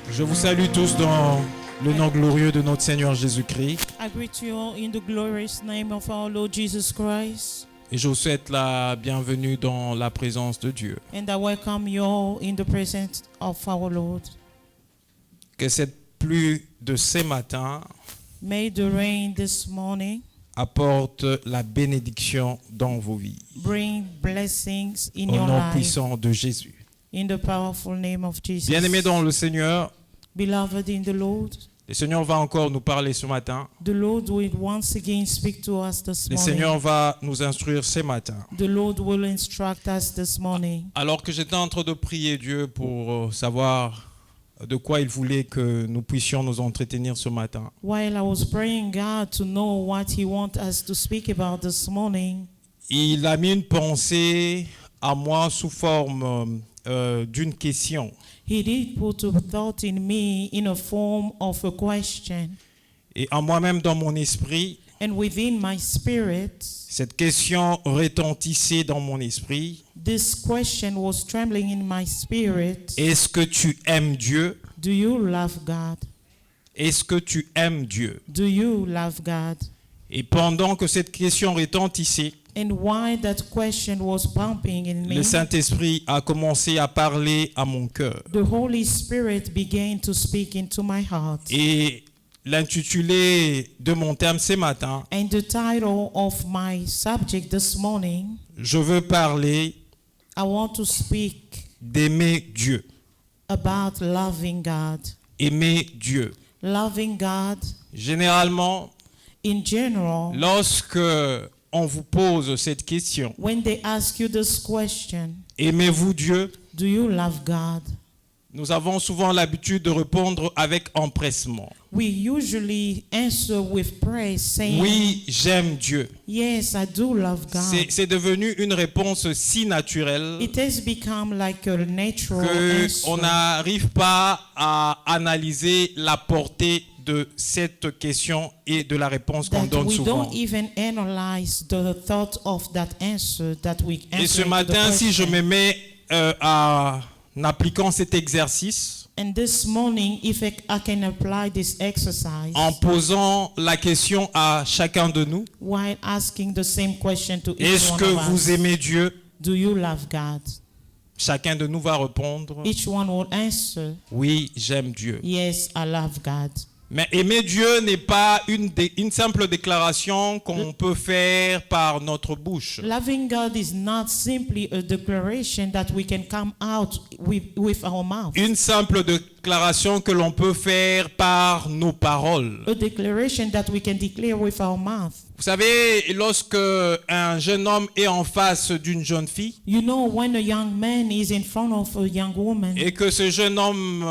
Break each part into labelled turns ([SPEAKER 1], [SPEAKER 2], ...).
[SPEAKER 1] Je vous salue tous dans le nom glorieux de notre Seigneur Jésus-Christ.
[SPEAKER 2] I greet you all in the glorious name of our Lord Jesus Christ.
[SPEAKER 1] Et je vous souhaite la bienvenue dans la présence de Dieu.
[SPEAKER 2] And I welcome you all in the presence of our Lord.
[SPEAKER 1] Que cette pluie de ce matin
[SPEAKER 2] May the rain this morning
[SPEAKER 1] apporte la bénédiction dans vos vies.
[SPEAKER 2] bring blessings in
[SPEAKER 1] Au
[SPEAKER 2] your
[SPEAKER 1] nom
[SPEAKER 2] life.
[SPEAKER 1] puissant de Jésus.
[SPEAKER 2] In the powerful name of Jesus.
[SPEAKER 1] Bien-aimés dans le Seigneur,
[SPEAKER 2] Beloved in the Lord,
[SPEAKER 1] le Seigneur va encore nous parler ce matin.
[SPEAKER 2] the Lord will once again speak to us this
[SPEAKER 1] Le
[SPEAKER 2] morning.
[SPEAKER 1] Seigneur va nous instruire ce matin.
[SPEAKER 2] The Lord will instruct us this morning.
[SPEAKER 1] Alors que j'étais en train de prier Dieu pour savoir de quoi il voulait que nous puissions nous entretenir ce matin,
[SPEAKER 2] While I was praying God to know what He wants us to speak about this morning,
[SPEAKER 1] il a mis une pensée à moi sous forme d'une question.
[SPEAKER 2] He did put a thought in me in a form of a question.
[SPEAKER 1] Et en moi-même, dans mon esprit,
[SPEAKER 2] And within my spirit,
[SPEAKER 1] cette question retentissait dans mon esprit.
[SPEAKER 2] this question was trembling in my spirit.
[SPEAKER 1] Est-ce que tu aimes Dieu?
[SPEAKER 2] Do you love God?
[SPEAKER 1] Est-ce que tu aimes Dieu?
[SPEAKER 2] Do you love God?
[SPEAKER 1] Et pendant que cette question retentissait,
[SPEAKER 2] And why that question was pumping in me,
[SPEAKER 1] le Saint-Esprit a commencé à parler à mon cœur.
[SPEAKER 2] the Holy Spirit began to speak into my heart.
[SPEAKER 1] Et l'intitulé de mon terme ce matin,
[SPEAKER 2] And the title of my subject this morning,
[SPEAKER 1] je veux parler
[SPEAKER 2] I want to speak
[SPEAKER 1] d'aimer Dieu.
[SPEAKER 2] about loving God.
[SPEAKER 1] Aimer Dieu.
[SPEAKER 2] Loving God,
[SPEAKER 1] Généralement,
[SPEAKER 2] in general,
[SPEAKER 1] lorsque on vous pose cette question,
[SPEAKER 2] when they ask you this question,
[SPEAKER 1] aimez-vous Dieu?
[SPEAKER 2] do you love God?
[SPEAKER 1] Nous avons souvent l'habitude de répondre avec empressement.
[SPEAKER 2] We usually answer with praise, saying,
[SPEAKER 1] Oui, j'aime Dieu.
[SPEAKER 2] yes, I do love God.
[SPEAKER 1] C'est devenu une réponse si naturelle
[SPEAKER 2] It has become like a natural
[SPEAKER 1] qu'on
[SPEAKER 2] answer.
[SPEAKER 1] n'arrive pas à analyser la portée de cette question et de la réponse qu'on
[SPEAKER 2] That
[SPEAKER 1] donne
[SPEAKER 2] we
[SPEAKER 1] souvent.
[SPEAKER 2] don't even analyze the thought of that answer that we answer
[SPEAKER 1] Et ce
[SPEAKER 2] to the
[SPEAKER 1] matin, si je
[SPEAKER 2] question.
[SPEAKER 1] me mets en appliquant cet exercice,
[SPEAKER 2] And this morning, if I can apply this exercise
[SPEAKER 1] en posant la question à chacun de nous,
[SPEAKER 2] while asking the same question to each
[SPEAKER 1] est-ce
[SPEAKER 2] one
[SPEAKER 1] que
[SPEAKER 2] of us,
[SPEAKER 1] vous aimez Dieu?
[SPEAKER 2] do you love God?
[SPEAKER 1] Chacun de nous va répondre,
[SPEAKER 2] Each one will answer,
[SPEAKER 1] oui, j'aime Dieu.
[SPEAKER 2] yes, I love God.
[SPEAKER 1] Mais aimer Dieu n'est pas une simple déclaration qu'on peut faire par notre bouche.
[SPEAKER 2] Loving God is not simply a declaration that we can come out with our mouth.
[SPEAKER 1] Une simple déclaration que l'on peut faire par nos paroles.
[SPEAKER 2] A declaration that we can declare with our mouth.
[SPEAKER 1] Vous savez, lorsque un jeune homme est en face d'une jeune fille
[SPEAKER 2] You know, when a young man is in front of a young woman
[SPEAKER 1] et que ce jeune homme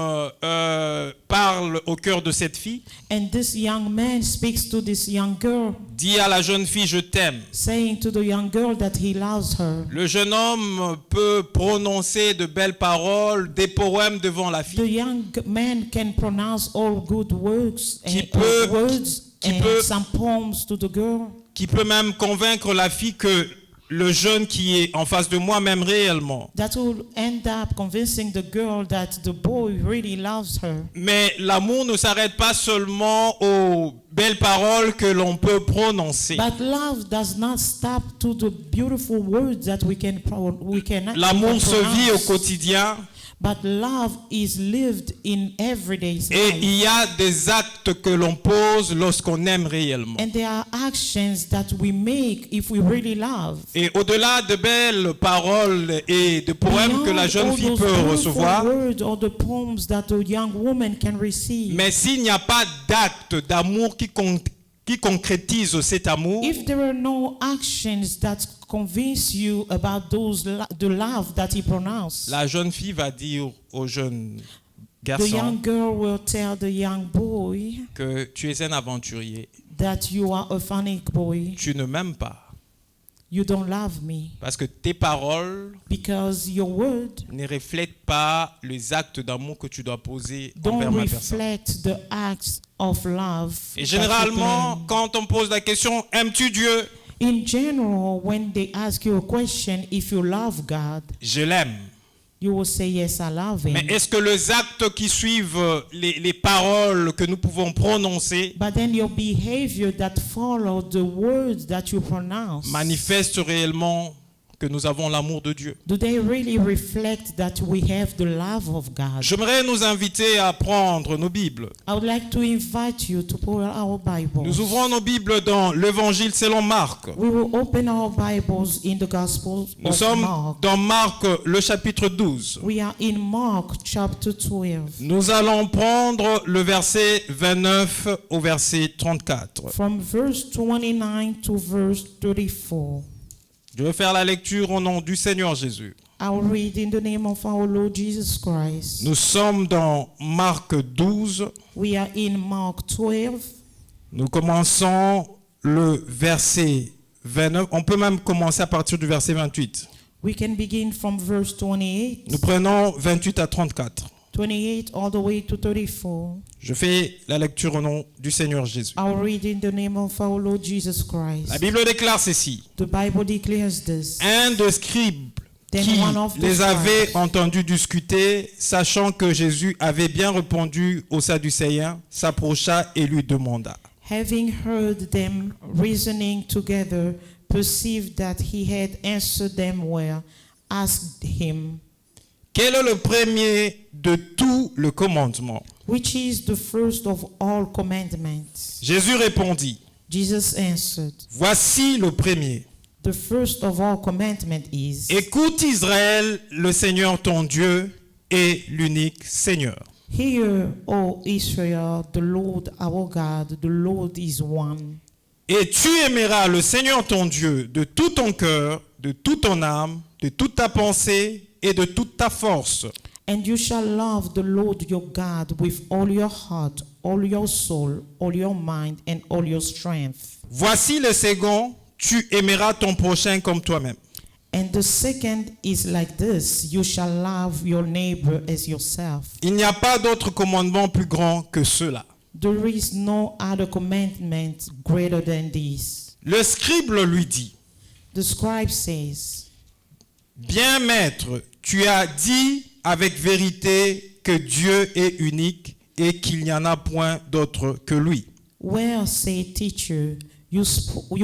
[SPEAKER 1] parle au cœur de cette fille,
[SPEAKER 2] and this young man speaks to this young girl,
[SPEAKER 1] dit à la jeune fille, je t'aime.
[SPEAKER 2] saying to the young girl that he loves her.
[SPEAKER 1] Le jeune homme peut prononcer de belles paroles, des poèmes devant la
[SPEAKER 2] The
[SPEAKER 1] fille.
[SPEAKER 2] young man can pronounce all good words
[SPEAKER 1] Qui
[SPEAKER 2] and
[SPEAKER 1] peut-
[SPEAKER 2] words
[SPEAKER 1] qui
[SPEAKER 2] and
[SPEAKER 1] peut-
[SPEAKER 2] some poems to the girl.
[SPEAKER 1] Qui peut même convaincre la fille que le jeune qui est en face de moi m'aime réellement.
[SPEAKER 2] That will end up convincing the girl that the boy really loves her.
[SPEAKER 1] Mais l'amour ne s'arrête pas seulement aux belles paroles que l'on peut prononcer.
[SPEAKER 2] But love does not stop to the beautiful words that we can
[SPEAKER 1] L'amour se vit au
[SPEAKER 2] pronounce.
[SPEAKER 1] quotidien
[SPEAKER 2] But love is lived in everyday
[SPEAKER 1] et
[SPEAKER 2] life.
[SPEAKER 1] il y a des actes que l'on pose lorsqu'on aime réellement.
[SPEAKER 2] And there are actions that we make if we really love.
[SPEAKER 1] Et au-delà de belles paroles et de poèmes que la jeune
[SPEAKER 2] Beyond
[SPEAKER 1] fille
[SPEAKER 2] all those
[SPEAKER 1] peut
[SPEAKER 2] beautiful
[SPEAKER 1] recevoir,
[SPEAKER 2] words or the poems that a young woman can receive.
[SPEAKER 1] mais s'il n'y a pas d'acte d'amour qui concrétise cet amour,
[SPEAKER 2] If there are no actions that convince you about the love that he pronounced,
[SPEAKER 1] la jeune fille va dire au jeune
[SPEAKER 2] the
[SPEAKER 1] garçon
[SPEAKER 2] young girl will tell the young boy
[SPEAKER 1] que tu es un aventurier,
[SPEAKER 2] that you are a funny boy,
[SPEAKER 1] tu ne m'aimes pas.
[SPEAKER 2] you don't love me,
[SPEAKER 1] Parce que tes paroles
[SPEAKER 2] because your word
[SPEAKER 1] ne reflètent pas les actes d'amour que tu dois poser envers
[SPEAKER 2] don't
[SPEAKER 1] ma personne.
[SPEAKER 2] reflect the acts of love.
[SPEAKER 1] Et
[SPEAKER 2] that
[SPEAKER 1] généralement,
[SPEAKER 2] you
[SPEAKER 1] quand on pose la question, aimes-tu Dieu?
[SPEAKER 2] claim. In general, when they ask you a question, if you love God,
[SPEAKER 1] Je l'aime.
[SPEAKER 2] You will say, yes, I love him.
[SPEAKER 1] Mais est-ce que les actes qui suivent les paroles que nous pouvons prononcer
[SPEAKER 2] But then your behavior that follow the words that you pronounce,
[SPEAKER 1] manifestent réellement que nous avons l'amour de Dieu?
[SPEAKER 2] do they really reflect that we have the love of God?
[SPEAKER 1] J'aimerais nous inviter à prendre nos Bibles.
[SPEAKER 2] I would like to invite you to pull out our Bibles.
[SPEAKER 1] Nous ouvrons nos Bibles dans l'Évangile selon Marc.
[SPEAKER 2] We will open our Bibles in the Gospel
[SPEAKER 1] Nous
[SPEAKER 2] of
[SPEAKER 1] sommes
[SPEAKER 2] Mark.
[SPEAKER 1] dans Marc, le chapitre 12.
[SPEAKER 2] We are in Mark chapter 12.
[SPEAKER 1] Nous allons prendre le verset 29 au verset 34.
[SPEAKER 2] From verse 29 to verse 34.
[SPEAKER 1] Je vais faire la lecture au nom du Seigneur Jésus.
[SPEAKER 2] I will read in the name of our Lord Jesus Christ.
[SPEAKER 1] Nous sommes dans Marc 12.
[SPEAKER 2] We are in Mark 12.
[SPEAKER 1] Nous commençons le verset 29. On peut même commencer à partir du verset 28.
[SPEAKER 2] We can begin from verse 28.
[SPEAKER 1] Nous prenons 28 à 34.
[SPEAKER 2] 28 all the way to 34.
[SPEAKER 1] Je fais la lecture au nom du Seigneur Jésus.
[SPEAKER 2] I will read in the name of our Lord Jesus Christ.
[SPEAKER 1] La Bible déclare ceci.
[SPEAKER 2] The Bible declares this.
[SPEAKER 1] Un des scribes
[SPEAKER 2] Then
[SPEAKER 1] qui
[SPEAKER 2] one of the
[SPEAKER 1] les avait
[SPEAKER 2] scribes,
[SPEAKER 1] entendus discuter, sachant que Jésus avait bien répondu aux Sadducéens, s'approcha et lui demanda.
[SPEAKER 2] having heard them reasoning together, perceived that he had answered them well, asked him,
[SPEAKER 1] Quel est le premier de tout le commandement?
[SPEAKER 2] which is the first of all commandments?
[SPEAKER 1] Jésus répondit,
[SPEAKER 2] Jesus answered,
[SPEAKER 1] Voici le premier.
[SPEAKER 2] the first of all commandment is,
[SPEAKER 1] Écoute Israël, le Seigneur ton Dieu est l'unique Seigneur.
[SPEAKER 2] Hear, O Israel, the Lord our God, the Lord is one.
[SPEAKER 1] Et tu aimeras le Seigneur ton Dieu de tout ton cœur, de toute ton âme, de toute ta pensée et de toute ta force.
[SPEAKER 2] And you shall love the Lord your God with all your heart, all your soul, all your mind, and all your strength.
[SPEAKER 1] Voici le second, tu aimeras ton prochain comme toi-même.
[SPEAKER 2] And the second is like this, you shall love your neighbor as yourself.
[SPEAKER 1] Il n'y a pas d'autre commandement plus grand que cela.
[SPEAKER 2] There is no other commandment greater than this.
[SPEAKER 1] Le scribe lui dit,
[SPEAKER 2] The scribe says,
[SPEAKER 1] Bien maître, tu as dit avec vérité que Dieu est unique et qu'il n'y en a point d'autre que lui.
[SPEAKER 2] Well said, teacher, you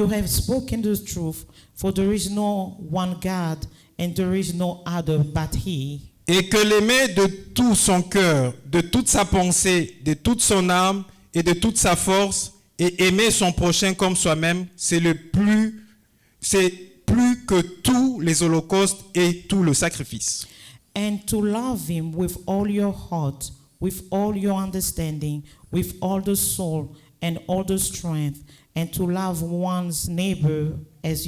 [SPEAKER 2] have spoken the truth, for there is no one God, and there is no other but he.
[SPEAKER 1] Et que l'aimer de tout son cœur, de toute sa pensée, de toute son âme et de toute sa force, et aimer son prochain comme soi-même, c'est plus que tous les holocaustes et tout le sacrifice.
[SPEAKER 2] And to love him with all your heart, with all your understanding, with all the soul and all the strength, and to love one's neighbor as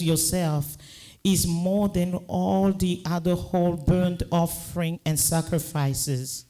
[SPEAKER 2] yourself, is more than all the other whole burnt offering and sacrifices.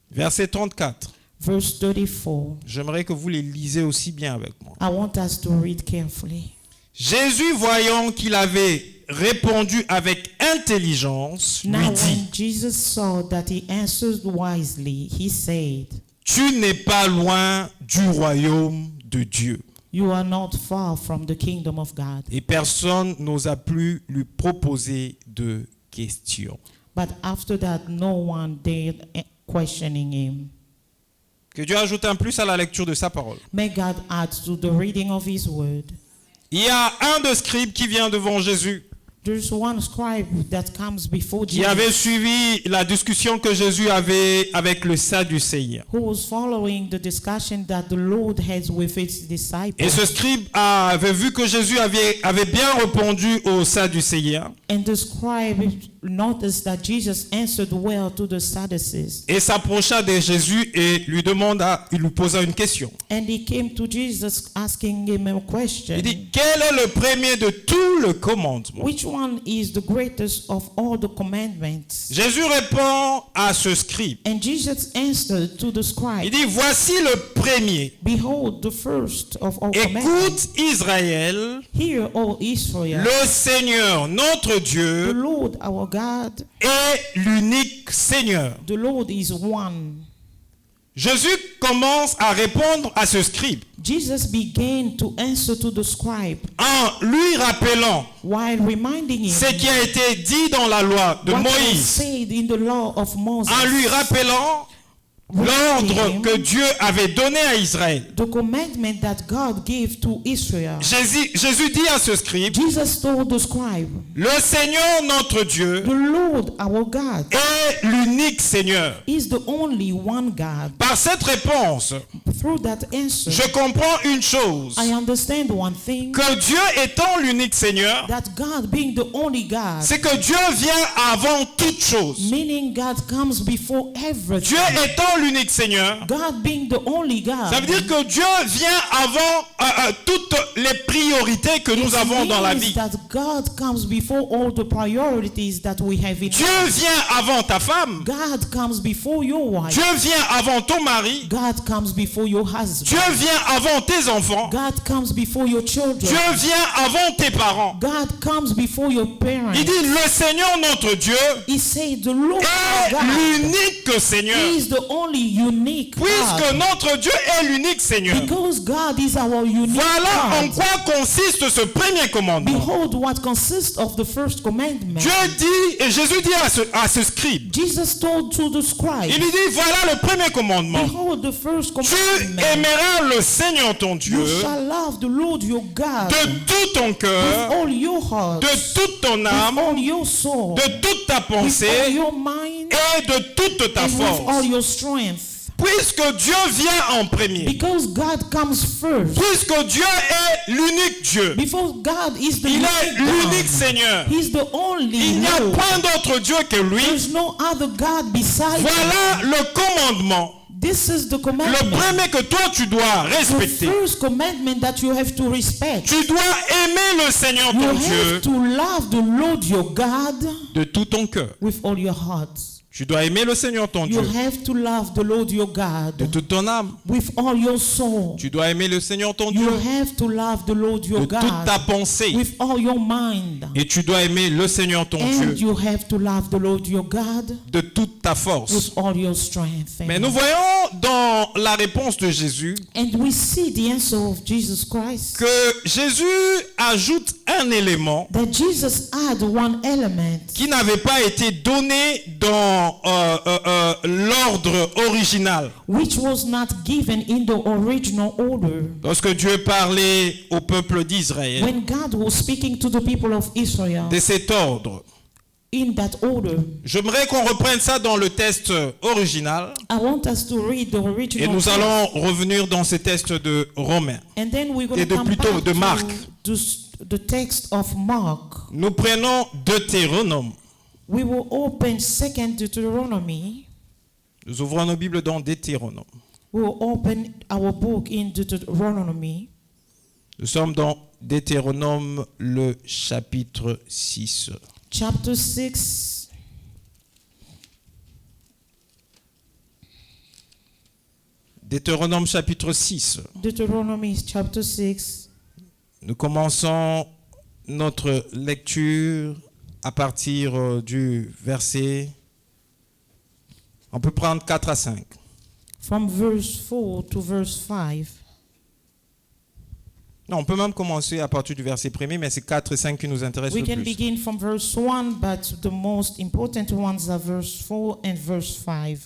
[SPEAKER 1] Verset 34.
[SPEAKER 2] Verse 34.
[SPEAKER 1] J'aimerais que vous les lisez aussi bien avec moi.
[SPEAKER 2] I want us to read carefully.
[SPEAKER 1] Jésus, voyant qu'il avait répondu avec intelligence, lui
[SPEAKER 2] Now
[SPEAKER 1] dit,
[SPEAKER 2] when Jesus saw that he answered wisely, he said,
[SPEAKER 1] Tu n'es pas loin du royaume de Dieu.
[SPEAKER 2] You are not far from the kingdom of God.
[SPEAKER 1] Et personne n'osa plus lui proposer de questions.
[SPEAKER 2] But after that, no one dared questioning him.
[SPEAKER 1] Que Dieu ajoute un plus à la lecture de sa parole.
[SPEAKER 2] May God add to the reading of his word.
[SPEAKER 1] Il y a un des scribes qui vient devant Jésus,
[SPEAKER 2] There's one scribe that comes before
[SPEAKER 1] qui avait
[SPEAKER 2] Jesus,
[SPEAKER 1] suivi la discussion que Jésus avait avec le Sadducéen.
[SPEAKER 2] who was following the discussion that the Lord had with his
[SPEAKER 1] Et
[SPEAKER 2] disciples.
[SPEAKER 1] ce scribe avait vu que Jésus avait bien répondu aux Sadducéens
[SPEAKER 2] And the scribe noticed that Jesus answered well to the Sadducees.
[SPEAKER 1] et s'approcha de Jésus et il lui posa une question.
[SPEAKER 2] And he came to Jesus asking him a question.
[SPEAKER 1] Il dit, quel est le premier de tout le commandement?
[SPEAKER 2] Which one is the greatest of all the commandments?
[SPEAKER 1] Jésus répond à ce scribe.
[SPEAKER 2] And Jesus answered to the
[SPEAKER 1] Il
[SPEAKER 2] scribe,
[SPEAKER 1] dit, voici le premier.
[SPEAKER 2] Behold, the first of all commandments.
[SPEAKER 1] Écoute Israël,
[SPEAKER 2] Hear, O Israel,
[SPEAKER 1] le Seigneur, notre
[SPEAKER 2] the
[SPEAKER 1] Dieu,
[SPEAKER 2] Lord our God,
[SPEAKER 1] est l'unique Seigneur.
[SPEAKER 2] the Lord is one.
[SPEAKER 1] Jésus commence à répondre à ce scribe
[SPEAKER 2] Jesus began to answer to the scribe
[SPEAKER 1] en lui rappelant
[SPEAKER 2] while reminding him
[SPEAKER 1] ce qui a été dit dans la loi de
[SPEAKER 2] what was
[SPEAKER 1] Moïse,
[SPEAKER 2] said in the law of Moses,
[SPEAKER 1] en lui rappelant l'ordre que Dieu avait donné à Israël.
[SPEAKER 2] the commandment that God gave to Israel.
[SPEAKER 1] Jésus dit à ce scribe,
[SPEAKER 2] Jesus told the scribe,
[SPEAKER 1] le Seigneur notre Dieu
[SPEAKER 2] the Lord our God
[SPEAKER 1] est l'unique Seigneur.
[SPEAKER 2] is the only one God.
[SPEAKER 1] Par cette réponse,
[SPEAKER 2] Through that answer,
[SPEAKER 1] je comprends une chose,
[SPEAKER 2] I understand one thing,
[SPEAKER 1] que Dieu étant l'unique Seigneur,
[SPEAKER 2] that God being the only God,
[SPEAKER 1] c'est que Dieu vient avant toute chose.
[SPEAKER 2] meaning God comes before everything.
[SPEAKER 1] Dieu étant l'unique Seigneur,
[SPEAKER 2] God being the only God,
[SPEAKER 1] ça veut dire que Dieu vient avant toutes les priorités que nous
[SPEAKER 2] it
[SPEAKER 1] avons dans la
[SPEAKER 2] means
[SPEAKER 1] vie.
[SPEAKER 2] that God comes before all the priorities that we have in
[SPEAKER 1] Dieu
[SPEAKER 2] life.
[SPEAKER 1] vient avant ta femme.
[SPEAKER 2] God comes before your wife.
[SPEAKER 1] Dieu vient avant ton mari.
[SPEAKER 2] God comes before your husband.
[SPEAKER 1] Dieu vient avant tes enfants.
[SPEAKER 2] God comes before your children.
[SPEAKER 1] Dieu vient avant tes parents.
[SPEAKER 2] God comes before your parents.
[SPEAKER 1] Il dit, le Seigneur notre Dieu
[SPEAKER 2] He said, the Lord
[SPEAKER 1] est
[SPEAKER 2] our God
[SPEAKER 1] l'unique Seigneur.
[SPEAKER 2] is the only unique
[SPEAKER 1] Puisque
[SPEAKER 2] God.
[SPEAKER 1] notre Dieu est l'unique Seigneur.
[SPEAKER 2] Because God is our unique
[SPEAKER 1] Voilà en
[SPEAKER 2] God.
[SPEAKER 1] quoi consiste ce premier commandement.
[SPEAKER 2] Behold what consists of the first commandment.
[SPEAKER 1] Dieu dit, et Jésus dit à ce scribe,
[SPEAKER 2] Jesus told to the
[SPEAKER 1] il
[SPEAKER 2] scribe,
[SPEAKER 1] lui dit, voilà le premier commandement.
[SPEAKER 2] behold the first
[SPEAKER 1] Tu
[SPEAKER 2] commandment.
[SPEAKER 1] aimeras le Seigneur ton Dieu
[SPEAKER 2] You shall love the Lord your God
[SPEAKER 1] de tout ton
[SPEAKER 2] with
[SPEAKER 1] cœur,
[SPEAKER 2] all your heart,
[SPEAKER 1] de toute ton
[SPEAKER 2] with
[SPEAKER 1] âme,
[SPEAKER 2] all your soul,
[SPEAKER 1] de toute ta
[SPEAKER 2] with all
[SPEAKER 1] pensée
[SPEAKER 2] your mind,
[SPEAKER 1] et de toute ta
[SPEAKER 2] and with all
[SPEAKER 1] force.
[SPEAKER 2] your strength.
[SPEAKER 1] Puisque Dieu vient en premier,
[SPEAKER 2] Because God comes first.
[SPEAKER 1] puisque Dieu est l'unique Dieu,
[SPEAKER 2] Before God is the
[SPEAKER 1] il est
[SPEAKER 2] unique
[SPEAKER 1] l'unique
[SPEAKER 2] God.
[SPEAKER 1] Seigneur.
[SPEAKER 2] He's the only
[SPEAKER 1] Il n'y a
[SPEAKER 2] Lord.
[SPEAKER 1] point d'autre Dieu que lui.
[SPEAKER 2] There's no other God beside
[SPEAKER 1] Voilà
[SPEAKER 2] him.
[SPEAKER 1] le commandement.
[SPEAKER 2] This is the
[SPEAKER 1] Le
[SPEAKER 2] commandment.
[SPEAKER 1] premier que toi tu dois
[SPEAKER 2] The
[SPEAKER 1] respecter.
[SPEAKER 2] first commandment that you have to respect.
[SPEAKER 1] Tu dois aimer le Seigneur
[SPEAKER 2] You
[SPEAKER 1] ton
[SPEAKER 2] have
[SPEAKER 1] Dieu
[SPEAKER 2] to love the Lord your God
[SPEAKER 1] de tout ton cœur.
[SPEAKER 2] with all your heart.
[SPEAKER 1] Tu dois aimer le Seigneur ton
[SPEAKER 2] You
[SPEAKER 1] Dieu
[SPEAKER 2] have to love the Lord your
[SPEAKER 1] de
[SPEAKER 2] God
[SPEAKER 1] toute ton âme.
[SPEAKER 2] with all your soul.
[SPEAKER 1] Tu dois aimer le Seigneur ton
[SPEAKER 2] You
[SPEAKER 1] Dieu
[SPEAKER 2] have to love the Lord
[SPEAKER 1] de
[SPEAKER 2] your
[SPEAKER 1] toute ta
[SPEAKER 2] God
[SPEAKER 1] pensée.
[SPEAKER 2] with all your mind.
[SPEAKER 1] Et tu dois aimer le Seigneur ton
[SPEAKER 2] And
[SPEAKER 1] Dieu
[SPEAKER 2] you have to love the Lord your God
[SPEAKER 1] de toute ta force.
[SPEAKER 2] with all your strength.
[SPEAKER 1] Mais nous voyons dans la réponse de Jésus
[SPEAKER 2] And we see the answer of Jesus Christ.
[SPEAKER 1] que Jésus ajoute un élément
[SPEAKER 2] That Jesus had one element
[SPEAKER 1] qui n'avait pas été donné dans l'ordre original.
[SPEAKER 2] which was not given in the original order.
[SPEAKER 1] Lorsque Dieu parlait au peuple d'Israël
[SPEAKER 2] When God was speaking to the people of Israel
[SPEAKER 1] de cet ordre,
[SPEAKER 2] in that order,
[SPEAKER 1] j'aimerais qu'on reprenne ça dans le texte original
[SPEAKER 2] I want us to read the
[SPEAKER 1] et
[SPEAKER 2] original
[SPEAKER 1] nous
[SPEAKER 2] text.
[SPEAKER 1] allons revenir dans ce texte de Romains.
[SPEAKER 2] And then we're going
[SPEAKER 1] et
[SPEAKER 2] to come
[SPEAKER 1] plutôt
[SPEAKER 2] back
[SPEAKER 1] de Marc.
[SPEAKER 2] to the text of Mark.
[SPEAKER 1] Nous prenons Deutéronome.
[SPEAKER 2] We will open 2nd Deuteronomy.
[SPEAKER 1] Nous ouvrons nos Bibles dans Deutéronome.
[SPEAKER 2] We will open our book in Deuteronomy.
[SPEAKER 1] Nous sommes dans Deutéronome, le chapitre 6.
[SPEAKER 2] Chapter 6.
[SPEAKER 1] Deutéronome, chapitre 6.
[SPEAKER 2] Deuteronomy chapter 6.
[SPEAKER 1] Nous commençons notre lecture à partir du verset. On peut prendre 4 à 5.
[SPEAKER 2] From verse 4 to verse 5.
[SPEAKER 1] Non, on peut même commencer à partir du verset premier, mais c'est 4 et 5 qui nous intéressent
[SPEAKER 2] We
[SPEAKER 1] le
[SPEAKER 2] can
[SPEAKER 1] plus.
[SPEAKER 2] begin from verse 1, but the most important ones are verse 4 and verse 5.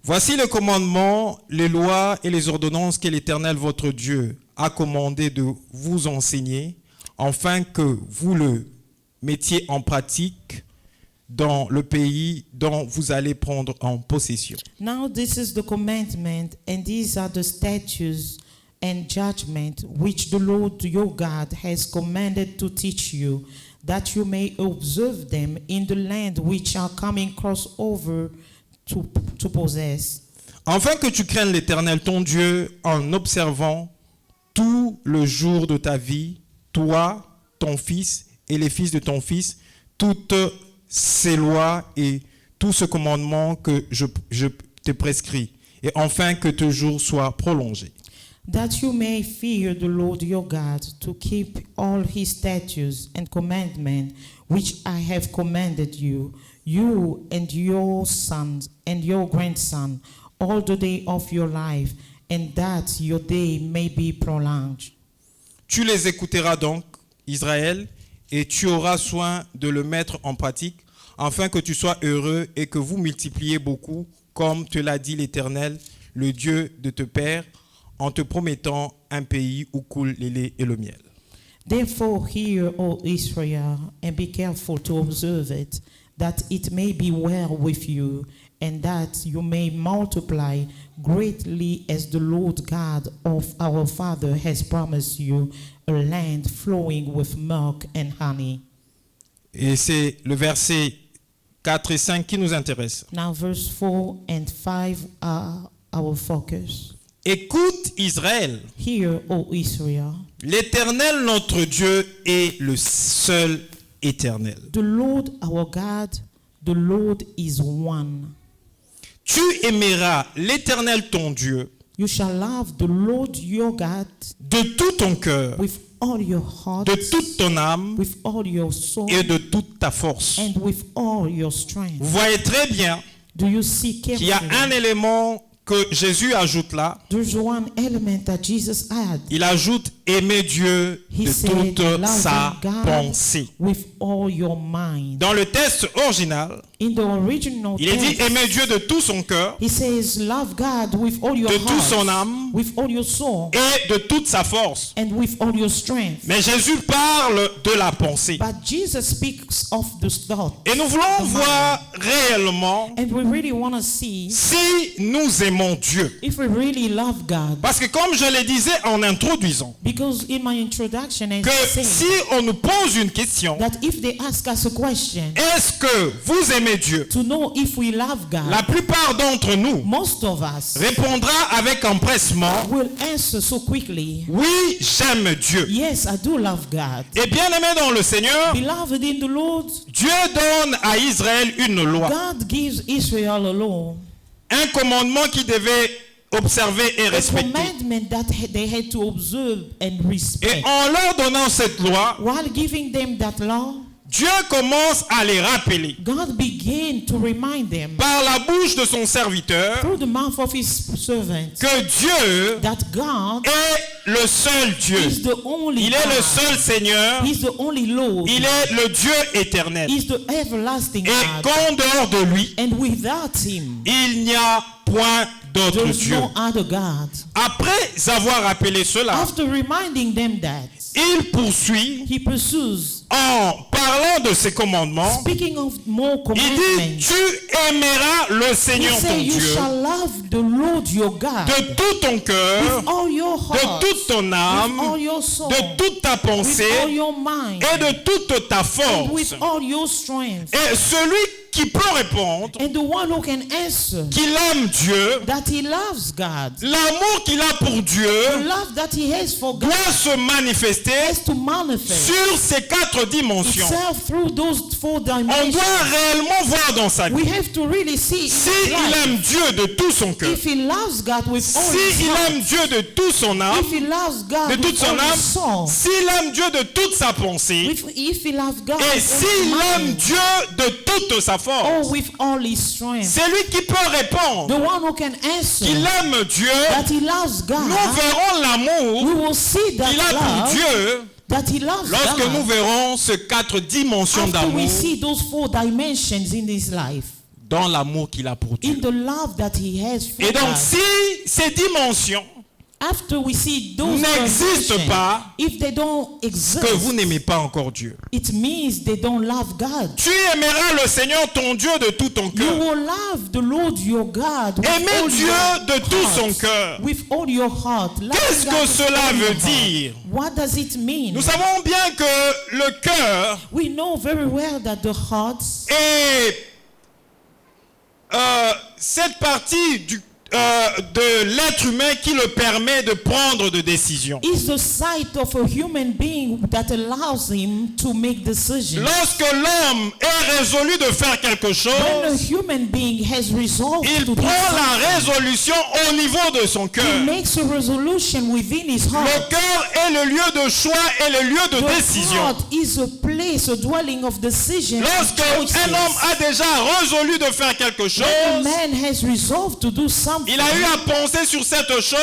[SPEAKER 1] Voici le commandement, les lois et les ordonnances que l'Éternel votre Dieu a commandé de vous enseigner, afin que vous le mettiez en pratique dans le pays dont vous allez prendre en possession.
[SPEAKER 2] Now this is the commandment, and these are the statutes and judgment which the Lord your God has commanded to teach you, that you may observe them in the land which are coming cross over to possess.
[SPEAKER 1] Afin que tu craignes l'Éternel ton Dieu en observant tout le jour de ta vie, toi, ton fils et les fils de ton fils, toutes ces lois et tout ce commandement que je te prescris, et enfin que tes jours soient prolongés.
[SPEAKER 2] That you may fear the Lord your God, to keep all his statutes and commandments which I have commanded you, you and your sons and your grandson, all the day of your life, and that your day may be prolonged.
[SPEAKER 1] Tu les écouteras donc, Israël, et tu auras soin de le mettre en pratique, afin que tu sois heureux et que vous multipliez beaucoup, comme te l'a dit l'Éternel, le Dieu de tes pères, en te promettant un pays où coule le lait et le miel.
[SPEAKER 2] Therefore hear, O Israel, and be careful to observe it, that it may be well with you, and that you may multiply greatly as the Lord God of our father has promised you, a land flowing with milk and honey.
[SPEAKER 1] Et c'est le verset 4 et 5 qui nous intéresse.
[SPEAKER 2] Now verse 4 and 5 are our focus.
[SPEAKER 1] Écoute Israël,
[SPEAKER 2] Hear, O Israel,
[SPEAKER 1] l'Éternel notre Dieu est le seul éternel.
[SPEAKER 2] the Lord our God, the Lord is one.
[SPEAKER 1] Tu aimeras l'Éternel ton Dieu
[SPEAKER 2] You shall love the Lord your God
[SPEAKER 1] de tout ton cœur,
[SPEAKER 2] with all your heart,
[SPEAKER 1] de toute ton âme
[SPEAKER 2] with all your soul,
[SPEAKER 1] et de toute ta force.
[SPEAKER 2] and with all your strength.
[SPEAKER 1] Vous voyez très bien
[SPEAKER 2] Do you see
[SPEAKER 1] qu'il y a
[SPEAKER 2] carefully?
[SPEAKER 1] un élément que Jésus ajoute là.
[SPEAKER 2] There's one element that Jesus had.
[SPEAKER 1] Il ajoute aimer Dieu
[SPEAKER 2] He
[SPEAKER 1] de
[SPEAKER 2] said,
[SPEAKER 1] toute
[SPEAKER 2] loving
[SPEAKER 1] sa
[SPEAKER 2] God
[SPEAKER 1] pensée.
[SPEAKER 2] with all your mind.
[SPEAKER 1] Dans le texte original,
[SPEAKER 2] In the original
[SPEAKER 1] il est dit
[SPEAKER 2] text,
[SPEAKER 1] aimer Dieu de tout son cœur,
[SPEAKER 2] he says, love God with all your
[SPEAKER 1] de tout son
[SPEAKER 2] heart,
[SPEAKER 1] âme
[SPEAKER 2] with all your soul,
[SPEAKER 1] et de toute sa force.
[SPEAKER 2] and with all your strength.
[SPEAKER 1] Mais Jésus parle de la pensée.
[SPEAKER 2] But Jesus speaks of the thought.
[SPEAKER 1] Et nous voulons voir réellement
[SPEAKER 2] And we really want to see
[SPEAKER 1] si nous aimons Dieu.
[SPEAKER 2] if we really love God.
[SPEAKER 1] Parce que comme je le disais en introduisant,
[SPEAKER 2] Because in my introduction, I
[SPEAKER 1] que
[SPEAKER 2] said
[SPEAKER 1] si on nous pose une question,
[SPEAKER 2] that if they ask us a question
[SPEAKER 1] est-ce que vous aimez Dieu?
[SPEAKER 2] to know if we love God,
[SPEAKER 1] La plupart d'entre nous
[SPEAKER 2] most of us
[SPEAKER 1] répondra avec empressement,
[SPEAKER 2] will answer so quickly,
[SPEAKER 1] oui, j'aime Dieu.
[SPEAKER 2] yes, I do love God.
[SPEAKER 1] Et bien aimé dans le Seigneur,
[SPEAKER 2] Beloved in the Lord,
[SPEAKER 1] Dieu donne à Israël une loi,
[SPEAKER 2] God gives Israel a law,
[SPEAKER 1] un commandement qui devait observer et
[SPEAKER 2] a
[SPEAKER 1] respecter.
[SPEAKER 2] commandment that they had to observe and
[SPEAKER 1] Et
[SPEAKER 2] respect.
[SPEAKER 1] en leur donnant cette loi,
[SPEAKER 2] While giving them that law,
[SPEAKER 1] Dieu commence à les rappeler
[SPEAKER 2] God began to remind them
[SPEAKER 1] par la bouche de son serviteur
[SPEAKER 2] through the mouth of his servant
[SPEAKER 1] que Dieu
[SPEAKER 2] that God
[SPEAKER 1] est le seul Dieu.
[SPEAKER 2] is the only
[SPEAKER 1] Il est le
[SPEAKER 2] God.
[SPEAKER 1] seul Seigneur.
[SPEAKER 2] He's the only Lord.
[SPEAKER 1] Il est le Dieu éternel.
[SPEAKER 2] He's the everlasting
[SPEAKER 1] Et
[SPEAKER 2] God.
[SPEAKER 1] qu'en dehors de lui,
[SPEAKER 2] And without him,
[SPEAKER 1] il n'y a point d'autre
[SPEAKER 2] there's
[SPEAKER 1] Dieu.
[SPEAKER 2] no other God.
[SPEAKER 1] Après avoir rappelé cela,
[SPEAKER 2] After reminding them that,
[SPEAKER 1] il poursuit
[SPEAKER 2] he pursues,
[SPEAKER 1] en parlant de ses commandements.
[SPEAKER 2] speaking of more
[SPEAKER 1] Il dit,
[SPEAKER 2] commandments,
[SPEAKER 1] tu aimeras le
[SPEAKER 2] he
[SPEAKER 1] Seigneur ton
[SPEAKER 2] said, you
[SPEAKER 1] Dieu
[SPEAKER 2] shall love the Lord your God
[SPEAKER 1] de tout ton cœur,
[SPEAKER 2] with all your
[SPEAKER 1] de
[SPEAKER 2] heart,
[SPEAKER 1] toute ton
[SPEAKER 2] with
[SPEAKER 1] âme,
[SPEAKER 2] all your soul,
[SPEAKER 1] de toute ta
[SPEAKER 2] with all
[SPEAKER 1] pensée
[SPEAKER 2] your mind,
[SPEAKER 1] et de toute ta
[SPEAKER 2] and
[SPEAKER 1] force.
[SPEAKER 2] with all your strength.
[SPEAKER 1] Et celui qui peut répondre
[SPEAKER 2] And the one who can answer
[SPEAKER 1] qu'il aime Dieu,
[SPEAKER 2] that he loves God,
[SPEAKER 1] l'amour qu'il a pour
[SPEAKER 2] the
[SPEAKER 1] Dieu
[SPEAKER 2] love that he has for God
[SPEAKER 1] doit se manifester
[SPEAKER 2] has to manifest
[SPEAKER 1] sur ces 4 dimensions.
[SPEAKER 2] itself through those 4
[SPEAKER 1] On
[SPEAKER 2] dimensions.
[SPEAKER 1] doit réellement voir dans sa
[SPEAKER 2] We
[SPEAKER 1] vie
[SPEAKER 2] have to really see
[SPEAKER 1] si
[SPEAKER 2] in his
[SPEAKER 1] il
[SPEAKER 2] life,
[SPEAKER 1] aime Dieu de tout son cœur,
[SPEAKER 2] if he loves God with all
[SPEAKER 1] si
[SPEAKER 2] his
[SPEAKER 1] il
[SPEAKER 2] heart,
[SPEAKER 1] aime Dieu de tout son âme,
[SPEAKER 2] if he loves God
[SPEAKER 1] de toute
[SPEAKER 2] with
[SPEAKER 1] son
[SPEAKER 2] all
[SPEAKER 1] âme,
[SPEAKER 2] his soul,
[SPEAKER 1] s'il aime Dieu de toute sa pensée,
[SPEAKER 2] if he loves God
[SPEAKER 1] et
[SPEAKER 2] with
[SPEAKER 1] s'il
[SPEAKER 2] all
[SPEAKER 1] aime
[SPEAKER 2] his mind,
[SPEAKER 1] Dieu de toute sa
[SPEAKER 2] or
[SPEAKER 1] force,
[SPEAKER 2] with all his strength,
[SPEAKER 1] c'est lui qui peut répondre
[SPEAKER 2] the one who can answer
[SPEAKER 1] qu'il aime Dieu.
[SPEAKER 2] that he loves God,
[SPEAKER 1] Nous verrons l'amour
[SPEAKER 2] we will see that
[SPEAKER 1] qu'il a pour
[SPEAKER 2] love,
[SPEAKER 1] Dieu
[SPEAKER 2] that he loves
[SPEAKER 1] lorsque
[SPEAKER 2] God
[SPEAKER 1] nous verrons ces 4 dimensions
[SPEAKER 2] after
[SPEAKER 1] d'amour
[SPEAKER 2] we see those 4 dimensions in his life,
[SPEAKER 1] dans l'amour qu'il a pour Dieu.
[SPEAKER 2] in the love that he has for
[SPEAKER 1] Et donc
[SPEAKER 2] God.
[SPEAKER 1] si ces dimensions
[SPEAKER 2] After we see those
[SPEAKER 1] n'existent
[SPEAKER 2] dimensions,
[SPEAKER 1] pas,
[SPEAKER 2] if they don't exist,
[SPEAKER 1] que vous n'aimez pas encore Dieu.
[SPEAKER 2] it means they don't love God.
[SPEAKER 1] Tu aimeras le Seigneur ton Dieu de tout ton
[SPEAKER 2] You
[SPEAKER 1] cœur.
[SPEAKER 2] will love the Lord your God with
[SPEAKER 1] Aimer
[SPEAKER 2] all
[SPEAKER 1] Dieu
[SPEAKER 2] your
[SPEAKER 1] de tout
[SPEAKER 2] heart,
[SPEAKER 1] son cœur.
[SPEAKER 2] with all your heart. Loving
[SPEAKER 1] Qu'est-ce
[SPEAKER 2] God
[SPEAKER 1] que
[SPEAKER 2] with
[SPEAKER 1] cela
[SPEAKER 2] all your
[SPEAKER 1] veut
[SPEAKER 2] heart.
[SPEAKER 1] dire?
[SPEAKER 2] What does it mean?
[SPEAKER 1] Nous savons bien que le cœur
[SPEAKER 2] We know very well that the heart
[SPEAKER 1] est cette partie de l'être humain qui le permet de prendre des décisions.
[SPEAKER 2] is the sight of a human being that allows him to make decisions.
[SPEAKER 1] Lorsque l'homme est résolu de faire quelque
[SPEAKER 2] When a
[SPEAKER 1] chose,
[SPEAKER 2] human being has resolved
[SPEAKER 1] il
[SPEAKER 2] to do
[SPEAKER 1] prend
[SPEAKER 2] something,
[SPEAKER 1] la résolution au niveau de son
[SPEAKER 2] he
[SPEAKER 1] cœur.
[SPEAKER 2] makes a resolution within his heart.
[SPEAKER 1] Le cœur est le lieu de choix et le lieu de
[SPEAKER 2] The
[SPEAKER 1] décision.
[SPEAKER 2] heart is a place, a dwelling of decision.
[SPEAKER 1] Lorsque un homme a déjà résolu de faire quelque
[SPEAKER 2] When a
[SPEAKER 1] chose,
[SPEAKER 2] man has resolved to do something, something,
[SPEAKER 1] il a eu à penser sur cette chose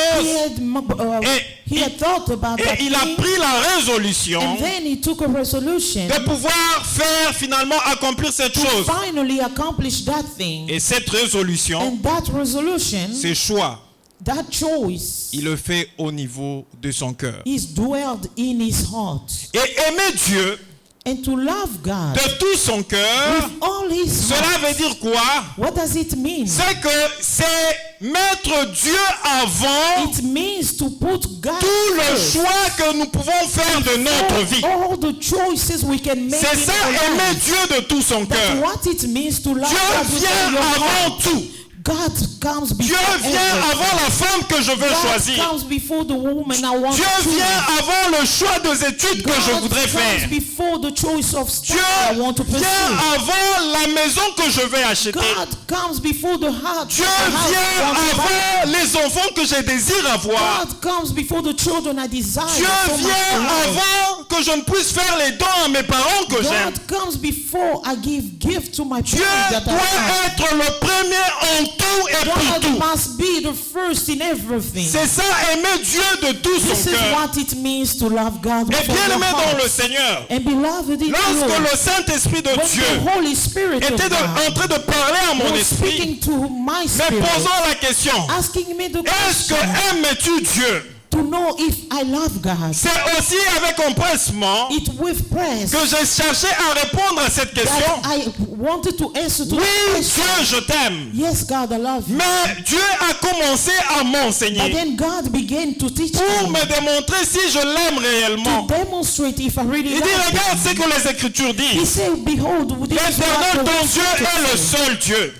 [SPEAKER 2] he had thought about that
[SPEAKER 1] et il a
[SPEAKER 2] thing,
[SPEAKER 1] pris la résolution
[SPEAKER 2] and then he took a resolution
[SPEAKER 1] de pouvoir faire finalement accomplir cette
[SPEAKER 2] to
[SPEAKER 1] chose.
[SPEAKER 2] finally accomplish that thing.
[SPEAKER 1] Et cette résolution,
[SPEAKER 2] And that resolution,
[SPEAKER 1] ces choix,
[SPEAKER 2] that choice,
[SPEAKER 1] il le fait au niveau de son cœur.
[SPEAKER 2] is dwelled in his heart.
[SPEAKER 1] Et aimer Dieu
[SPEAKER 2] And to love God
[SPEAKER 1] de tout son cœur,
[SPEAKER 2] with all his
[SPEAKER 1] cela
[SPEAKER 2] heart.
[SPEAKER 1] veut dire quoi?
[SPEAKER 2] What does it mean?
[SPEAKER 1] C'est que c'est mettre Dieu avant
[SPEAKER 2] It means to put God
[SPEAKER 1] tout le
[SPEAKER 2] first.
[SPEAKER 1] choix que nous pouvons faire de notre vie.
[SPEAKER 2] All the choices we can make
[SPEAKER 1] C'est
[SPEAKER 2] in
[SPEAKER 1] ça,
[SPEAKER 2] our
[SPEAKER 1] aimer
[SPEAKER 2] life.
[SPEAKER 1] Dieu de tout son
[SPEAKER 2] That's
[SPEAKER 1] cœur.
[SPEAKER 2] what it means to love
[SPEAKER 1] Dieu
[SPEAKER 2] God with all
[SPEAKER 1] vient
[SPEAKER 2] your
[SPEAKER 1] avant
[SPEAKER 2] heart.
[SPEAKER 1] tout.
[SPEAKER 2] God comes
[SPEAKER 1] Dieu
[SPEAKER 2] before
[SPEAKER 1] vient
[SPEAKER 2] everything.
[SPEAKER 1] avant la femme que je veux
[SPEAKER 2] God
[SPEAKER 1] choisir.
[SPEAKER 2] comes before the woman I want
[SPEAKER 1] Dieu
[SPEAKER 2] to choose.
[SPEAKER 1] vient avant le choix des études que je
[SPEAKER 2] God
[SPEAKER 1] voudrais
[SPEAKER 2] comes
[SPEAKER 1] faire.
[SPEAKER 2] before the choice of
[SPEAKER 1] Dieu
[SPEAKER 2] stuff I want to
[SPEAKER 1] vient
[SPEAKER 2] pursue.
[SPEAKER 1] avant la maison que je vais acheter.
[SPEAKER 2] God comes before the heart.
[SPEAKER 1] Dieu
[SPEAKER 2] the house
[SPEAKER 1] vient
[SPEAKER 2] I want to buy.
[SPEAKER 1] avant les enfants que je désire avoir.
[SPEAKER 2] God comes before the children I desire.
[SPEAKER 1] Dieu
[SPEAKER 2] so much
[SPEAKER 1] vient
[SPEAKER 2] to have.
[SPEAKER 1] avant que je ne puisse faire les dons à mes parents que j'aime.
[SPEAKER 2] God comes before I give gift to my
[SPEAKER 1] Dieu
[SPEAKER 2] parents that I
[SPEAKER 1] doit
[SPEAKER 2] have.
[SPEAKER 1] être le premier en tout et pour
[SPEAKER 2] God
[SPEAKER 1] tout.
[SPEAKER 2] must be the first in everything.
[SPEAKER 1] C'est ça, aimer Dieu de tout
[SPEAKER 2] This
[SPEAKER 1] son
[SPEAKER 2] is
[SPEAKER 1] cœur.
[SPEAKER 2] what it means to love God
[SPEAKER 1] Et
[SPEAKER 2] with all
[SPEAKER 1] bien
[SPEAKER 2] your
[SPEAKER 1] aimé dans le
[SPEAKER 2] heart.
[SPEAKER 1] Seigneur,
[SPEAKER 2] And beloved in the
[SPEAKER 1] lorsque
[SPEAKER 2] Lord,
[SPEAKER 1] le Saint-Esprit de
[SPEAKER 2] when
[SPEAKER 1] Dieu
[SPEAKER 2] the Holy Spirit of
[SPEAKER 1] était en
[SPEAKER 2] God
[SPEAKER 1] train de parler à mon
[SPEAKER 2] was
[SPEAKER 1] esprit,
[SPEAKER 2] speaking to my
[SPEAKER 1] me
[SPEAKER 2] spirit,
[SPEAKER 1] posant la question,
[SPEAKER 2] asking me the
[SPEAKER 1] est-ce que
[SPEAKER 2] question
[SPEAKER 1] aimes-tu Dieu?
[SPEAKER 2] to know if I love God,
[SPEAKER 1] C'est aussi avec empressement
[SPEAKER 2] it with praise
[SPEAKER 1] que j'ai cherché à répondre à cette question.
[SPEAKER 2] that I wanted to answer to
[SPEAKER 1] Oui,
[SPEAKER 2] the question.
[SPEAKER 1] Dieu, je t'aime.
[SPEAKER 2] Yes, God, I love you.
[SPEAKER 1] Mais Dieu a commencé à
[SPEAKER 2] But
[SPEAKER 1] m'enseigner
[SPEAKER 2] then God began to teach
[SPEAKER 1] pour
[SPEAKER 2] me,
[SPEAKER 1] me démontrer si je l'aime
[SPEAKER 2] to
[SPEAKER 1] réellement.
[SPEAKER 2] demonstrate if I really
[SPEAKER 1] Il dit,
[SPEAKER 2] love
[SPEAKER 1] regarde ce
[SPEAKER 2] him.
[SPEAKER 1] que les Écritures
[SPEAKER 2] He
[SPEAKER 1] disent.
[SPEAKER 2] said, behold, this is
[SPEAKER 1] L'Éternel,
[SPEAKER 2] what
[SPEAKER 1] ton
[SPEAKER 2] the
[SPEAKER 1] Dieu, est le
[SPEAKER 2] Scripture says.
[SPEAKER 1] seul Dieu.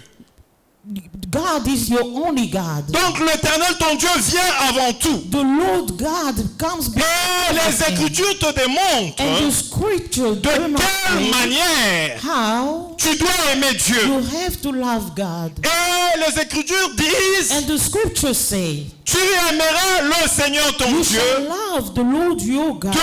[SPEAKER 2] God is your only God.
[SPEAKER 1] Donc l'Éternel, ton Dieu, vient avant tout.
[SPEAKER 2] The Lord God comes
[SPEAKER 1] Et
[SPEAKER 2] before
[SPEAKER 1] les
[SPEAKER 2] everything.
[SPEAKER 1] Écritures te
[SPEAKER 2] And the
[SPEAKER 1] démontrent
[SPEAKER 2] Scripture
[SPEAKER 1] de quelle
[SPEAKER 2] demonstrates
[SPEAKER 1] manière
[SPEAKER 2] how
[SPEAKER 1] tu dois aimer Dieu.
[SPEAKER 2] you have to love God.
[SPEAKER 1] Et les Écritures disent,
[SPEAKER 2] And the Scriptures say,
[SPEAKER 1] tu aimeras le Seigneur ton
[SPEAKER 2] you
[SPEAKER 1] Dieu
[SPEAKER 2] shall love the Lord your God,
[SPEAKER 1] de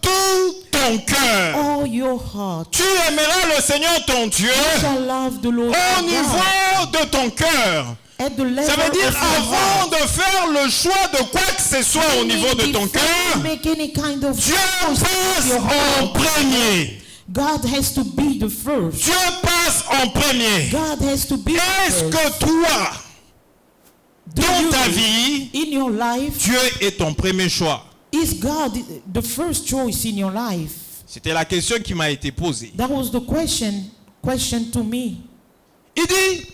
[SPEAKER 1] tout ton cœur.
[SPEAKER 2] all your heart.
[SPEAKER 1] Tu aimeras le Seigneur ton Dieu
[SPEAKER 2] You shall love the Lord
[SPEAKER 1] au
[SPEAKER 2] your God
[SPEAKER 1] niveau de ton cœur.
[SPEAKER 2] at the level
[SPEAKER 1] Ça veut dire
[SPEAKER 2] of your
[SPEAKER 1] avant
[SPEAKER 2] heart.
[SPEAKER 1] de faire le choix de quoi que ce soit au niveau de ton
[SPEAKER 2] Before you
[SPEAKER 1] cœur,
[SPEAKER 2] make any kind of
[SPEAKER 1] Dieu
[SPEAKER 2] choice
[SPEAKER 1] passe
[SPEAKER 2] with your
[SPEAKER 1] en
[SPEAKER 2] heart,
[SPEAKER 1] premier.
[SPEAKER 2] God has to be the first.
[SPEAKER 1] Dieu passe en premier.
[SPEAKER 2] God has to be
[SPEAKER 1] Est-ce
[SPEAKER 2] the first.
[SPEAKER 1] que toi,
[SPEAKER 2] Do
[SPEAKER 1] dans
[SPEAKER 2] you,
[SPEAKER 1] ta vie,
[SPEAKER 2] in your life,
[SPEAKER 1] Dieu est ton premier choix?
[SPEAKER 2] is God the first choice in your life?
[SPEAKER 1] C'était la question qui m'a été posée.
[SPEAKER 2] That was the question to me.
[SPEAKER 1] Il dit,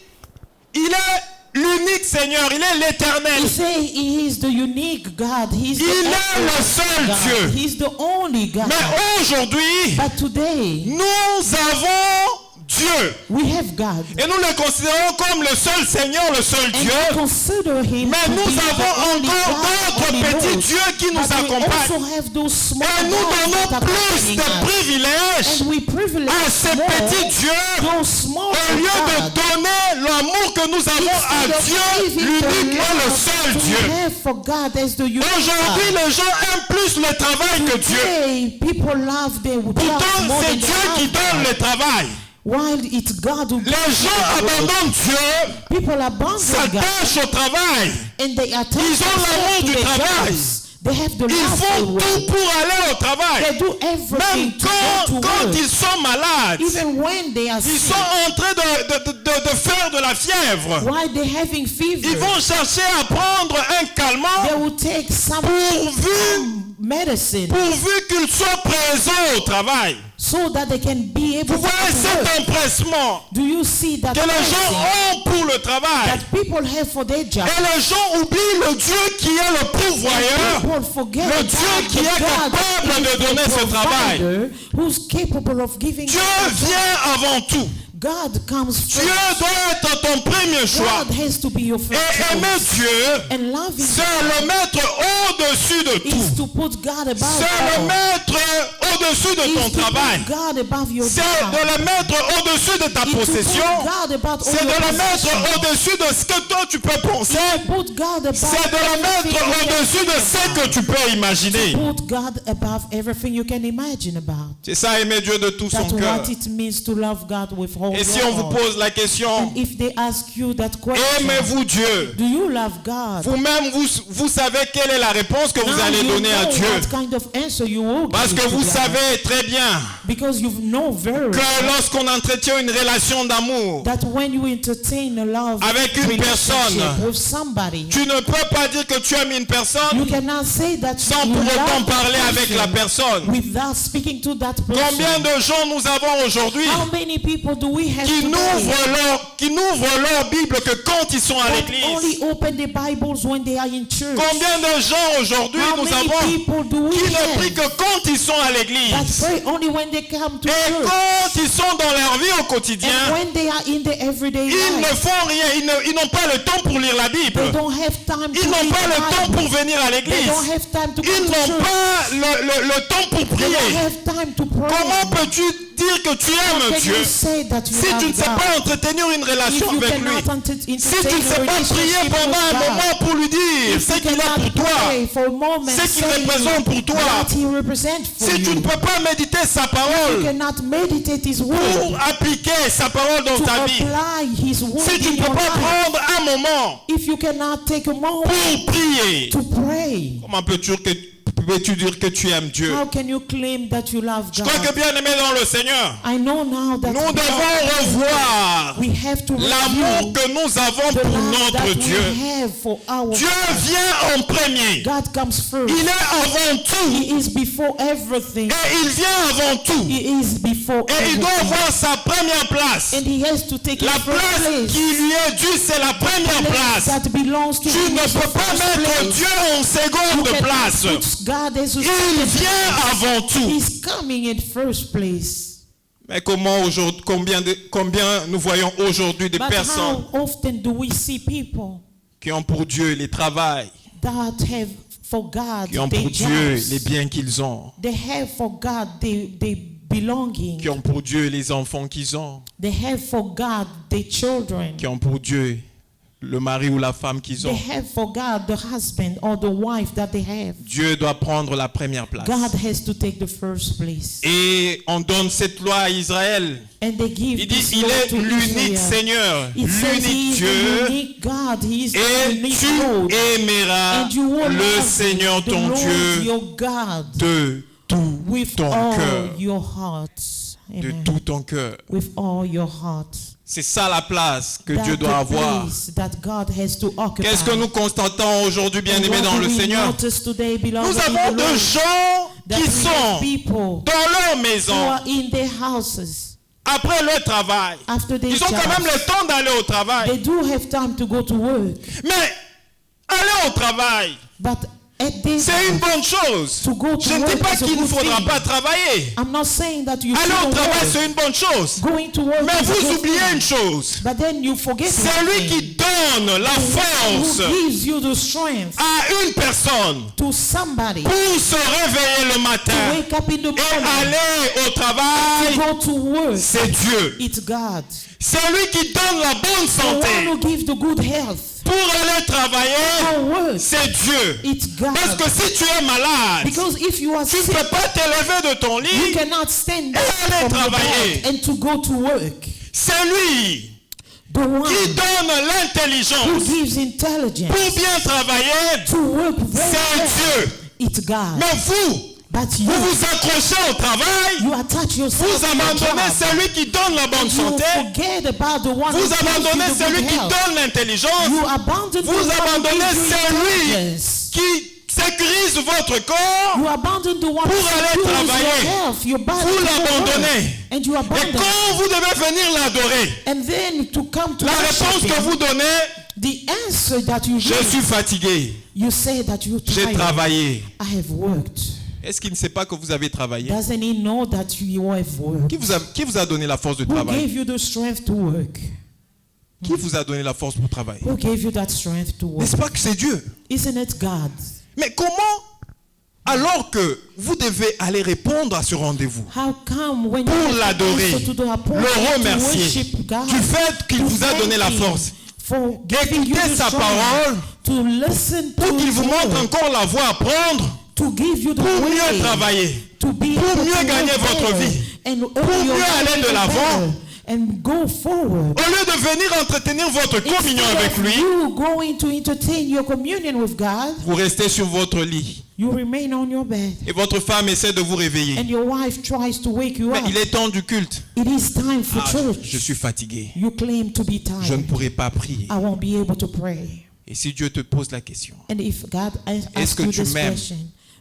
[SPEAKER 1] il est l'unique Seigneur, il est l'Éternel.
[SPEAKER 2] He say he is the unique God. He's the
[SPEAKER 1] Il est le
[SPEAKER 2] excellent
[SPEAKER 1] seul
[SPEAKER 2] God.
[SPEAKER 1] Dieu.
[SPEAKER 2] He's the only God.
[SPEAKER 1] Mais aujourd'hui,
[SPEAKER 2] But today,
[SPEAKER 1] nous avons Dieu.
[SPEAKER 2] we have God.
[SPEAKER 1] Et nous le considérons comme le seul Seigneur, le seul
[SPEAKER 2] And we
[SPEAKER 1] Dieu.
[SPEAKER 2] consider him
[SPEAKER 1] Mais
[SPEAKER 2] to
[SPEAKER 1] nous
[SPEAKER 2] be the
[SPEAKER 1] avons
[SPEAKER 2] only
[SPEAKER 1] encore
[SPEAKER 2] God,
[SPEAKER 1] d'autres
[SPEAKER 2] only
[SPEAKER 1] petits
[SPEAKER 2] Lord.
[SPEAKER 1] dieux qui nous
[SPEAKER 2] But we
[SPEAKER 1] accompagnent.
[SPEAKER 2] also have those small
[SPEAKER 1] Et nous
[SPEAKER 2] gods that
[SPEAKER 1] donnons
[SPEAKER 2] are
[SPEAKER 1] plus
[SPEAKER 2] accompanying
[SPEAKER 1] de
[SPEAKER 2] us.
[SPEAKER 1] privilèges
[SPEAKER 2] And we privilege
[SPEAKER 1] à ces
[SPEAKER 2] more
[SPEAKER 1] petits dieux
[SPEAKER 2] those small
[SPEAKER 1] au lieu de
[SPEAKER 2] gods.
[SPEAKER 1] donner l'amour que nous avons à
[SPEAKER 2] Instead of
[SPEAKER 1] Dieu,
[SPEAKER 2] giving
[SPEAKER 1] l'unique
[SPEAKER 2] the
[SPEAKER 1] et le
[SPEAKER 2] love
[SPEAKER 1] seul
[SPEAKER 2] we
[SPEAKER 1] Dieu.
[SPEAKER 2] have for God as the unique
[SPEAKER 1] Aujourd'hui,
[SPEAKER 2] God.
[SPEAKER 1] les gens aiment plus le travail que Dieu.
[SPEAKER 2] Today, people love their jobs
[SPEAKER 1] Pourtant,
[SPEAKER 2] more
[SPEAKER 1] c'est
[SPEAKER 2] than
[SPEAKER 1] Dieu
[SPEAKER 2] they
[SPEAKER 1] qui
[SPEAKER 2] love
[SPEAKER 1] donne
[SPEAKER 2] God.
[SPEAKER 1] le travail.
[SPEAKER 2] While it's God who
[SPEAKER 1] Les gens abandonnent Dieu,
[SPEAKER 2] people abandon God
[SPEAKER 1] s'attachent au travail.
[SPEAKER 2] and they attach
[SPEAKER 1] Ils ont l'amour
[SPEAKER 2] themselves to
[SPEAKER 1] du
[SPEAKER 2] their
[SPEAKER 1] travail.
[SPEAKER 2] jobs. They have the
[SPEAKER 1] Ils
[SPEAKER 2] love
[SPEAKER 1] font
[SPEAKER 2] for work.
[SPEAKER 1] tout pour aller au travail.
[SPEAKER 2] They do
[SPEAKER 1] Même
[SPEAKER 2] everything to go to
[SPEAKER 1] quand
[SPEAKER 2] work.
[SPEAKER 1] ils sont malades,
[SPEAKER 2] Even when they are
[SPEAKER 1] ils
[SPEAKER 2] sick,
[SPEAKER 1] sont en train de faire de la fièvre.
[SPEAKER 2] while they're having fever,
[SPEAKER 1] Ils vont chercher à prendre un
[SPEAKER 2] they
[SPEAKER 1] calmant
[SPEAKER 2] will take some medicine
[SPEAKER 1] pourvu qu'ils soient présents au travail.
[SPEAKER 2] so that they can be able
[SPEAKER 1] Vous
[SPEAKER 2] to
[SPEAKER 1] voyez cet
[SPEAKER 2] work.
[SPEAKER 1] empressement
[SPEAKER 2] Do you see that
[SPEAKER 1] que les
[SPEAKER 2] blessing
[SPEAKER 1] gens ont pour le travail.
[SPEAKER 2] that people have for their job?
[SPEAKER 1] Et les gens oublient le Dieu qui est le pourvoyeur.
[SPEAKER 2] People forget
[SPEAKER 1] Le
[SPEAKER 2] about
[SPEAKER 1] Dieu qui
[SPEAKER 2] the
[SPEAKER 1] est
[SPEAKER 2] God
[SPEAKER 1] capable
[SPEAKER 2] who is
[SPEAKER 1] de
[SPEAKER 2] the
[SPEAKER 1] donner ce travail.
[SPEAKER 2] provider, who's capable of giving.
[SPEAKER 1] Dieu vient avant tout.
[SPEAKER 2] God comes
[SPEAKER 1] Dieu
[SPEAKER 2] first.
[SPEAKER 1] doit être ton premier choix.
[SPEAKER 2] God has to be your first
[SPEAKER 1] Et aimer
[SPEAKER 2] choice.
[SPEAKER 1] Dieu,
[SPEAKER 2] And loving
[SPEAKER 1] c'est le mettre au-dessus de
[SPEAKER 2] is
[SPEAKER 1] tout.
[SPEAKER 2] to put God above
[SPEAKER 1] C'est le
[SPEAKER 2] all.
[SPEAKER 1] mettre au-dessus de
[SPEAKER 2] Is
[SPEAKER 1] ton
[SPEAKER 2] to
[SPEAKER 1] travail.
[SPEAKER 2] put God above your
[SPEAKER 1] C'est
[SPEAKER 2] job.
[SPEAKER 1] de le mettre au-dessus de ta
[SPEAKER 2] Is to
[SPEAKER 1] possession.
[SPEAKER 2] put God above all
[SPEAKER 1] C'est de
[SPEAKER 2] your
[SPEAKER 1] le mettre
[SPEAKER 2] possessions.
[SPEAKER 1] au-dessus de ce que toi tu peux penser.
[SPEAKER 2] Put God above
[SPEAKER 1] C'est de le mettre
[SPEAKER 2] everything you can
[SPEAKER 1] au-dessus de
[SPEAKER 2] think
[SPEAKER 1] ce que
[SPEAKER 2] about.
[SPEAKER 1] tu peux imaginer.
[SPEAKER 2] Put God above everything you can imagine about.
[SPEAKER 1] C'est ça, aimer Dieu de tout son
[SPEAKER 2] That's
[SPEAKER 1] cœur.
[SPEAKER 2] what it means to love God with all oh
[SPEAKER 1] Et si on vous
[SPEAKER 2] Lord.
[SPEAKER 1] pose la question,
[SPEAKER 2] And if they ask you that question,
[SPEAKER 1] aimez-vous Dieu?
[SPEAKER 2] do you love God?
[SPEAKER 1] Vous-même, vous savez quelle est la réponse que vous
[SPEAKER 2] Now
[SPEAKER 1] allez
[SPEAKER 2] you
[SPEAKER 1] donner à
[SPEAKER 2] know
[SPEAKER 1] Dieu.
[SPEAKER 2] what kind of answer you will
[SPEAKER 1] Parce
[SPEAKER 2] give
[SPEAKER 1] que
[SPEAKER 2] to
[SPEAKER 1] vous
[SPEAKER 2] God.
[SPEAKER 1] savez très bien
[SPEAKER 2] Because you know very
[SPEAKER 1] que
[SPEAKER 2] well
[SPEAKER 1] lorsqu'on entretient une relation d'amour
[SPEAKER 2] that when you entertain a love
[SPEAKER 1] avec une
[SPEAKER 2] relationship
[SPEAKER 1] personne,
[SPEAKER 2] with somebody,
[SPEAKER 1] tu ne peux pas dire que tu aimes une
[SPEAKER 2] you
[SPEAKER 1] personne
[SPEAKER 2] cannot say that
[SPEAKER 1] sans
[SPEAKER 2] you
[SPEAKER 1] pour autant
[SPEAKER 2] love
[SPEAKER 1] parler
[SPEAKER 2] that
[SPEAKER 1] avec la personne.
[SPEAKER 2] without speaking to that person.
[SPEAKER 1] Combien de gens nous avons aujourd'hui
[SPEAKER 2] How many people do we have
[SPEAKER 1] qui
[SPEAKER 2] today
[SPEAKER 1] n'ouvrent leur Bible que quand ils sont à
[SPEAKER 2] that
[SPEAKER 1] l'église?
[SPEAKER 2] only open the Bibles when they are in church?
[SPEAKER 1] Combien de gens aujourd'hui
[SPEAKER 2] How
[SPEAKER 1] nous
[SPEAKER 2] many
[SPEAKER 1] avons
[SPEAKER 2] people do we
[SPEAKER 1] qui ne
[SPEAKER 2] have
[SPEAKER 1] prient que quand ils sont à
[SPEAKER 2] that
[SPEAKER 1] l'église?
[SPEAKER 2] pray only when they come to
[SPEAKER 1] Et
[SPEAKER 2] church?
[SPEAKER 1] quand ils sont dans leur vie au
[SPEAKER 2] And
[SPEAKER 1] quotidien,
[SPEAKER 2] when they are in the everyday
[SPEAKER 1] ils ne
[SPEAKER 2] life,
[SPEAKER 1] font rien, ils n'ont pas le temps pour lire la Bible.
[SPEAKER 2] they don't have time to
[SPEAKER 1] Ils n'ont
[SPEAKER 2] read
[SPEAKER 1] pas le
[SPEAKER 2] the
[SPEAKER 1] temps
[SPEAKER 2] Bible.
[SPEAKER 1] pour venir à
[SPEAKER 2] They
[SPEAKER 1] l'église.
[SPEAKER 2] don't have time to
[SPEAKER 1] Ils
[SPEAKER 2] come to
[SPEAKER 1] n'ont
[SPEAKER 2] church.
[SPEAKER 1] pas le temps pour
[SPEAKER 2] They don't
[SPEAKER 1] prier.
[SPEAKER 2] have time to pray.
[SPEAKER 1] Comment peux-tu dire que tu
[SPEAKER 2] How
[SPEAKER 1] aimes
[SPEAKER 2] can
[SPEAKER 1] Dieu
[SPEAKER 2] you say that you
[SPEAKER 1] si tu ne
[SPEAKER 2] love
[SPEAKER 1] sais
[SPEAKER 2] God?
[SPEAKER 1] pas entretenir une
[SPEAKER 2] If
[SPEAKER 1] relation
[SPEAKER 2] you
[SPEAKER 1] avec lui?
[SPEAKER 2] cannot
[SPEAKER 1] Si tu
[SPEAKER 2] entertain
[SPEAKER 1] ne sais
[SPEAKER 2] a
[SPEAKER 1] pas prier
[SPEAKER 2] relationship
[SPEAKER 1] pendant un
[SPEAKER 2] with God,
[SPEAKER 1] moment pour lui dire
[SPEAKER 2] if
[SPEAKER 1] ce
[SPEAKER 2] you
[SPEAKER 1] qu'il a
[SPEAKER 2] cannot
[SPEAKER 1] pour toi,
[SPEAKER 2] pray for a moment,
[SPEAKER 1] ce qu'il
[SPEAKER 2] saying
[SPEAKER 1] représente pour toi,
[SPEAKER 2] what he represents for
[SPEAKER 1] si tu ne
[SPEAKER 2] you,
[SPEAKER 1] peux pas méditer sa
[SPEAKER 2] you
[SPEAKER 1] parole
[SPEAKER 2] cannot meditate his word
[SPEAKER 1] pour appliquer sa parole dans
[SPEAKER 2] to
[SPEAKER 1] ta vie,
[SPEAKER 2] apply his word
[SPEAKER 1] si tu
[SPEAKER 2] in
[SPEAKER 1] ne peux
[SPEAKER 2] your
[SPEAKER 1] pas
[SPEAKER 2] life,
[SPEAKER 1] prendre un moment
[SPEAKER 2] if you cannot take a moment
[SPEAKER 1] pour prier,
[SPEAKER 2] to pray,
[SPEAKER 1] comment peux-tu dire que tu aimes Dieu?
[SPEAKER 2] how can you claim that you love
[SPEAKER 1] Je crois que
[SPEAKER 2] God?
[SPEAKER 1] bien aimé dans le Seigneur,
[SPEAKER 2] I know now that
[SPEAKER 1] nous devons revoir
[SPEAKER 2] we have to
[SPEAKER 1] l'amour
[SPEAKER 2] review
[SPEAKER 1] que nous avons
[SPEAKER 2] the
[SPEAKER 1] pour
[SPEAKER 2] love
[SPEAKER 1] notre
[SPEAKER 2] that
[SPEAKER 1] Dieu.
[SPEAKER 2] we have for our
[SPEAKER 1] Dieu
[SPEAKER 2] God.
[SPEAKER 1] vient en premier.
[SPEAKER 2] God comes first.
[SPEAKER 1] Il est avant tout.
[SPEAKER 2] He is before everything.
[SPEAKER 1] Et il vient avant tout.
[SPEAKER 2] He is before
[SPEAKER 1] Et il doit
[SPEAKER 2] everything.
[SPEAKER 1] avoir sa première place.
[SPEAKER 2] And he has to take
[SPEAKER 1] La
[SPEAKER 2] his first
[SPEAKER 1] place
[SPEAKER 2] place.
[SPEAKER 1] qui lui est due, c'est la première place.
[SPEAKER 2] That belongs to
[SPEAKER 1] Tu
[SPEAKER 2] him
[SPEAKER 1] ne
[SPEAKER 2] is the
[SPEAKER 1] peux pas
[SPEAKER 2] first
[SPEAKER 1] mettre
[SPEAKER 2] place.
[SPEAKER 1] Dieu en seconde
[SPEAKER 2] You cannot
[SPEAKER 1] place.
[SPEAKER 2] put God as a
[SPEAKER 1] Il
[SPEAKER 2] second
[SPEAKER 1] vient
[SPEAKER 2] place.
[SPEAKER 1] avant tout.
[SPEAKER 2] He's coming in first place.
[SPEAKER 1] Mais combien nous voyons aujourd'hui des
[SPEAKER 2] But
[SPEAKER 1] personnes
[SPEAKER 2] how often do we see people
[SPEAKER 1] qui ont pour Dieu les travails,
[SPEAKER 2] that have for God
[SPEAKER 1] qui ont
[SPEAKER 2] their
[SPEAKER 1] pour Dieu
[SPEAKER 2] jobs?
[SPEAKER 1] les biens qu'ils ont,
[SPEAKER 2] They have for God their belonging.
[SPEAKER 1] qui ont pour Dieu les enfants qu'ils ont,
[SPEAKER 2] They have for God their children.
[SPEAKER 1] qui ont pour Dieu le mari ou la femme qu'ils
[SPEAKER 2] They
[SPEAKER 1] ont.
[SPEAKER 2] have for God the husband or the wife that they have.
[SPEAKER 1] Dieu doit prendre la première place.
[SPEAKER 2] God has to take the first place.
[SPEAKER 1] Et on donne cette loi à Israël.
[SPEAKER 2] And they give
[SPEAKER 1] Il dit,
[SPEAKER 2] this
[SPEAKER 1] il
[SPEAKER 2] law
[SPEAKER 1] est
[SPEAKER 2] to
[SPEAKER 1] l'unique
[SPEAKER 2] Israel.
[SPEAKER 1] Seigneur,
[SPEAKER 2] It says he
[SPEAKER 1] l'unique
[SPEAKER 2] is
[SPEAKER 1] Dieu,
[SPEAKER 2] the unique God. He is the
[SPEAKER 1] et
[SPEAKER 2] unique
[SPEAKER 1] tu
[SPEAKER 2] Lord.
[SPEAKER 1] aimeras
[SPEAKER 2] And you will
[SPEAKER 1] le
[SPEAKER 2] love
[SPEAKER 1] Seigneur
[SPEAKER 2] the
[SPEAKER 1] ton
[SPEAKER 2] Lord
[SPEAKER 1] Dieu
[SPEAKER 2] your God
[SPEAKER 1] de tout
[SPEAKER 2] with
[SPEAKER 1] ton
[SPEAKER 2] all
[SPEAKER 1] cœur.
[SPEAKER 2] your heart.
[SPEAKER 1] De
[SPEAKER 2] Amen.
[SPEAKER 1] tout ton cœur.
[SPEAKER 2] With all your heart.
[SPEAKER 1] C'est ça la place que
[SPEAKER 2] That
[SPEAKER 1] Dieu doit
[SPEAKER 2] the
[SPEAKER 1] avoir.
[SPEAKER 2] place that God has to occupy.
[SPEAKER 1] Qu'est-ce que nous constatons aujourd'hui, bien
[SPEAKER 2] And
[SPEAKER 1] aimés
[SPEAKER 2] what
[SPEAKER 1] dans
[SPEAKER 2] do
[SPEAKER 1] le
[SPEAKER 2] we
[SPEAKER 1] Seigneur?
[SPEAKER 2] notice today, beloved
[SPEAKER 1] Nous
[SPEAKER 2] in
[SPEAKER 1] avons
[SPEAKER 2] the
[SPEAKER 1] des
[SPEAKER 2] Lord?
[SPEAKER 1] gens
[SPEAKER 2] That
[SPEAKER 1] qui
[SPEAKER 2] we have
[SPEAKER 1] sont
[SPEAKER 2] people
[SPEAKER 1] dans leur
[SPEAKER 2] who
[SPEAKER 1] maison,
[SPEAKER 2] are in their houses
[SPEAKER 1] après leur travail.
[SPEAKER 2] after their
[SPEAKER 1] Ils ont quand même
[SPEAKER 2] jobs.
[SPEAKER 1] le temps d'aller au
[SPEAKER 2] They
[SPEAKER 1] travail.
[SPEAKER 2] do have time to go to work,
[SPEAKER 1] Mais aller au travail,
[SPEAKER 2] but at this
[SPEAKER 1] c'est une bonne chose.
[SPEAKER 2] to go to
[SPEAKER 1] Je ne dis
[SPEAKER 2] work
[SPEAKER 1] pas
[SPEAKER 2] is a
[SPEAKER 1] qu'il ne
[SPEAKER 2] good
[SPEAKER 1] faudra
[SPEAKER 2] thing.
[SPEAKER 1] pas travailler.
[SPEAKER 2] I'm not saying that you
[SPEAKER 1] Aller au
[SPEAKER 2] shouldn't
[SPEAKER 1] travail,
[SPEAKER 2] work.
[SPEAKER 1] c'est une bonne chose.
[SPEAKER 2] Going to work
[SPEAKER 1] Mais
[SPEAKER 2] is a
[SPEAKER 1] vous
[SPEAKER 2] good
[SPEAKER 1] oubliez
[SPEAKER 2] thing.
[SPEAKER 1] une chose.
[SPEAKER 2] But then you forget
[SPEAKER 1] C'est lui qui donne la force
[SPEAKER 2] who gives you the strength
[SPEAKER 1] à une personne
[SPEAKER 2] to somebody
[SPEAKER 1] pour se réveiller le
[SPEAKER 2] to
[SPEAKER 1] matin
[SPEAKER 2] wake up in the
[SPEAKER 1] et
[SPEAKER 2] morning
[SPEAKER 1] aller au
[SPEAKER 2] to
[SPEAKER 1] travail.
[SPEAKER 2] go to work.
[SPEAKER 1] C'est Dieu.
[SPEAKER 2] It's God.
[SPEAKER 1] C'est lui qui donne la bonne
[SPEAKER 2] The
[SPEAKER 1] santé
[SPEAKER 2] one who gives the good health.
[SPEAKER 1] pour aller travailler.
[SPEAKER 2] For work,
[SPEAKER 1] C'est Dieu.
[SPEAKER 2] it's God.
[SPEAKER 1] Parce que si tu es malade,
[SPEAKER 2] Because if you are
[SPEAKER 1] tu ne
[SPEAKER 2] sick,
[SPEAKER 1] peux pas te lever de ton
[SPEAKER 2] you
[SPEAKER 1] lit.
[SPEAKER 2] cannot stand up
[SPEAKER 1] Et aller
[SPEAKER 2] from the
[SPEAKER 1] travailler.
[SPEAKER 2] bed and to go to work.
[SPEAKER 1] C'est lui
[SPEAKER 2] The one
[SPEAKER 1] qui donne
[SPEAKER 2] who
[SPEAKER 1] l'intelligence
[SPEAKER 2] gives intelligence
[SPEAKER 1] pour bien travailler.
[SPEAKER 2] to work very
[SPEAKER 1] C'est
[SPEAKER 2] well.
[SPEAKER 1] Dieu.
[SPEAKER 2] It's God.
[SPEAKER 1] Mais vous,
[SPEAKER 2] But you,
[SPEAKER 1] vous vous accrochez au travail.
[SPEAKER 2] you attach yourself
[SPEAKER 1] Vous
[SPEAKER 2] to your
[SPEAKER 1] abandonnez
[SPEAKER 2] job.
[SPEAKER 1] celui qui donne la bonne
[SPEAKER 2] You
[SPEAKER 1] santé.
[SPEAKER 2] forget about the one who
[SPEAKER 1] Vous
[SPEAKER 2] gives
[SPEAKER 1] abandonnez
[SPEAKER 2] you the
[SPEAKER 1] celui
[SPEAKER 2] good
[SPEAKER 1] qui
[SPEAKER 2] health.
[SPEAKER 1] donne l'intelligence.
[SPEAKER 2] You abandon the
[SPEAKER 1] Vous
[SPEAKER 2] one who
[SPEAKER 1] abandonnez
[SPEAKER 2] gives you
[SPEAKER 1] celui
[SPEAKER 2] intelligence.
[SPEAKER 1] qui sécurise votre corps.
[SPEAKER 2] You abandon the one
[SPEAKER 1] Pour
[SPEAKER 2] who
[SPEAKER 1] aller
[SPEAKER 2] secures
[SPEAKER 1] travailler.
[SPEAKER 2] your health, your body,
[SPEAKER 1] Vous
[SPEAKER 2] to go
[SPEAKER 1] l'abandonnez.
[SPEAKER 2] work. And you
[SPEAKER 1] Et
[SPEAKER 2] abandon.
[SPEAKER 1] quand vous devez venir l'adorer,
[SPEAKER 2] And then to come to
[SPEAKER 1] la réponse
[SPEAKER 2] worship
[SPEAKER 1] que
[SPEAKER 2] him,
[SPEAKER 1] vous donnez,
[SPEAKER 2] the answer that you
[SPEAKER 1] je
[SPEAKER 2] give,
[SPEAKER 1] suis fatigué,
[SPEAKER 2] you say that you're
[SPEAKER 1] j'ai
[SPEAKER 2] tired.
[SPEAKER 1] travaillé.
[SPEAKER 2] I have worked.
[SPEAKER 1] Est-ce qu'il ne sait pas que vous avez travaillé?
[SPEAKER 2] Doesn't he know that you have worked?
[SPEAKER 1] Qui vous a donné la force de
[SPEAKER 2] Who
[SPEAKER 1] travail?
[SPEAKER 2] gave you the strength to work?
[SPEAKER 1] Qui vous a donné la force pour travailler?
[SPEAKER 2] Who gave you that strength to work?
[SPEAKER 1] N'est-ce pas que c'est Dieu?
[SPEAKER 2] Isn't it God?
[SPEAKER 1] Mais comment, alors que vous devez aller répondre à ce rendez-vous,
[SPEAKER 2] How come when
[SPEAKER 1] pour
[SPEAKER 2] you
[SPEAKER 1] l'adorer,
[SPEAKER 2] answer to the appointment
[SPEAKER 1] le
[SPEAKER 2] to
[SPEAKER 1] remercier
[SPEAKER 2] worship God,
[SPEAKER 1] du fait qu'il
[SPEAKER 2] to
[SPEAKER 1] vous a
[SPEAKER 2] thank
[SPEAKER 1] donné la
[SPEAKER 2] him
[SPEAKER 1] force,
[SPEAKER 2] for giving you
[SPEAKER 1] d'écouter
[SPEAKER 2] the
[SPEAKER 1] sa
[SPEAKER 2] strength,
[SPEAKER 1] parole,
[SPEAKER 2] to listen
[SPEAKER 1] pour
[SPEAKER 2] to
[SPEAKER 1] qu'il vous
[SPEAKER 2] his
[SPEAKER 1] montre
[SPEAKER 2] word,
[SPEAKER 1] encore la voie à prendre,
[SPEAKER 2] to give you the
[SPEAKER 1] pour mieux
[SPEAKER 2] way,
[SPEAKER 1] travailler,
[SPEAKER 2] to be
[SPEAKER 1] pour
[SPEAKER 2] able
[SPEAKER 1] mieux
[SPEAKER 2] to
[SPEAKER 1] gagner
[SPEAKER 2] work
[SPEAKER 1] votre
[SPEAKER 2] better
[SPEAKER 1] vie,
[SPEAKER 2] and
[SPEAKER 1] pour mieux aller de l'avant,
[SPEAKER 2] and go forward.
[SPEAKER 1] Au lieu de venir entretenir votre communion avec
[SPEAKER 2] Instead of
[SPEAKER 1] lui,
[SPEAKER 2] you going to entertain your communion with God,
[SPEAKER 1] vous restez sur votre lit.
[SPEAKER 2] you remain on your bed.
[SPEAKER 1] Et votre femme essaie de vous réveiller.
[SPEAKER 2] And your wife tries to wake you
[SPEAKER 1] Mais
[SPEAKER 2] up.
[SPEAKER 1] il est temps du culte.
[SPEAKER 2] It is time for
[SPEAKER 1] Ah,
[SPEAKER 2] church.
[SPEAKER 1] je suis fatigué.
[SPEAKER 2] You claim to be
[SPEAKER 1] Je ne
[SPEAKER 2] tired.
[SPEAKER 1] pourrai pas prier.
[SPEAKER 2] I won't be able to pray.
[SPEAKER 1] Et si Dieu te pose la question,
[SPEAKER 2] And if God
[SPEAKER 1] Est-ce
[SPEAKER 2] asks
[SPEAKER 1] que
[SPEAKER 2] you
[SPEAKER 1] tu
[SPEAKER 2] this
[SPEAKER 1] m'aimes?
[SPEAKER 2] question,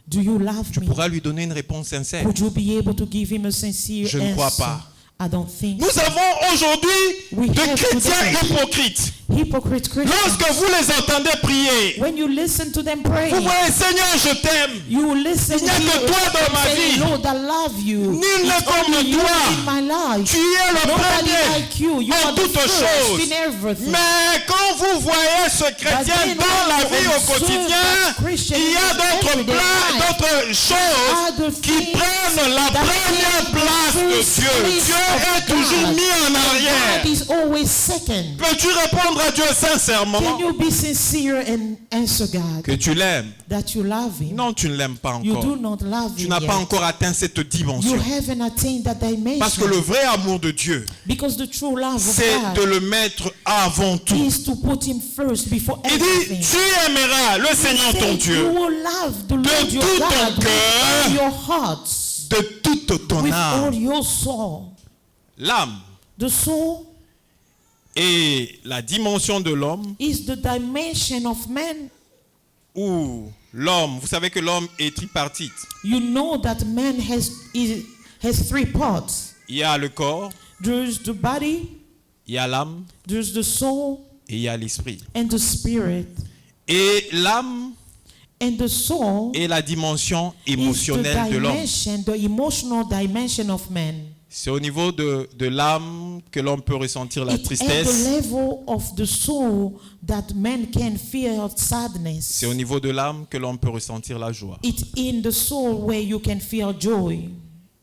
[SPEAKER 2] do you love
[SPEAKER 1] tu
[SPEAKER 2] me?
[SPEAKER 1] pourras lui donner une réponse sincère.
[SPEAKER 2] Would you be able to give him a sincere
[SPEAKER 1] Je ne crois
[SPEAKER 2] answer?
[SPEAKER 1] pas.
[SPEAKER 2] I don't think
[SPEAKER 1] Nous avons aujourd'hui
[SPEAKER 2] We
[SPEAKER 1] de
[SPEAKER 2] have
[SPEAKER 1] chrétiens
[SPEAKER 2] today
[SPEAKER 1] hypocrites.
[SPEAKER 2] hypocrite Christians.
[SPEAKER 1] Lorsque vous les entendez prier,
[SPEAKER 2] When you listen to them pray,
[SPEAKER 1] vous voyez, Seigneur, je t'aime.
[SPEAKER 2] you listen
[SPEAKER 1] Il n'y a que
[SPEAKER 2] here
[SPEAKER 1] toi dans ma
[SPEAKER 2] and say,
[SPEAKER 1] vie.
[SPEAKER 2] Lord, I love you.
[SPEAKER 1] Nul n'est
[SPEAKER 2] It's
[SPEAKER 1] comme
[SPEAKER 2] only you
[SPEAKER 1] toi.
[SPEAKER 2] in my life.
[SPEAKER 1] Tu es le
[SPEAKER 2] Nobody
[SPEAKER 1] premier
[SPEAKER 2] like you. You
[SPEAKER 1] en
[SPEAKER 2] are the
[SPEAKER 1] toutes
[SPEAKER 2] first
[SPEAKER 1] choses.
[SPEAKER 2] in everything.
[SPEAKER 1] Mais quand vous voyez ce chrétien
[SPEAKER 2] then
[SPEAKER 1] dans la
[SPEAKER 2] when
[SPEAKER 1] vie
[SPEAKER 2] you
[SPEAKER 1] au
[SPEAKER 2] observe
[SPEAKER 1] quotidien,
[SPEAKER 2] that Christian
[SPEAKER 1] il y a
[SPEAKER 2] in
[SPEAKER 1] d'autres
[SPEAKER 2] everyday
[SPEAKER 1] plans,
[SPEAKER 2] life,
[SPEAKER 1] d'autres choses
[SPEAKER 2] other
[SPEAKER 1] qui
[SPEAKER 2] things
[SPEAKER 1] prennent la
[SPEAKER 2] that
[SPEAKER 1] première
[SPEAKER 2] take
[SPEAKER 1] place
[SPEAKER 2] the
[SPEAKER 1] de
[SPEAKER 2] first
[SPEAKER 1] Dieu.
[SPEAKER 2] place
[SPEAKER 1] Dieu
[SPEAKER 2] of
[SPEAKER 1] est toujours
[SPEAKER 2] God.
[SPEAKER 1] mis en arrière.
[SPEAKER 2] God is always second.
[SPEAKER 1] Peux-tu répondre à Dieu sincèrement
[SPEAKER 2] Can you be sincere and answer God
[SPEAKER 1] que tu l'aimes?
[SPEAKER 2] that you love Him?
[SPEAKER 1] Non, tu ne l'aimes pas
[SPEAKER 2] You
[SPEAKER 1] encore.
[SPEAKER 2] do not love
[SPEAKER 1] Tu
[SPEAKER 2] Him
[SPEAKER 1] n'as pas
[SPEAKER 2] yet.
[SPEAKER 1] encore atteint cette
[SPEAKER 2] You
[SPEAKER 1] dimension.
[SPEAKER 2] haven't attained that
[SPEAKER 1] Parce que le
[SPEAKER 2] dimension.
[SPEAKER 1] vrai amour de Dieu,
[SPEAKER 2] Because the true love of
[SPEAKER 1] c'est de
[SPEAKER 2] God
[SPEAKER 1] le mettre avant tout.
[SPEAKER 2] is to put Him first before
[SPEAKER 1] Il dit,
[SPEAKER 2] everything.
[SPEAKER 1] tu aimeras le Seigneur ton
[SPEAKER 2] Say,
[SPEAKER 1] Dieu
[SPEAKER 2] you will love the Lord your
[SPEAKER 1] tout ton
[SPEAKER 2] God with
[SPEAKER 1] cœur,
[SPEAKER 2] all your hearts,
[SPEAKER 1] de toute ton
[SPEAKER 2] with all
[SPEAKER 1] âme.
[SPEAKER 2] your soul.
[SPEAKER 1] L'âme
[SPEAKER 2] The soul
[SPEAKER 1] est la dimension de l'homme
[SPEAKER 2] is the dimension of man.
[SPEAKER 1] où l'homme, vous savez que l'homme est tripartite.
[SPEAKER 2] You know that man has three parts.
[SPEAKER 1] Il y a le corps,
[SPEAKER 2] There's the body,
[SPEAKER 1] il y a l'âme
[SPEAKER 2] there's the soul,
[SPEAKER 1] et il y a l'esprit.
[SPEAKER 2] and the spirit.
[SPEAKER 1] Et l'âme
[SPEAKER 2] And the soul
[SPEAKER 1] est la dimension
[SPEAKER 2] is the
[SPEAKER 1] émotionnelle de l'homme.
[SPEAKER 2] dimension, the emotional dimension of man.
[SPEAKER 1] C'est au niveau de l'âme que l'homme peut ressentir la
[SPEAKER 2] It's at the
[SPEAKER 1] tristesse.
[SPEAKER 2] level of the soul that man can feel sadness.
[SPEAKER 1] C'est au niveau de l'âme que l'homme peut ressentir la joie.
[SPEAKER 2] It's in the soul where you can feel joy.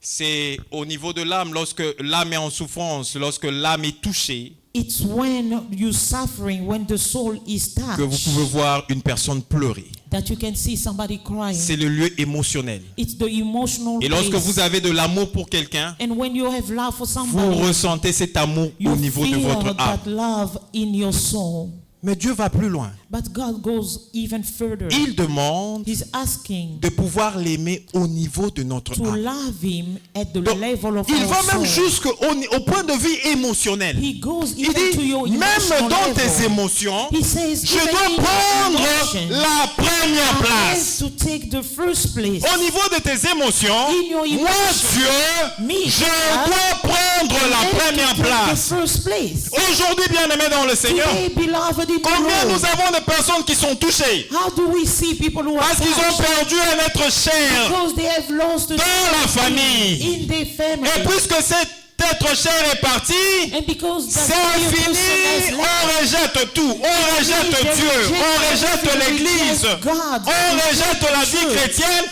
[SPEAKER 1] C'est au niveau de l'âme, lorsque l'âme est en souffrance, lorsque l'âme est touchée,
[SPEAKER 2] It's when you're suffering, when the soul is
[SPEAKER 1] que vous pouvez
[SPEAKER 2] touched,
[SPEAKER 1] voir une personne pleurer.
[SPEAKER 2] that you can see somebody crying.
[SPEAKER 1] C'est le lieu émotionnel.
[SPEAKER 2] It's the emotional
[SPEAKER 1] Et lorsque
[SPEAKER 2] place.
[SPEAKER 1] vous avez de l'amour pour quelqu'un,
[SPEAKER 2] And when you have love for
[SPEAKER 1] vous
[SPEAKER 2] somebody,
[SPEAKER 1] ressentez cet amour
[SPEAKER 2] you
[SPEAKER 1] au niveau de
[SPEAKER 2] feel
[SPEAKER 1] votre âme.
[SPEAKER 2] that love in your soul.
[SPEAKER 1] Mais Dieu va plus loin.
[SPEAKER 2] But God goes even further.
[SPEAKER 1] Il demande
[SPEAKER 2] He's asking
[SPEAKER 1] de pouvoir l'aimer au niveau de notre
[SPEAKER 2] to
[SPEAKER 1] âme.
[SPEAKER 2] love Him at the
[SPEAKER 1] Donc,
[SPEAKER 2] level of
[SPEAKER 1] il
[SPEAKER 2] our
[SPEAKER 1] va même
[SPEAKER 2] soul.
[SPEAKER 1] jusqu'au au point de vue émotionnel.
[SPEAKER 2] He goes
[SPEAKER 1] Il
[SPEAKER 2] even to
[SPEAKER 1] dit,
[SPEAKER 2] your
[SPEAKER 1] même
[SPEAKER 2] emotional
[SPEAKER 1] dans tes
[SPEAKER 2] level.
[SPEAKER 1] émotions,
[SPEAKER 2] He says,
[SPEAKER 1] je
[SPEAKER 2] even
[SPEAKER 1] dois
[SPEAKER 2] in your
[SPEAKER 1] prendre
[SPEAKER 2] emotion,
[SPEAKER 1] la première
[SPEAKER 2] I
[SPEAKER 1] place.
[SPEAKER 2] have to take the first place.
[SPEAKER 1] Au niveau de tes émotions,
[SPEAKER 2] In your
[SPEAKER 1] moi
[SPEAKER 2] emotion,
[SPEAKER 1] Dieu,
[SPEAKER 2] me,
[SPEAKER 1] je
[SPEAKER 2] God,
[SPEAKER 1] dois prendre la
[SPEAKER 2] I have to
[SPEAKER 1] première
[SPEAKER 2] take the
[SPEAKER 1] place.
[SPEAKER 2] first place.
[SPEAKER 1] Aujourd'hui, bien-aimés dans le Seigneur,
[SPEAKER 2] Today, beloved in the
[SPEAKER 1] combien
[SPEAKER 2] Lord,
[SPEAKER 1] nous avons de personnes qui sont touchées
[SPEAKER 2] how do we see people who are
[SPEAKER 1] parce qu'ils ont
[SPEAKER 2] touched
[SPEAKER 1] perdu un être cher
[SPEAKER 2] because they have lost the
[SPEAKER 1] dans la famille.
[SPEAKER 2] in their family,
[SPEAKER 1] Et puisque cet être cher est parti,
[SPEAKER 2] and because that
[SPEAKER 1] c'est
[SPEAKER 2] real person
[SPEAKER 1] fini,
[SPEAKER 2] has
[SPEAKER 1] on
[SPEAKER 2] left,
[SPEAKER 1] rejette tout. On rejette Dieu, on rejette l'Église, on rejette la vie chrétienne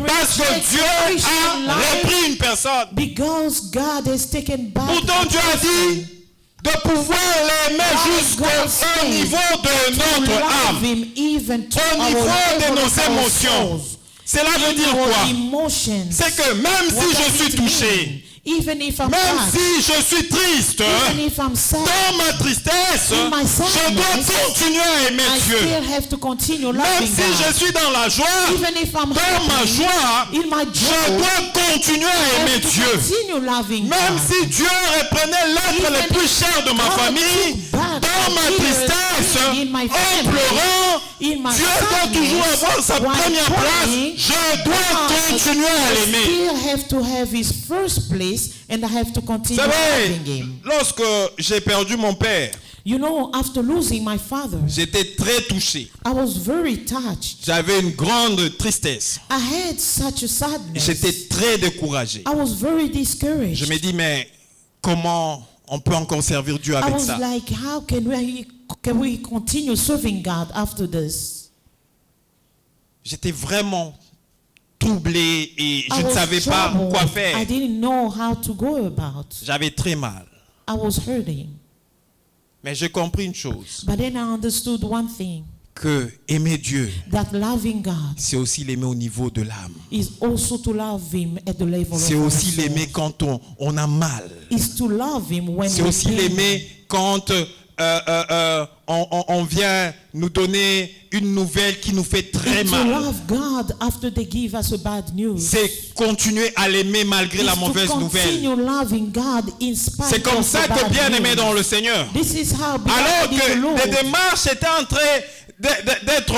[SPEAKER 1] parce que Dieu a repris une personne.
[SPEAKER 2] because God has taken back.
[SPEAKER 1] Pourtant, Dieu a dit de pouvoir l'aimer jusqu'au niveau de
[SPEAKER 2] to
[SPEAKER 1] notre
[SPEAKER 2] love
[SPEAKER 1] âme,
[SPEAKER 2] Him even to
[SPEAKER 1] au
[SPEAKER 2] our
[SPEAKER 1] niveau de
[SPEAKER 2] level
[SPEAKER 1] nos
[SPEAKER 2] of our
[SPEAKER 1] émotions.
[SPEAKER 2] souls.
[SPEAKER 1] Cela veut dire
[SPEAKER 2] Our
[SPEAKER 1] quoi?
[SPEAKER 2] emotions.
[SPEAKER 1] C'est que même
[SPEAKER 2] What
[SPEAKER 1] si je
[SPEAKER 2] does
[SPEAKER 1] suis
[SPEAKER 2] it
[SPEAKER 1] touché,
[SPEAKER 2] mean? Even if I'm
[SPEAKER 1] même
[SPEAKER 2] touched,
[SPEAKER 1] si je suis triste,
[SPEAKER 2] even if I'm sad,
[SPEAKER 1] dans ma tristesse,
[SPEAKER 2] In my
[SPEAKER 1] je dois
[SPEAKER 2] sadness,
[SPEAKER 1] continuer à aimer
[SPEAKER 2] I
[SPEAKER 1] Dieu.
[SPEAKER 2] still have to continue
[SPEAKER 1] Même
[SPEAKER 2] loving
[SPEAKER 1] si
[SPEAKER 2] God.
[SPEAKER 1] je suis dans la joie,
[SPEAKER 2] Even if I'm
[SPEAKER 1] dans ma
[SPEAKER 2] happy,
[SPEAKER 1] joie,
[SPEAKER 2] in my
[SPEAKER 1] je
[SPEAKER 2] joy,
[SPEAKER 1] dois continuer à
[SPEAKER 2] I
[SPEAKER 1] aimer
[SPEAKER 2] have to
[SPEAKER 1] Dieu.
[SPEAKER 2] continue loving
[SPEAKER 1] Même
[SPEAKER 2] God.
[SPEAKER 1] si Dieu reprenait l'être
[SPEAKER 2] Even
[SPEAKER 1] le plus
[SPEAKER 2] if
[SPEAKER 1] cher de ma
[SPEAKER 2] God
[SPEAKER 1] famille,
[SPEAKER 2] took back
[SPEAKER 1] dans ma
[SPEAKER 2] the
[SPEAKER 1] tristesse,
[SPEAKER 2] dearest thing in my
[SPEAKER 1] en
[SPEAKER 2] family,
[SPEAKER 1] pleurant,
[SPEAKER 2] in my
[SPEAKER 1] Dieu doit
[SPEAKER 2] sadness,
[SPEAKER 1] toujours avoir sa
[SPEAKER 2] while
[SPEAKER 1] première place.
[SPEAKER 2] praying,
[SPEAKER 1] Je dois
[SPEAKER 2] God
[SPEAKER 1] continuer à l'aimer.
[SPEAKER 2] still have to have His first place, and I have to
[SPEAKER 1] Vous
[SPEAKER 2] continue
[SPEAKER 1] savez,
[SPEAKER 2] loving Him.
[SPEAKER 1] lorsque j'ai perdu mon père,
[SPEAKER 2] You know, after losing my father,
[SPEAKER 1] j'étais très touché.
[SPEAKER 2] I was very touched.
[SPEAKER 1] J'avais une grande tristesse.
[SPEAKER 2] I had such a sadness.
[SPEAKER 1] J'étais très découragé.
[SPEAKER 2] I was very discouraged.
[SPEAKER 1] Je me dis, mais comment on peut encore servir Dieu
[SPEAKER 2] I
[SPEAKER 1] avec
[SPEAKER 2] was
[SPEAKER 1] ça?
[SPEAKER 2] like, how can we continue serving God after this?
[SPEAKER 1] J'étais vraiment troublé et je
[SPEAKER 2] I
[SPEAKER 1] ne
[SPEAKER 2] was
[SPEAKER 1] savais pas
[SPEAKER 2] troubled.
[SPEAKER 1] quoi
[SPEAKER 2] I
[SPEAKER 1] faire.
[SPEAKER 2] didn't know how to go about.
[SPEAKER 1] J'avais très mal.
[SPEAKER 2] I was hurting.
[SPEAKER 1] Mais j'ai compris une chose.
[SPEAKER 2] But then I understood one thing.
[SPEAKER 1] que aimer Dieu,
[SPEAKER 2] that loving God
[SPEAKER 1] c'est aussi l'aimer au niveau de l'âme.
[SPEAKER 2] is also to love Him at the level
[SPEAKER 1] C'est
[SPEAKER 2] of our
[SPEAKER 1] aussi
[SPEAKER 2] soul.
[SPEAKER 1] l'aimer quand on a mal.
[SPEAKER 2] Is to love Him when
[SPEAKER 1] C'est
[SPEAKER 2] we
[SPEAKER 1] aussi
[SPEAKER 2] pain.
[SPEAKER 1] l'aimer quand on vient nous donner une nouvelle qui nous fait très
[SPEAKER 2] Is to
[SPEAKER 1] mal.
[SPEAKER 2] love God after they give us a bad news.
[SPEAKER 1] C'est continuer à l'aimer malgré la
[SPEAKER 2] Is to
[SPEAKER 1] mauvaise nouvelle.
[SPEAKER 2] continue loving God in spite
[SPEAKER 1] C'est comme
[SPEAKER 2] of
[SPEAKER 1] ça
[SPEAKER 2] the
[SPEAKER 1] que
[SPEAKER 2] bad
[SPEAKER 1] bien
[SPEAKER 2] news.
[SPEAKER 1] aimé dans le Seigneur.
[SPEAKER 2] This is how
[SPEAKER 1] Alors
[SPEAKER 2] beloved in the
[SPEAKER 1] que
[SPEAKER 2] Lord.
[SPEAKER 1] des démarches étaient en train d'être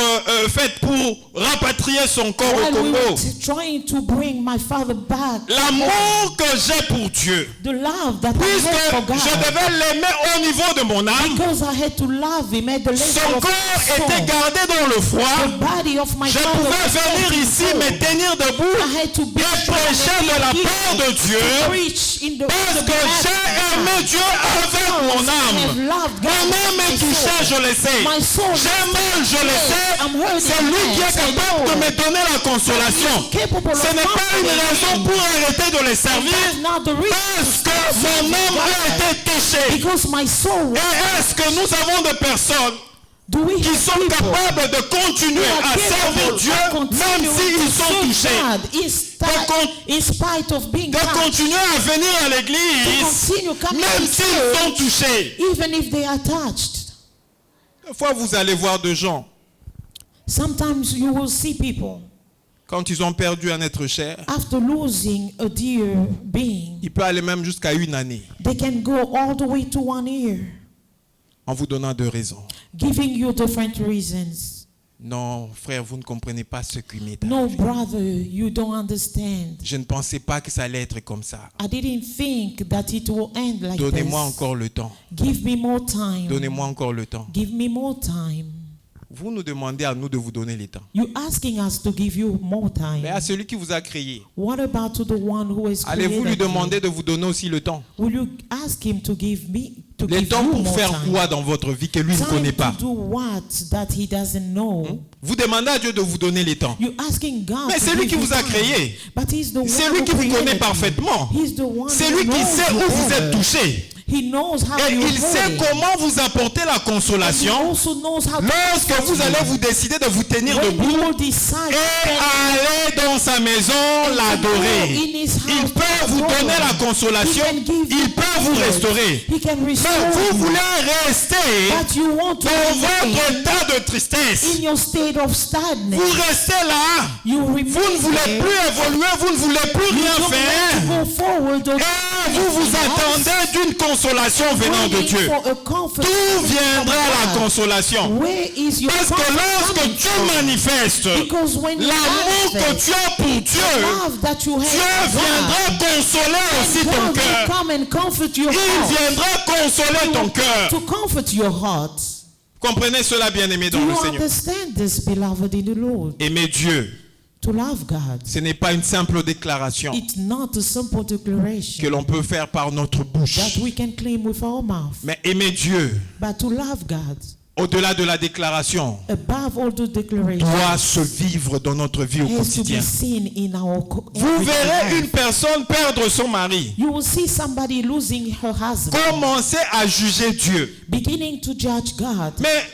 [SPEAKER 1] faites pour rapatrier son corps au
[SPEAKER 2] While we
[SPEAKER 1] Congo.
[SPEAKER 2] were trying to bring my father back,
[SPEAKER 1] L'amour que j'ai pour Dieu,
[SPEAKER 2] the love that I
[SPEAKER 1] puisque
[SPEAKER 2] had for God,
[SPEAKER 1] je devais l'aimer au niveau de mon âme,
[SPEAKER 2] because I had to love Him at the
[SPEAKER 1] son
[SPEAKER 2] level of
[SPEAKER 1] corps
[SPEAKER 2] my
[SPEAKER 1] était
[SPEAKER 2] soul.
[SPEAKER 1] gardé dans le
[SPEAKER 2] The
[SPEAKER 1] froid.
[SPEAKER 2] body of my
[SPEAKER 1] Je
[SPEAKER 2] father
[SPEAKER 1] pouvais
[SPEAKER 2] was
[SPEAKER 1] venir
[SPEAKER 2] kept
[SPEAKER 1] ici
[SPEAKER 2] cold.
[SPEAKER 1] me tenir debout
[SPEAKER 2] I had to be
[SPEAKER 1] et prêcher de la part de Dieu
[SPEAKER 2] preach in the
[SPEAKER 1] parce que j'ai aimé Dieu avec mon âme. Mon âme est touchée, je le sais.
[SPEAKER 2] My soul
[SPEAKER 1] J'ai mal, je le sais. C'est lui qui est capable de me donner la consolation. Ce n'est pas une raison pour arrêter de le servir parce que mon âme a été touchée.
[SPEAKER 2] because my soul
[SPEAKER 1] Et est-ce que nous avons des personnes qui sont capables de continuer à servir Dieu même s'ils sont touchés,
[SPEAKER 2] in spite of being
[SPEAKER 1] de
[SPEAKER 2] touched,
[SPEAKER 1] continuer à venir à
[SPEAKER 2] to
[SPEAKER 1] l'église
[SPEAKER 2] continue coming
[SPEAKER 1] même
[SPEAKER 2] to
[SPEAKER 1] s'ils sont
[SPEAKER 2] church,
[SPEAKER 1] touchés?
[SPEAKER 2] even if they are touched.
[SPEAKER 1] Des fois, vous allez voir des gens,
[SPEAKER 2] Sometimes you will see people
[SPEAKER 1] quand ils ont perdu un être cher,
[SPEAKER 2] after losing a dear being,
[SPEAKER 1] il peut aller même jusqu'à 1 année
[SPEAKER 2] they can go all the way to 1 year,
[SPEAKER 1] en vous donnant 2 raisons.
[SPEAKER 2] giving you different reasons.
[SPEAKER 1] Non, frère, vous ne comprenez pas ce qui m'est
[SPEAKER 2] No,
[SPEAKER 1] arrivé.
[SPEAKER 2] brother, you don't understand.
[SPEAKER 1] Je ne pensais pas que ça allait être comme ça.
[SPEAKER 2] I didn't think that it will end like
[SPEAKER 1] Donnez-moi
[SPEAKER 2] this.
[SPEAKER 1] encore le temps.
[SPEAKER 2] Give me more time.
[SPEAKER 1] Donnez-moi encore le temps.
[SPEAKER 2] Give me more time.
[SPEAKER 1] Vous nous demandez à nous de vous donner le temps.
[SPEAKER 2] You're asking us to give you more time.
[SPEAKER 1] Mais à celui qui vous a créé,
[SPEAKER 2] What about to the one who has
[SPEAKER 1] allez-vous lui
[SPEAKER 2] created you?
[SPEAKER 1] demander de vous donner aussi le temps?
[SPEAKER 2] Will you ask him to give me to
[SPEAKER 1] Le
[SPEAKER 2] give
[SPEAKER 1] temps
[SPEAKER 2] you
[SPEAKER 1] pour
[SPEAKER 2] more
[SPEAKER 1] faire
[SPEAKER 2] time?
[SPEAKER 1] quoi dans votre vie que lui ne
[SPEAKER 2] Time
[SPEAKER 1] connaît pas?
[SPEAKER 2] to do what that he doesn't know.
[SPEAKER 1] Vous demandez à Dieu de vous donner le temps.
[SPEAKER 2] You're asking God.
[SPEAKER 1] Mais
[SPEAKER 2] to
[SPEAKER 1] c'est lui
[SPEAKER 2] give
[SPEAKER 1] qui
[SPEAKER 2] you
[SPEAKER 1] vous a
[SPEAKER 2] time.
[SPEAKER 1] créé.
[SPEAKER 2] But he's the
[SPEAKER 1] C'est
[SPEAKER 2] one
[SPEAKER 1] lui
[SPEAKER 2] who
[SPEAKER 1] qui vous connaît
[SPEAKER 2] created you.
[SPEAKER 1] parfaitement.
[SPEAKER 2] He's the one
[SPEAKER 1] C'est
[SPEAKER 2] who
[SPEAKER 1] lui qui
[SPEAKER 2] knows
[SPEAKER 1] sait
[SPEAKER 2] you
[SPEAKER 1] où vous êtes
[SPEAKER 2] better.
[SPEAKER 1] touché.
[SPEAKER 2] He knows how
[SPEAKER 1] Et
[SPEAKER 2] you
[SPEAKER 1] il sait comment vous apporter la
[SPEAKER 2] He
[SPEAKER 1] consolation
[SPEAKER 2] also knows how to
[SPEAKER 1] lorsque
[SPEAKER 2] comfort
[SPEAKER 1] vous
[SPEAKER 2] you.
[SPEAKER 1] allez vous décider de vous tenir
[SPEAKER 2] When
[SPEAKER 1] debout
[SPEAKER 2] you will decide
[SPEAKER 1] et aller dans sa maison l'adorer. Il peut vous donner la consolation, il peut vous restaurer.
[SPEAKER 2] He can
[SPEAKER 1] Mais
[SPEAKER 2] restore
[SPEAKER 1] vous
[SPEAKER 2] you.
[SPEAKER 1] voulez rester
[SPEAKER 2] But you want to
[SPEAKER 1] dans
[SPEAKER 2] remain
[SPEAKER 1] votre état de tristesse.
[SPEAKER 2] in your state of sadness.
[SPEAKER 1] Vous restez là,
[SPEAKER 2] You
[SPEAKER 1] vous ne voulez plus évoluer, vous ne voulez plus rien faire.
[SPEAKER 2] go forward or
[SPEAKER 1] Et vous vous attendez d'une consolation venant de
[SPEAKER 2] waiting
[SPEAKER 1] Dieu.
[SPEAKER 2] for a comfort
[SPEAKER 1] D'où
[SPEAKER 2] from
[SPEAKER 1] viendra la
[SPEAKER 2] God.
[SPEAKER 1] consolation?
[SPEAKER 2] Where is your
[SPEAKER 1] Parce que
[SPEAKER 2] comfort
[SPEAKER 1] lorsque
[SPEAKER 2] coming
[SPEAKER 1] Dieu
[SPEAKER 2] from?
[SPEAKER 1] manifeste
[SPEAKER 2] Because when you
[SPEAKER 1] l'amour que
[SPEAKER 2] manifest
[SPEAKER 1] tu as pour Dieu,
[SPEAKER 2] love that you
[SPEAKER 1] Dieu
[SPEAKER 2] have for
[SPEAKER 1] viendra
[SPEAKER 2] God,
[SPEAKER 1] consoler aussi ton
[SPEAKER 2] God will
[SPEAKER 1] cœur.
[SPEAKER 2] come and comfort your
[SPEAKER 1] Il
[SPEAKER 2] heart.
[SPEAKER 1] viendra consoler ton cœur.
[SPEAKER 2] To comfort your heart.
[SPEAKER 1] Comprenez cela, bien-aimé
[SPEAKER 2] Do
[SPEAKER 1] dans le
[SPEAKER 2] you
[SPEAKER 1] Seigneur.
[SPEAKER 2] understand this, beloved in the Lord?
[SPEAKER 1] Aimer Dieu,
[SPEAKER 2] To love God.
[SPEAKER 1] ce n'est pas une simple déclaration
[SPEAKER 2] It's not a simple declaration
[SPEAKER 1] que l'on peut faire par notre bouche.
[SPEAKER 2] that we can claim with our mouth.
[SPEAKER 1] Mais aimer Dieu,
[SPEAKER 2] But to love God,
[SPEAKER 1] au-delà de la déclaration,
[SPEAKER 2] above all the declarations,
[SPEAKER 1] doit se vivre dans notre vie au
[SPEAKER 2] has to be
[SPEAKER 1] quotidien.
[SPEAKER 2] seen in our
[SPEAKER 1] Vous
[SPEAKER 2] everyday
[SPEAKER 1] verrez
[SPEAKER 2] life.
[SPEAKER 1] une personne perdre son mari,
[SPEAKER 2] You will see somebody losing her husband,
[SPEAKER 1] commencer à juger Dieu.
[SPEAKER 2] beginning to judge God.
[SPEAKER 1] Mais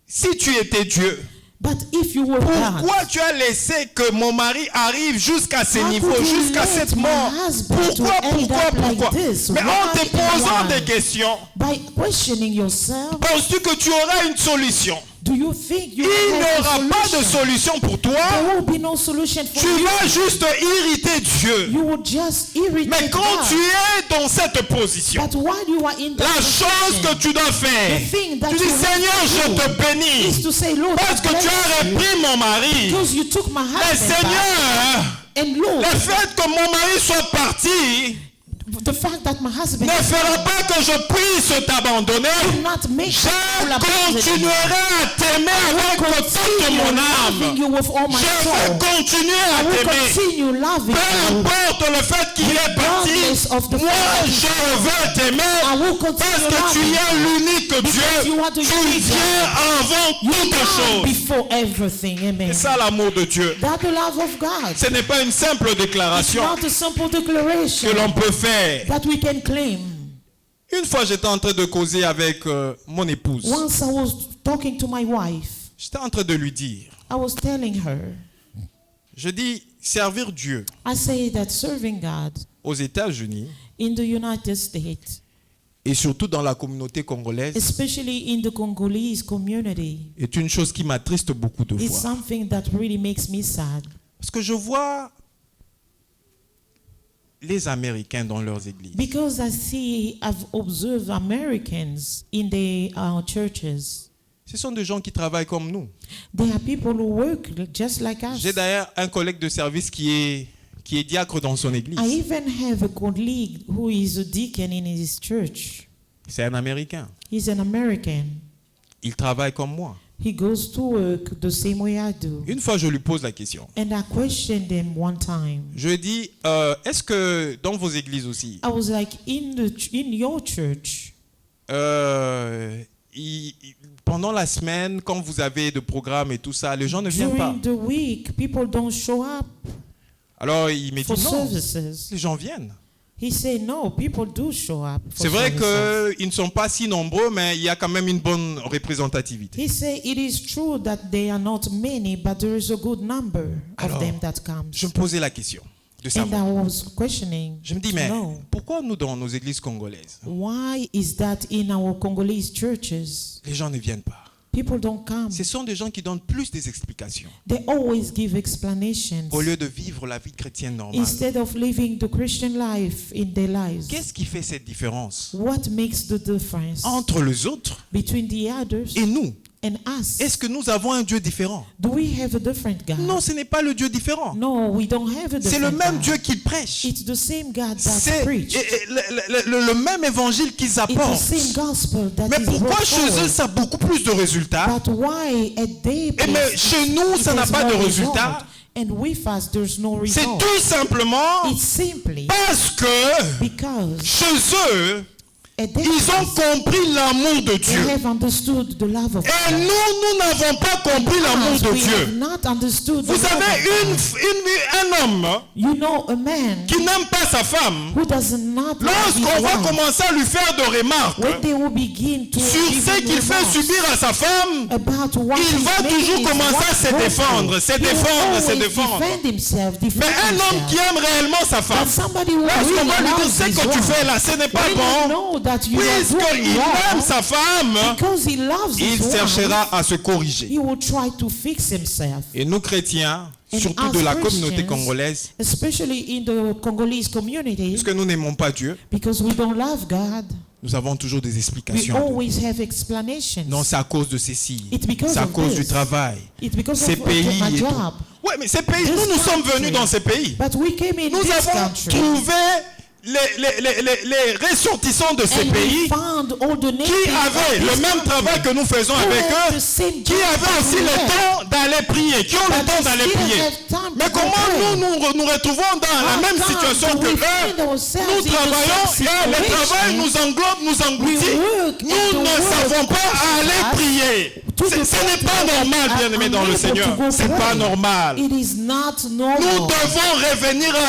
[SPEAKER 1] si tu étais Dieu,
[SPEAKER 2] But if you were God,
[SPEAKER 1] pourquoi tu as laissé que mon mari arrive jusqu'à ces
[SPEAKER 2] how
[SPEAKER 1] niveaux,
[SPEAKER 2] could you
[SPEAKER 1] jusqu'à
[SPEAKER 2] let
[SPEAKER 1] cette
[SPEAKER 2] my
[SPEAKER 1] mort?
[SPEAKER 2] husband
[SPEAKER 1] Pourquoi,
[SPEAKER 2] to end up like
[SPEAKER 1] pourquoi?
[SPEAKER 2] this?
[SPEAKER 1] Mais en te
[SPEAKER 2] Why and
[SPEAKER 1] posant
[SPEAKER 2] why?
[SPEAKER 1] des questions,
[SPEAKER 2] By questioning yourself,
[SPEAKER 1] penses-tu que tu auras une solution?
[SPEAKER 2] do you think you
[SPEAKER 1] Il n'y
[SPEAKER 2] have
[SPEAKER 1] aura
[SPEAKER 2] a
[SPEAKER 1] pas de
[SPEAKER 2] solution?
[SPEAKER 1] solution pour toi.
[SPEAKER 2] There will be no solution for
[SPEAKER 1] Tu
[SPEAKER 2] you.
[SPEAKER 1] vas juste irriter Dieu.
[SPEAKER 2] You will just irritate
[SPEAKER 1] Mais quand
[SPEAKER 2] God.
[SPEAKER 1] tu es dans cette position,
[SPEAKER 2] But while you are in that
[SPEAKER 1] la chose
[SPEAKER 2] position,
[SPEAKER 1] que tu dois faire,
[SPEAKER 2] the thing that
[SPEAKER 1] tu dis
[SPEAKER 2] you have
[SPEAKER 1] Seigneur,
[SPEAKER 2] to
[SPEAKER 1] je
[SPEAKER 2] do
[SPEAKER 1] te
[SPEAKER 2] is
[SPEAKER 1] bénis
[SPEAKER 2] to say, Lord,
[SPEAKER 1] parce que
[SPEAKER 2] I
[SPEAKER 1] tu as
[SPEAKER 2] bless you
[SPEAKER 1] repris mon mari.
[SPEAKER 2] because you took my
[SPEAKER 1] Mais
[SPEAKER 2] husband back.
[SPEAKER 1] Seigneur,
[SPEAKER 2] And Lord,
[SPEAKER 1] le fait que mon mari soit parti
[SPEAKER 2] the fact that my husband
[SPEAKER 1] ne fera pas que je puisse t'abandonner.
[SPEAKER 2] will not make
[SPEAKER 1] Je
[SPEAKER 2] people abandon you.
[SPEAKER 1] continuerai à t'aimer avec toute
[SPEAKER 2] Continue
[SPEAKER 1] mon
[SPEAKER 2] loving
[SPEAKER 1] âme.
[SPEAKER 2] you with all my
[SPEAKER 1] Je
[SPEAKER 2] soul.
[SPEAKER 1] vais continuer
[SPEAKER 2] I
[SPEAKER 1] à
[SPEAKER 2] will
[SPEAKER 1] t'aimer.
[SPEAKER 2] continue loving
[SPEAKER 1] Peu
[SPEAKER 2] you.
[SPEAKER 1] importe le fait qu'il est parti,
[SPEAKER 2] Regardless of the
[SPEAKER 1] moi
[SPEAKER 2] fact
[SPEAKER 1] je veux t'aimer
[SPEAKER 2] I will
[SPEAKER 1] parce
[SPEAKER 2] continue
[SPEAKER 1] que tu
[SPEAKER 2] loving
[SPEAKER 1] es l'unique
[SPEAKER 2] Because you
[SPEAKER 1] Dieu.
[SPEAKER 2] are the
[SPEAKER 1] Tu
[SPEAKER 2] unique
[SPEAKER 1] viens avant toute
[SPEAKER 2] God
[SPEAKER 1] chose.
[SPEAKER 2] before everything. Amen.
[SPEAKER 1] C'est ça l'amour de Dieu.
[SPEAKER 2] That's the love of God.
[SPEAKER 1] Ce n'est pas une simple
[SPEAKER 2] It's
[SPEAKER 1] déclaration
[SPEAKER 2] not a simple declaration
[SPEAKER 1] que l'on peut faire.
[SPEAKER 2] that we can claim.
[SPEAKER 1] Une fois j'étais en train de causer avec mon épouse.
[SPEAKER 2] Once I was talking to my wife.
[SPEAKER 1] J'étais en train de lui dire,
[SPEAKER 2] I was telling her,
[SPEAKER 1] je dis, servir Dieu
[SPEAKER 2] I say that serving God
[SPEAKER 1] aux États-Unis
[SPEAKER 2] in the United States,
[SPEAKER 1] et surtout dans la communauté congolaise
[SPEAKER 2] especially in the Congolese community,
[SPEAKER 1] est une chose qui m'attriste beaucoup de
[SPEAKER 2] is
[SPEAKER 1] voir.
[SPEAKER 2] something that really makes me sad.
[SPEAKER 1] Parce que je vois les Américains dans leurs églises.
[SPEAKER 2] Because I've observed Americans in the churches.
[SPEAKER 1] Ce sont des gens qui travaillent comme nous.
[SPEAKER 2] They are people who work just like us.
[SPEAKER 1] J'ai d'ailleurs un collègue de service qui est diacre dans son église.
[SPEAKER 2] I even have a colleague who is a deacon in his church.
[SPEAKER 1] C'est un Américain.
[SPEAKER 2] He's an American.
[SPEAKER 1] Il travaille comme moi.
[SPEAKER 2] He goes to work the same way I do.
[SPEAKER 1] Une fois, je lui pose la question.
[SPEAKER 2] And I questioned him one time.
[SPEAKER 1] Je lui dis, est-ce que dans vos églises aussi,
[SPEAKER 2] I was like, in your church,
[SPEAKER 1] pendant la semaine, quand vous avez de programmes et tout ça, les gens ne viennent pas.
[SPEAKER 2] during the week, people don't show up
[SPEAKER 1] Alors, il me
[SPEAKER 2] for
[SPEAKER 1] dit non,
[SPEAKER 2] services.
[SPEAKER 1] les gens viennent.
[SPEAKER 2] He said, no, people do show up for
[SPEAKER 1] C'est vrai
[SPEAKER 2] services.
[SPEAKER 1] qu'ils ne sont pas si nombreux, mais il y a quand même une bonne représentativité.
[SPEAKER 2] He said, it is true that they are not many, but there is a good number
[SPEAKER 1] Alors,
[SPEAKER 2] of them that comes.
[SPEAKER 1] Je me posais la question de
[SPEAKER 2] And
[SPEAKER 1] savoir.
[SPEAKER 2] I was questioning,
[SPEAKER 1] Je me dis,
[SPEAKER 2] to
[SPEAKER 1] mais
[SPEAKER 2] know,
[SPEAKER 1] pourquoi nous, dans nos églises congolaises,
[SPEAKER 2] why is that in our Congolese churches,
[SPEAKER 1] les gens ne viennent pas?
[SPEAKER 2] people don't come?
[SPEAKER 1] Ce sont des gens qui donnent plus des explications
[SPEAKER 2] They always give explanations
[SPEAKER 1] au lieu de vivre la vie chrétienne normale.
[SPEAKER 2] instead of living the Christian life in their lives.
[SPEAKER 1] Qu'est-ce qui fait cette différence
[SPEAKER 2] What makes the difference
[SPEAKER 1] entre les autres
[SPEAKER 2] between the others
[SPEAKER 1] et nous?
[SPEAKER 2] and us?
[SPEAKER 1] Est-ce que nous avons un Dieu différent?
[SPEAKER 2] Do we have a different God?
[SPEAKER 1] Non, ce n'est pas le Dieu différent.
[SPEAKER 2] No, we don't have a different
[SPEAKER 1] C'est le même
[SPEAKER 2] God.
[SPEAKER 1] Dieu qu'ils prêchent.
[SPEAKER 2] It's the same God that
[SPEAKER 1] C'est
[SPEAKER 2] preached.
[SPEAKER 1] le même évangile qu'ils
[SPEAKER 2] It's the
[SPEAKER 1] apportent.
[SPEAKER 2] same gospel that
[SPEAKER 1] Mais
[SPEAKER 2] is
[SPEAKER 1] pourquoi
[SPEAKER 2] brought
[SPEAKER 1] chez eux
[SPEAKER 2] forward.
[SPEAKER 1] ça a beaucoup plus de résultats
[SPEAKER 2] But why at their
[SPEAKER 1] et mais
[SPEAKER 2] place
[SPEAKER 1] chez nous
[SPEAKER 2] it
[SPEAKER 1] ça n'a
[SPEAKER 2] has
[SPEAKER 1] pas de
[SPEAKER 2] no
[SPEAKER 1] résultats?
[SPEAKER 2] result, and with us there's no
[SPEAKER 1] C'est
[SPEAKER 2] result?
[SPEAKER 1] tout simplement
[SPEAKER 2] It's simply
[SPEAKER 1] parce que
[SPEAKER 2] because
[SPEAKER 1] chez eux,
[SPEAKER 2] at their
[SPEAKER 1] ils ont
[SPEAKER 2] place,
[SPEAKER 1] compris l'amour de
[SPEAKER 2] they
[SPEAKER 1] Dieu.
[SPEAKER 2] have understood the love of
[SPEAKER 1] Et
[SPEAKER 2] God.
[SPEAKER 1] nous n'avons pas compris l'amour
[SPEAKER 2] Us,
[SPEAKER 1] de
[SPEAKER 2] we have
[SPEAKER 1] Dieu.
[SPEAKER 2] not understood the
[SPEAKER 1] Vous
[SPEAKER 2] love
[SPEAKER 1] savez,
[SPEAKER 2] of God.
[SPEAKER 1] un homme
[SPEAKER 2] You know, a man
[SPEAKER 1] qui n'aime pas sa femme,
[SPEAKER 2] who does not love his
[SPEAKER 1] lorsqu'on va
[SPEAKER 2] wife,
[SPEAKER 1] commencer à lui faire de remarques
[SPEAKER 2] when they will begin to
[SPEAKER 1] sur
[SPEAKER 2] give
[SPEAKER 1] ce
[SPEAKER 2] him
[SPEAKER 1] qu'il fait
[SPEAKER 2] remarks
[SPEAKER 1] subir à sa femme,
[SPEAKER 2] about what
[SPEAKER 1] il
[SPEAKER 2] he's
[SPEAKER 1] va
[SPEAKER 2] making
[SPEAKER 1] toujours
[SPEAKER 2] his
[SPEAKER 1] commencer à
[SPEAKER 2] wife
[SPEAKER 1] se
[SPEAKER 2] go
[SPEAKER 1] défendre,
[SPEAKER 2] through.
[SPEAKER 1] se
[SPEAKER 2] He will
[SPEAKER 1] défendre, se
[SPEAKER 2] always
[SPEAKER 1] défendre.
[SPEAKER 2] defend himself,
[SPEAKER 1] Mais
[SPEAKER 2] defend
[SPEAKER 1] un homme qui
[SPEAKER 2] himself.
[SPEAKER 1] aime réellement sa femme,
[SPEAKER 2] But somebody who
[SPEAKER 1] lorsqu'on
[SPEAKER 2] really
[SPEAKER 1] va lui dire
[SPEAKER 2] loves
[SPEAKER 1] ce
[SPEAKER 2] his
[SPEAKER 1] que tu
[SPEAKER 2] wife,
[SPEAKER 1] fais là, ce n'est pas
[SPEAKER 2] when you
[SPEAKER 1] bon,
[SPEAKER 2] know that you are doing
[SPEAKER 1] puisqu'il aime
[SPEAKER 2] wrong,
[SPEAKER 1] sa femme,
[SPEAKER 2] because he loves
[SPEAKER 1] il
[SPEAKER 2] his wife,
[SPEAKER 1] cherchera à se corriger.
[SPEAKER 2] he will try to fix himself.
[SPEAKER 1] Et nous chrétiens,
[SPEAKER 2] And
[SPEAKER 1] surtout
[SPEAKER 2] us
[SPEAKER 1] de la communauté
[SPEAKER 2] Christians,
[SPEAKER 1] congolaise,
[SPEAKER 2] especially in the Congolese community,
[SPEAKER 1] puisque nous n'aimons pas Dieu,
[SPEAKER 2] because we don't love God,
[SPEAKER 1] nous avons toujours des
[SPEAKER 2] we
[SPEAKER 1] explications.
[SPEAKER 2] always have explanations.
[SPEAKER 1] Non, c'est à cause de ceci,
[SPEAKER 2] It's because
[SPEAKER 1] c'est à
[SPEAKER 2] of
[SPEAKER 1] cause du
[SPEAKER 2] this.
[SPEAKER 1] travail,
[SPEAKER 2] It's because
[SPEAKER 1] ces
[SPEAKER 2] of
[SPEAKER 1] pays
[SPEAKER 2] my
[SPEAKER 1] et tout.
[SPEAKER 2] job.
[SPEAKER 1] Oui, mais ces pays,
[SPEAKER 2] This
[SPEAKER 1] nous sommes
[SPEAKER 2] country.
[SPEAKER 1] venus dans ces pays.
[SPEAKER 2] But we came in
[SPEAKER 1] Nous
[SPEAKER 2] this
[SPEAKER 1] avons
[SPEAKER 2] country
[SPEAKER 1] trouvé les ressortissants de ces
[SPEAKER 2] and we
[SPEAKER 1] pays
[SPEAKER 2] found all the
[SPEAKER 1] qui
[SPEAKER 2] natives
[SPEAKER 1] avaient
[SPEAKER 2] of
[SPEAKER 1] le
[SPEAKER 2] this
[SPEAKER 1] même
[SPEAKER 2] country
[SPEAKER 1] travail que nous faisons
[SPEAKER 2] who
[SPEAKER 1] avec
[SPEAKER 2] have
[SPEAKER 1] eux,
[SPEAKER 2] the same
[SPEAKER 1] qui
[SPEAKER 2] job
[SPEAKER 1] avaient
[SPEAKER 2] that
[SPEAKER 1] aussi
[SPEAKER 2] we
[SPEAKER 1] le
[SPEAKER 2] have.
[SPEAKER 1] temps d'aller prier, qui ont le
[SPEAKER 2] But
[SPEAKER 1] temps
[SPEAKER 2] they
[SPEAKER 1] d'aller
[SPEAKER 2] still
[SPEAKER 1] prier.
[SPEAKER 2] have time
[SPEAKER 1] Mais
[SPEAKER 2] to
[SPEAKER 1] comment
[SPEAKER 2] pray.
[SPEAKER 1] nous retrouvons dans la
[SPEAKER 2] How
[SPEAKER 1] même
[SPEAKER 2] come
[SPEAKER 1] situation
[SPEAKER 2] do
[SPEAKER 1] que
[SPEAKER 2] we
[SPEAKER 1] eux?
[SPEAKER 2] find ourselves
[SPEAKER 1] Nous
[SPEAKER 2] in the
[SPEAKER 1] travaillons
[SPEAKER 2] same
[SPEAKER 1] et le
[SPEAKER 2] situation?
[SPEAKER 1] travail nous englobe, nous engloutit.
[SPEAKER 2] We work and
[SPEAKER 1] Nous
[SPEAKER 2] the
[SPEAKER 1] ne
[SPEAKER 2] work
[SPEAKER 1] savons pas aller
[SPEAKER 2] us
[SPEAKER 1] prier.
[SPEAKER 2] to the
[SPEAKER 1] Ce n'est pas
[SPEAKER 2] point
[SPEAKER 1] normal,
[SPEAKER 2] that
[SPEAKER 1] bien-aimé dans le
[SPEAKER 2] unable
[SPEAKER 1] Seigneur.
[SPEAKER 2] to go
[SPEAKER 1] C'est pas
[SPEAKER 2] pray.
[SPEAKER 1] normal.
[SPEAKER 2] It is not
[SPEAKER 1] Nous
[SPEAKER 2] normal.
[SPEAKER 1] devons revenir au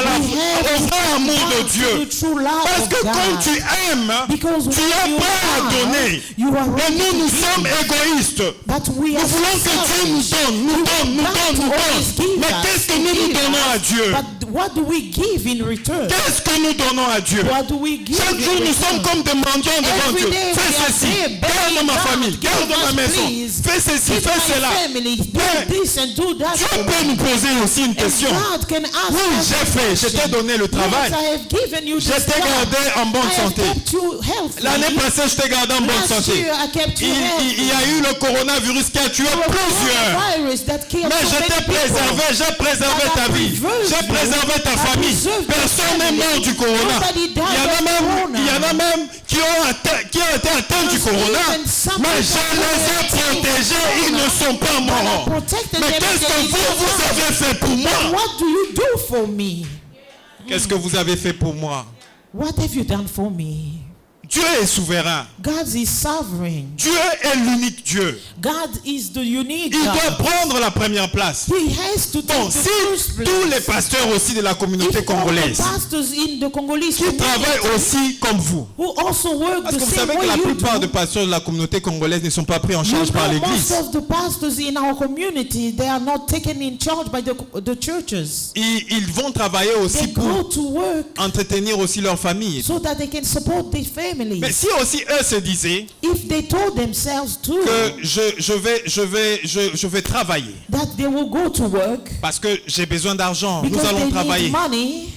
[SPEAKER 1] vrai amour de Dieu. Parce que quand tu aimes,
[SPEAKER 2] Because
[SPEAKER 1] tu es
[SPEAKER 2] when you
[SPEAKER 1] prêt à
[SPEAKER 2] are,
[SPEAKER 1] donner.
[SPEAKER 2] you are
[SPEAKER 1] Mais
[SPEAKER 2] ready
[SPEAKER 1] nous, nous
[SPEAKER 2] to
[SPEAKER 1] sommes
[SPEAKER 2] give.
[SPEAKER 1] égoïstes.
[SPEAKER 2] But we
[SPEAKER 1] Nous
[SPEAKER 2] are
[SPEAKER 1] voulons que Dieu nous
[SPEAKER 2] selfish.
[SPEAKER 1] donne, nous donne, nous
[SPEAKER 2] want
[SPEAKER 1] donne,
[SPEAKER 2] to
[SPEAKER 1] nous
[SPEAKER 2] always
[SPEAKER 1] donne.
[SPEAKER 2] give
[SPEAKER 1] Mais
[SPEAKER 2] us,
[SPEAKER 1] qu'est-ce que nous
[SPEAKER 2] give
[SPEAKER 1] donnons à
[SPEAKER 2] us.
[SPEAKER 1] Dieu?
[SPEAKER 2] But what do we give in return?
[SPEAKER 1] Qu'est-ce que nous donnons à Dieu?
[SPEAKER 2] What do we give
[SPEAKER 1] Chaque
[SPEAKER 2] in
[SPEAKER 1] jour, nous
[SPEAKER 2] return?
[SPEAKER 1] sommes comme des mendiants devant
[SPEAKER 2] Every
[SPEAKER 1] Dieu.
[SPEAKER 2] day
[SPEAKER 1] Fais
[SPEAKER 2] we are
[SPEAKER 1] ceci,
[SPEAKER 2] there,
[SPEAKER 1] garde
[SPEAKER 2] begging
[SPEAKER 1] ma
[SPEAKER 2] God,
[SPEAKER 1] famille, garde
[SPEAKER 2] give
[SPEAKER 1] ma
[SPEAKER 2] us,
[SPEAKER 1] maison.
[SPEAKER 2] please.
[SPEAKER 1] Fais ceci,
[SPEAKER 2] Keep
[SPEAKER 1] fais
[SPEAKER 2] my
[SPEAKER 1] cela.
[SPEAKER 2] family, do
[SPEAKER 1] Mais
[SPEAKER 2] this and do that.
[SPEAKER 1] Dieu
[SPEAKER 2] for
[SPEAKER 1] peut
[SPEAKER 2] me.
[SPEAKER 1] nous poser aussi une
[SPEAKER 2] And
[SPEAKER 1] question.
[SPEAKER 2] God can ask
[SPEAKER 1] Oui,
[SPEAKER 2] us
[SPEAKER 1] j'ai
[SPEAKER 2] a
[SPEAKER 1] fait, je t'ai
[SPEAKER 2] question.
[SPEAKER 1] donné le travail.
[SPEAKER 2] Yes, I have given you
[SPEAKER 1] Je
[SPEAKER 2] this
[SPEAKER 1] t'ai
[SPEAKER 2] job.
[SPEAKER 1] gardé en bonne
[SPEAKER 2] I have
[SPEAKER 1] santé.
[SPEAKER 2] kept you healthy.
[SPEAKER 1] L'année passée, je t'ai gardé en bonne
[SPEAKER 2] Last
[SPEAKER 1] santé.
[SPEAKER 2] year, I kept you healthy.
[SPEAKER 1] Il y a eu le coronavirus qui a tué plusieurs.
[SPEAKER 2] Coronavirus that killed
[SPEAKER 1] Mais
[SPEAKER 2] so
[SPEAKER 1] je
[SPEAKER 2] many
[SPEAKER 1] t'ai
[SPEAKER 2] people.
[SPEAKER 1] préservé, j'ai préservé ta vie. J'ai préservé ta famille. Personne n'est mort du corona. Il y en a même qui ont été atteints du corona. Mais je les ai protégés, ils ne sont pas morts. Mais qu'est-ce que vous avez fait pour moi?
[SPEAKER 2] What do you do for me?
[SPEAKER 1] Qu'est-ce que vous avez fait pour moi?
[SPEAKER 2] What have you done for me?
[SPEAKER 1] Dieu est souverain.
[SPEAKER 2] God is sovereign.
[SPEAKER 1] Dieu est l'unique Dieu.
[SPEAKER 2] God is the unique
[SPEAKER 1] Il
[SPEAKER 2] God.
[SPEAKER 1] doit prendre la première place.
[SPEAKER 2] He has to take
[SPEAKER 1] Donc,
[SPEAKER 2] the
[SPEAKER 1] si
[SPEAKER 2] first place.
[SPEAKER 1] tous les pasteurs aussi de la communauté
[SPEAKER 2] If all the
[SPEAKER 1] congolaise
[SPEAKER 2] pastors in the Congolese
[SPEAKER 1] qui travaillent
[SPEAKER 2] community
[SPEAKER 1] aussi comme vous,
[SPEAKER 2] who also work
[SPEAKER 1] parce
[SPEAKER 2] the
[SPEAKER 1] que vous
[SPEAKER 2] same
[SPEAKER 1] savez que
[SPEAKER 2] way
[SPEAKER 1] la
[SPEAKER 2] you
[SPEAKER 1] plupart
[SPEAKER 2] do,
[SPEAKER 1] des pasteurs de la communauté congolaise ne sont pas pris en charge par
[SPEAKER 2] most
[SPEAKER 1] l'Église.
[SPEAKER 2] of the pastors in our community, they are not taken in charge by the churches.
[SPEAKER 1] Ils vont travailler aussi
[SPEAKER 2] They go
[SPEAKER 1] pour
[SPEAKER 2] to work
[SPEAKER 1] entretenir aussi leur famille.
[SPEAKER 2] so that they can support their families.
[SPEAKER 1] Mais si aussi eux se disaient
[SPEAKER 2] If they told themselves too
[SPEAKER 1] que je vais travailler
[SPEAKER 2] that they will go to work
[SPEAKER 1] parce que j'ai besoin d'argent, nous
[SPEAKER 2] because
[SPEAKER 1] allons
[SPEAKER 2] they
[SPEAKER 1] travailler.
[SPEAKER 2] need money,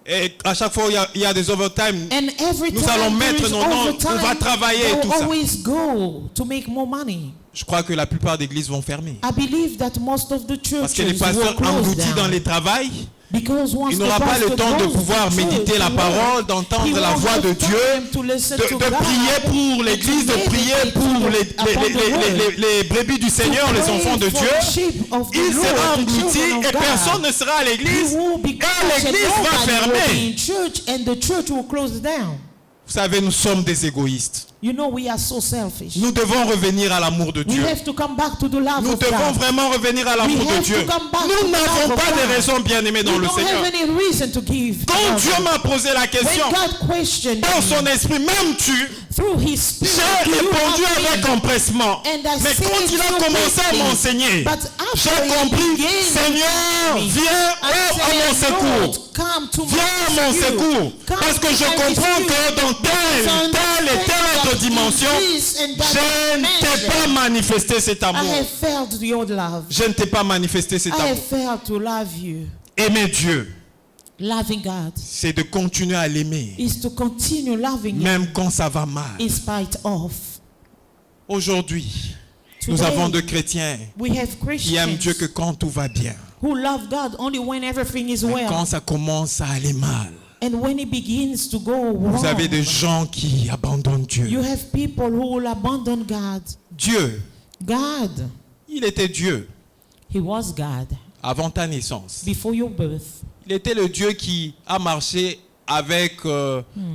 [SPEAKER 1] Et à chaque fois il y a des overtime,
[SPEAKER 2] and every
[SPEAKER 1] nous
[SPEAKER 2] time
[SPEAKER 1] allons
[SPEAKER 2] there
[SPEAKER 1] mettre
[SPEAKER 2] is
[SPEAKER 1] nos noms,
[SPEAKER 2] overtime,
[SPEAKER 1] on va travailler
[SPEAKER 2] they
[SPEAKER 1] et
[SPEAKER 2] will
[SPEAKER 1] tout ça.
[SPEAKER 2] always go to make more money.
[SPEAKER 1] Je crois que la plupart des églises vont fermer.
[SPEAKER 2] I believe that most of the
[SPEAKER 1] Parce que les
[SPEAKER 2] churches will
[SPEAKER 1] pasteurs
[SPEAKER 2] close
[SPEAKER 1] engloutis dans
[SPEAKER 2] down.
[SPEAKER 1] les travails,
[SPEAKER 2] Because once
[SPEAKER 1] il
[SPEAKER 2] the
[SPEAKER 1] n'aura pas le
[SPEAKER 2] pastor
[SPEAKER 1] temps de
[SPEAKER 2] goes
[SPEAKER 1] pouvoir
[SPEAKER 2] to
[SPEAKER 1] méditer
[SPEAKER 2] church
[SPEAKER 1] la
[SPEAKER 2] to
[SPEAKER 1] parole,
[SPEAKER 2] work, he
[SPEAKER 1] d'entendre la
[SPEAKER 2] won't
[SPEAKER 1] voix
[SPEAKER 2] have
[SPEAKER 1] de
[SPEAKER 2] time
[SPEAKER 1] Dieu,
[SPEAKER 2] to listen
[SPEAKER 1] de
[SPEAKER 2] to God,
[SPEAKER 1] prier pour l'église, de
[SPEAKER 2] and to
[SPEAKER 1] prier
[SPEAKER 2] meditate
[SPEAKER 1] pour
[SPEAKER 2] upon the word.
[SPEAKER 1] les brebis du Seigneur, les enfants de
[SPEAKER 2] For
[SPEAKER 1] Dieu.
[SPEAKER 2] the sheep of the
[SPEAKER 1] Il
[SPEAKER 2] Lord,
[SPEAKER 1] sera
[SPEAKER 2] the
[SPEAKER 1] englouti
[SPEAKER 2] children of
[SPEAKER 1] et
[SPEAKER 2] God.
[SPEAKER 1] personne ne sera à
[SPEAKER 2] He
[SPEAKER 1] l'église.
[SPEAKER 2] will be
[SPEAKER 1] Et
[SPEAKER 2] crushed, and
[SPEAKER 1] l'église va
[SPEAKER 2] nobody will be
[SPEAKER 1] fermer.
[SPEAKER 2] in church, and the church will close down.
[SPEAKER 1] Vous savez, nous sommes des égoïstes.
[SPEAKER 2] You know, we are so selfish.
[SPEAKER 1] Nous devons revenir à l'amour de
[SPEAKER 2] We
[SPEAKER 1] Dieu.
[SPEAKER 2] have to come back to the love
[SPEAKER 1] Nous
[SPEAKER 2] of
[SPEAKER 1] devons
[SPEAKER 2] God.
[SPEAKER 1] vraiment revenir à l'amour
[SPEAKER 2] We
[SPEAKER 1] de
[SPEAKER 2] have
[SPEAKER 1] Dieu.
[SPEAKER 2] to come back to
[SPEAKER 1] Nous
[SPEAKER 2] the
[SPEAKER 1] n'avons
[SPEAKER 2] love of
[SPEAKER 1] pas de
[SPEAKER 2] God.
[SPEAKER 1] raison, bien-aimés, dans
[SPEAKER 2] We
[SPEAKER 1] le
[SPEAKER 2] don't
[SPEAKER 1] Seigneur.
[SPEAKER 2] have any reason to give.
[SPEAKER 1] Quand Dieu m'a posé la question,
[SPEAKER 2] When God questioned
[SPEAKER 1] dans son
[SPEAKER 2] me,
[SPEAKER 1] esprit, m'aimes-tu?
[SPEAKER 2] through His Spirit,
[SPEAKER 1] J'ai
[SPEAKER 2] do you
[SPEAKER 1] répondu
[SPEAKER 2] love me?
[SPEAKER 1] avec empressement.
[SPEAKER 2] And I
[SPEAKER 1] Mais
[SPEAKER 2] said
[SPEAKER 1] quand il a
[SPEAKER 2] so
[SPEAKER 1] commencé à
[SPEAKER 2] quickly.
[SPEAKER 1] m'enseigner,
[SPEAKER 2] But after
[SPEAKER 1] j'ai
[SPEAKER 2] he
[SPEAKER 1] compris,
[SPEAKER 2] began
[SPEAKER 1] Seigneur,
[SPEAKER 2] me,
[SPEAKER 1] viens
[SPEAKER 2] I
[SPEAKER 1] à mon
[SPEAKER 2] said,
[SPEAKER 1] secours.
[SPEAKER 2] Lord, come to
[SPEAKER 1] Viens à mon
[SPEAKER 2] rescue.
[SPEAKER 1] secours.
[SPEAKER 2] Come
[SPEAKER 1] Parce que
[SPEAKER 2] to
[SPEAKER 1] je
[SPEAKER 2] my
[SPEAKER 1] comprends
[SPEAKER 2] rescue.
[SPEAKER 1] que dans telle et telle autre dimension, je ne t'ai pas manifesté cet
[SPEAKER 2] I
[SPEAKER 1] amour.
[SPEAKER 2] have failed your love.
[SPEAKER 1] Je ne t'ai pas manifesté cet
[SPEAKER 2] I have
[SPEAKER 1] amour.
[SPEAKER 2] failed to love you.
[SPEAKER 1] Aimer Dieu,
[SPEAKER 2] Loving God
[SPEAKER 1] c'est de continuer à l'aimer,
[SPEAKER 2] is to continue loving Him
[SPEAKER 1] même quand ça va mal.
[SPEAKER 2] in spite of.
[SPEAKER 1] Aujourd'hui, nous
[SPEAKER 2] Today,
[SPEAKER 1] avons des chrétiens
[SPEAKER 2] we have
[SPEAKER 1] qui aiment Dieu que
[SPEAKER 2] Christians
[SPEAKER 1] quand tout va bien.
[SPEAKER 2] who love God only when everything is
[SPEAKER 1] Mais quand
[SPEAKER 2] well.
[SPEAKER 1] ça commence à aller mal,
[SPEAKER 2] And when it begins to go
[SPEAKER 1] vous avez
[SPEAKER 2] wrong,
[SPEAKER 1] des gens qui abandonnent Dieu.
[SPEAKER 2] you have people who will abandon God.
[SPEAKER 1] Dieu,
[SPEAKER 2] God,
[SPEAKER 1] il était Dieu
[SPEAKER 2] He was God
[SPEAKER 1] avant ta naissance.
[SPEAKER 2] before your birth.
[SPEAKER 1] Il était le Dieu qui a marché avec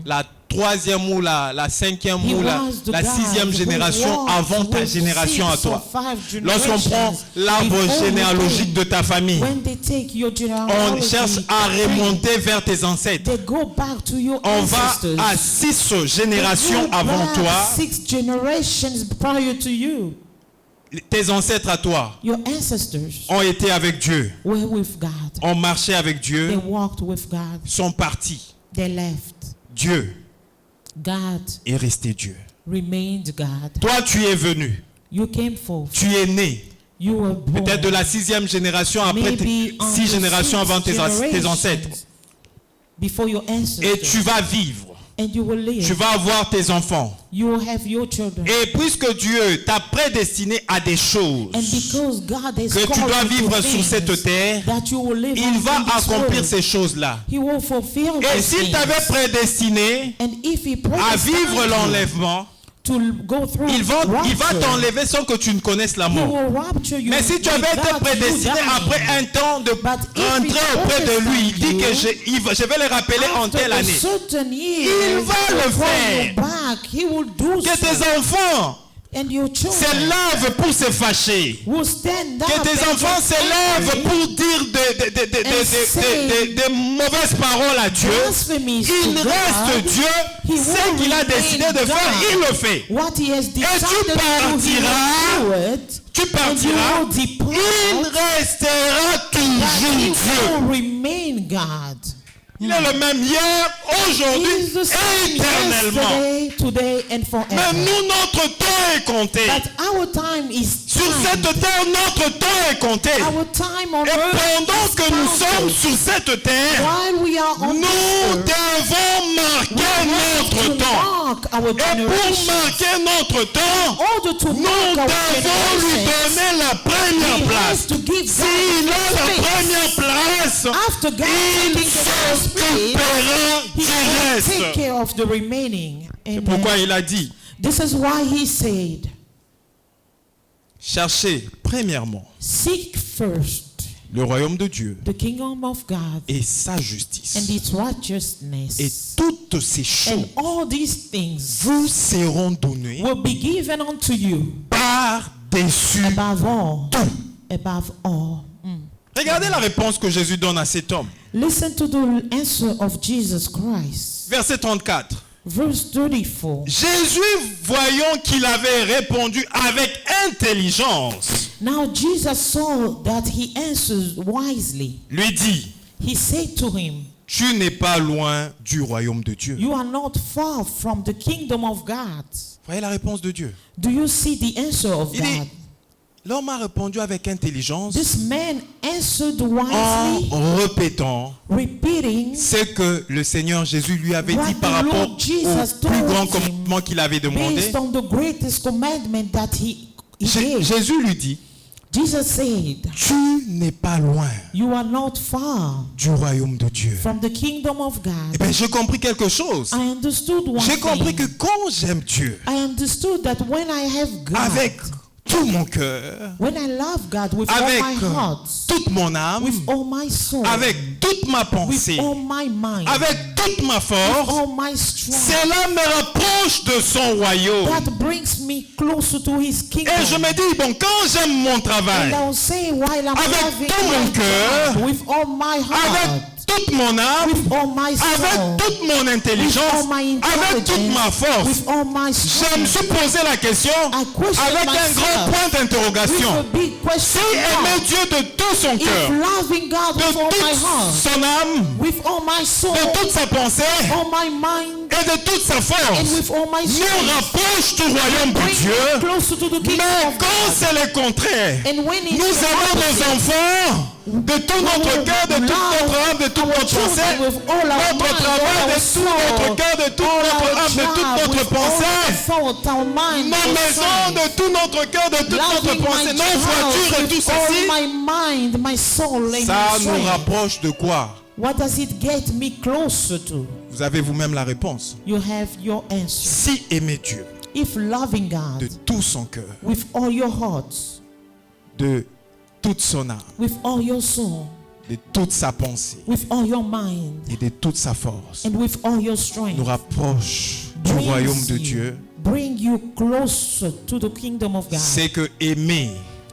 [SPEAKER 1] la troisième ou la cinquième
[SPEAKER 2] He
[SPEAKER 1] ou la
[SPEAKER 2] was the God
[SPEAKER 1] sixième
[SPEAKER 2] who
[SPEAKER 1] génération
[SPEAKER 2] walked
[SPEAKER 1] avant ta
[SPEAKER 2] with
[SPEAKER 1] génération à
[SPEAKER 2] 6 or
[SPEAKER 1] toi.
[SPEAKER 2] 5
[SPEAKER 1] Lorsqu'on prend
[SPEAKER 2] generations
[SPEAKER 1] l'arbre
[SPEAKER 2] before you
[SPEAKER 1] généalogique de
[SPEAKER 2] came.
[SPEAKER 1] ta famille,
[SPEAKER 2] When they take your
[SPEAKER 1] on
[SPEAKER 2] genealogy,
[SPEAKER 1] cherche à remonter vers tes ancêtres.
[SPEAKER 2] they go back to your
[SPEAKER 1] On va
[SPEAKER 2] ancestors.
[SPEAKER 1] à 6 générations
[SPEAKER 2] They go
[SPEAKER 1] avant
[SPEAKER 2] back
[SPEAKER 1] toi.
[SPEAKER 2] 6 generations prior to you.
[SPEAKER 1] Tes ancêtres à toi
[SPEAKER 2] Your ancestors
[SPEAKER 1] ont été avec Dieu,
[SPEAKER 2] were with God.
[SPEAKER 1] ont marché avec
[SPEAKER 2] They
[SPEAKER 1] Dieu,
[SPEAKER 2] walked with God.
[SPEAKER 1] sont partis.
[SPEAKER 2] They left.
[SPEAKER 1] Dieu
[SPEAKER 2] God
[SPEAKER 1] est resté Dieu.
[SPEAKER 2] remained God.
[SPEAKER 1] Toi, tu es venu,
[SPEAKER 2] You came forth.
[SPEAKER 1] tu es né,
[SPEAKER 2] You were born.
[SPEAKER 1] peut-être de la 6e génération après
[SPEAKER 2] Maybe on
[SPEAKER 1] 6
[SPEAKER 2] the
[SPEAKER 1] générations avant
[SPEAKER 2] 6th
[SPEAKER 1] tes ancêtres.
[SPEAKER 2] generations before your ancestors.
[SPEAKER 1] Et tu vas vivre,
[SPEAKER 2] And you will live.
[SPEAKER 1] tu vas avoir tes enfants.
[SPEAKER 2] You will have your children.
[SPEAKER 1] Et puisque Dieu t'a prédestiné à des choses
[SPEAKER 2] And because God has
[SPEAKER 1] que tu
[SPEAKER 2] called
[SPEAKER 1] dois
[SPEAKER 2] you to
[SPEAKER 1] vivre sur
[SPEAKER 2] things
[SPEAKER 1] cette terre,
[SPEAKER 2] that you will live
[SPEAKER 1] il
[SPEAKER 2] on
[SPEAKER 1] va
[SPEAKER 2] in this
[SPEAKER 1] accomplir
[SPEAKER 2] world,
[SPEAKER 1] ces choses-là.
[SPEAKER 2] He will fulfill
[SPEAKER 1] Et
[SPEAKER 2] those
[SPEAKER 1] s'il
[SPEAKER 2] things.
[SPEAKER 1] t'avait prédestiné
[SPEAKER 2] And if He
[SPEAKER 1] à vivre
[SPEAKER 2] predestined
[SPEAKER 1] l'enlèvement,
[SPEAKER 2] you to go through
[SPEAKER 1] il va
[SPEAKER 2] rapture,
[SPEAKER 1] t'enlever sans que tu ne connaisses la
[SPEAKER 2] He
[SPEAKER 1] mort.
[SPEAKER 2] will rapture you
[SPEAKER 1] Mais si tu avais été
[SPEAKER 2] without you
[SPEAKER 1] prédestiné
[SPEAKER 2] dying.
[SPEAKER 1] après un temps de
[SPEAKER 2] But if he
[SPEAKER 1] rentrer auprès de lui, il dit que
[SPEAKER 2] predestined
[SPEAKER 1] je vais les rappeler en
[SPEAKER 2] After
[SPEAKER 1] telle
[SPEAKER 2] a
[SPEAKER 1] année.
[SPEAKER 2] certain year,
[SPEAKER 1] Il va le
[SPEAKER 2] before
[SPEAKER 1] faire.
[SPEAKER 2] you back, He will do
[SPEAKER 1] Que
[SPEAKER 2] so.
[SPEAKER 1] tes enfants
[SPEAKER 2] And your children
[SPEAKER 1] s'élèvent pour se fâcher.
[SPEAKER 2] will stand up
[SPEAKER 1] Que tes
[SPEAKER 2] and
[SPEAKER 1] enfants
[SPEAKER 2] get
[SPEAKER 1] s'élèvent
[SPEAKER 2] angry,
[SPEAKER 1] pour dire des mauvaises paroles à Dieu.
[SPEAKER 2] blasphemies to
[SPEAKER 1] Il
[SPEAKER 2] God.
[SPEAKER 1] reste Dieu.
[SPEAKER 2] He
[SPEAKER 1] Ce
[SPEAKER 2] will
[SPEAKER 1] qu'il a
[SPEAKER 2] remain
[SPEAKER 1] décidé de faire,
[SPEAKER 2] God.
[SPEAKER 1] il le fait.
[SPEAKER 2] What He has decided to do, He
[SPEAKER 1] partiras,
[SPEAKER 2] will do it.
[SPEAKER 1] Tu
[SPEAKER 2] And you
[SPEAKER 1] partiras.
[SPEAKER 2] will depart.
[SPEAKER 1] Il restera
[SPEAKER 2] But He
[SPEAKER 1] toujours Dieu.
[SPEAKER 2] will remain God.
[SPEAKER 1] Il est le même hier,
[SPEAKER 2] He
[SPEAKER 1] aujourd'hui
[SPEAKER 2] is the same
[SPEAKER 1] éternellement.
[SPEAKER 2] yesterday, today, and
[SPEAKER 1] Mais
[SPEAKER 2] forever.
[SPEAKER 1] nous, notre temps est compté.
[SPEAKER 2] But our time is
[SPEAKER 1] Sur cette
[SPEAKER 2] time.
[SPEAKER 1] terre, notre temps est compté.
[SPEAKER 2] Our time on
[SPEAKER 1] Et
[SPEAKER 2] earth
[SPEAKER 1] pendant
[SPEAKER 2] is
[SPEAKER 1] que nous sommes
[SPEAKER 2] counted.
[SPEAKER 1] sur cette terre,
[SPEAKER 2] While we are on
[SPEAKER 1] nous
[SPEAKER 2] this earth,
[SPEAKER 1] devons marquer notre
[SPEAKER 2] to
[SPEAKER 1] temps.
[SPEAKER 2] mark our
[SPEAKER 1] Et pour
[SPEAKER 2] generation.
[SPEAKER 1] marquer notre temps,
[SPEAKER 2] In order to
[SPEAKER 1] nous
[SPEAKER 2] mark our
[SPEAKER 1] devons lui
[SPEAKER 2] generation,
[SPEAKER 1] donner la première
[SPEAKER 2] He
[SPEAKER 1] place.
[SPEAKER 2] has to give
[SPEAKER 1] S'il
[SPEAKER 2] God
[SPEAKER 1] a la
[SPEAKER 2] space.
[SPEAKER 1] première place,
[SPEAKER 2] After God
[SPEAKER 1] il
[SPEAKER 2] taking the first place,
[SPEAKER 1] s'occupera
[SPEAKER 2] He
[SPEAKER 1] du
[SPEAKER 2] will take
[SPEAKER 1] reste.
[SPEAKER 2] care of the remaining.
[SPEAKER 1] C'est
[SPEAKER 2] Amen.
[SPEAKER 1] pourquoi il a dit,
[SPEAKER 2] This is why He said,
[SPEAKER 1] cherchez premièrement
[SPEAKER 2] seek first
[SPEAKER 1] le royaume de Dieu
[SPEAKER 2] the kingdom of God,
[SPEAKER 1] et sa justice.
[SPEAKER 2] and its
[SPEAKER 1] Et
[SPEAKER 2] righteousness.
[SPEAKER 1] toutes ces choses
[SPEAKER 2] And all these things
[SPEAKER 1] vous seront données
[SPEAKER 2] will be given unto you
[SPEAKER 1] par-dessus.
[SPEAKER 2] above all. Above all.
[SPEAKER 1] Regardez la réponse que Jésus donne à cet homme.
[SPEAKER 2] Listen to the answer of Jesus Christ.
[SPEAKER 1] Verset 34.
[SPEAKER 2] Verse 34.
[SPEAKER 1] Jésus, voyant qu'il avait répondu avec intelligence,
[SPEAKER 2] Now Jesus saw that he answered wisely.
[SPEAKER 1] lui dit,
[SPEAKER 2] He said to him,
[SPEAKER 1] tu n'es pas loin du royaume de Dieu.
[SPEAKER 2] you are not far from the kingdom of God.
[SPEAKER 1] Voyez la réponse de Dieu.
[SPEAKER 2] Do you see the answer of
[SPEAKER 1] Il dit,
[SPEAKER 2] God?
[SPEAKER 1] l'homme a répondu avec intelligence
[SPEAKER 2] This man answered
[SPEAKER 1] en
[SPEAKER 2] wisely,
[SPEAKER 1] répétant
[SPEAKER 2] repeating
[SPEAKER 1] ce que le Seigneur Jésus lui avait
[SPEAKER 2] what
[SPEAKER 1] dit par
[SPEAKER 2] the
[SPEAKER 1] rapport
[SPEAKER 2] Lord
[SPEAKER 1] au
[SPEAKER 2] Jesus
[SPEAKER 1] plus grand
[SPEAKER 2] told him
[SPEAKER 1] commandement qu'il avait demandé.
[SPEAKER 2] based on the greatest commandment that he gave.
[SPEAKER 1] Jésus lui dit,
[SPEAKER 2] Jesus said,
[SPEAKER 1] tu n'es pas loin
[SPEAKER 2] you are not far
[SPEAKER 1] du royaume de Dieu.
[SPEAKER 2] from the kingdom of
[SPEAKER 1] Eh
[SPEAKER 2] God.
[SPEAKER 1] bien, j'ai compris quelque chose.
[SPEAKER 2] I understood one
[SPEAKER 1] J'ai compris
[SPEAKER 2] thing.
[SPEAKER 1] que quand j'aime Dieu
[SPEAKER 2] I understood that when I have God,
[SPEAKER 1] avec tout mon cœur,
[SPEAKER 2] when I love God with
[SPEAKER 1] avec
[SPEAKER 2] all my heart,
[SPEAKER 1] toute mon âme,
[SPEAKER 2] with all my soul,
[SPEAKER 1] avec toute ma
[SPEAKER 2] with
[SPEAKER 1] pensée,
[SPEAKER 2] all my mind,
[SPEAKER 1] avec toute ma
[SPEAKER 2] with
[SPEAKER 1] force,
[SPEAKER 2] all my strength,
[SPEAKER 1] cela me rapproche de son royaume.
[SPEAKER 2] that brings me closer to His kingdom.
[SPEAKER 1] Et je me dis, bon, quand j'aime mon
[SPEAKER 2] And
[SPEAKER 1] travail,
[SPEAKER 2] I'll say while I'm
[SPEAKER 1] avec
[SPEAKER 2] loving
[SPEAKER 1] tout mon
[SPEAKER 2] my
[SPEAKER 1] cœur,
[SPEAKER 2] God, with all my heart,
[SPEAKER 1] avec toute mon âme,
[SPEAKER 2] with all my soul,
[SPEAKER 1] avec toute mon
[SPEAKER 2] with
[SPEAKER 1] intelligence,
[SPEAKER 2] all my
[SPEAKER 1] avec toute ma
[SPEAKER 2] intelligence,
[SPEAKER 1] force,
[SPEAKER 2] with all my
[SPEAKER 1] je me
[SPEAKER 2] strength,
[SPEAKER 1] suis posé la question
[SPEAKER 2] I question
[SPEAKER 1] avec un grand
[SPEAKER 2] myself
[SPEAKER 1] point
[SPEAKER 2] with a
[SPEAKER 1] d'interrogation.
[SPEAKER 2] big question
[SPEAKER 1] Si aimer
[SPEAKER 2] mark.
[SPEAKER 1] Dieu de tout son
[SPEAKER 2] If
[SPEAKER 1] cœur,
[SPEAKER 2] loving God
[SPEAKER 1] de
[SPEAKER 2] with all my
[SPEAKER 1] toute
[SPEAKER 2] heart,
[SPEAKER 1] son âme,
[SPEAKER 2] with all my soul,
[SPEAKER 1] de toute sa pensée
[SPEAKER 2] all my mind,
[SPEAKER 1] et de toute sa
[SPEAKER 2] and
[SPEAKER 1] force,
[SPEAKER 2] with all my
[SPEAKER 1] nous
[SPEAKER 2] strength,
[SPEAKER 1] rapproche du royaume de
[SPEAKER 2] bring me
[SPEAKER 1] Dieu.
[SPEAKER 2] closer to the kingdom
[SPEAKER 1] Mais
[SPEAKER 2] of
[SPEAKER 1] quand
[SPEAKER 2] God.
[SPEAKER 1] c'est le contraire,
[SPEAKER 2] And when it's
[SPEAKER 1] nous
[SPEAKER 2] the
[SPEAKER 1] aimons nos
[SPEAKER 2] opposite,
[SPEAKER 1] enfants de tout notre cœur, de toute notre âme, de toute notre pensée,
[SPEAKER 2] with all our
[SPEAKER 1] notre
[SPEAKER 2] mind,
[SPEAKER 1] travail,
[SPEAKER 2] all
[SPEAKER 1] de
[SPEAKER 2] our
[SPEAKER 1] tout
[SPEAKER 2] soul,
[SPEAKER 1] notre cœur, de toute notre
[SPEAKER 2] our
[SPEAKER 1] âme, de toute
[SPEAKER 2] job,
[SPEAKER 1] notre
[SPEAKER 2] with all our
[SPEAKER 1] pensée,
[SPEAKER 2] thought, our mind,
[SPEAKER 1] nos
[SPEAKER 2] our
[SPEAKER 1] maisons,
[SPEAKER 2] strength,
[SPEAKER 1] de tout notre cœur, de toute notre
[SPEAKER 2] loving
[SPEAKER 1] pensée,
[SPEAKER 2] my
[SPEAKER 1] nos voitures et
[SPEAKER 2] child
[SPEAKER 1] tout
[SPEAKER 2] with all
[SPEAKER 1] ceci,
[SPEAKER 2] my mind, my soul, and
[SPEAKER 1] ça
[SPEAKER 2] my
[SPEAKER 1] nous
[SPEAKER 2] strength.
[SPEAKER 1] rapproche de quoi?
[SPEAKER 2] What does it get me closer to?
[SPEAKER 1] Vous avez vous-même la réponse.
[SPEAKER 2] You have your answer.
[SPEAKER 1] Si aimer Dieu
[SPEAKER 2] If loving God
[SPEAKER 1] de tout son cœur,
[SPEAKER 2] with all your heart,
[SPEAKER 1] de toute son âme,
[SPEAKER 2] with all your soul,
[SPEAKER 1] de toute sa pensée
[SPEAKER 2] with all your mind,
[SPEAKER 1] et de toute sa force,
[SPEAKER 2] and with all your strength,
[SPEAKER 1] nous rapproche du
[SPEAKER 2] brings
[SPEAKER 1] royaume de
[SPEAKER 2] you-
[SPEAKER 1] Dieu,
[SPEAKER 2] bring you closer to the kingdom of God.
[SPEAKER 1] c'est que aimer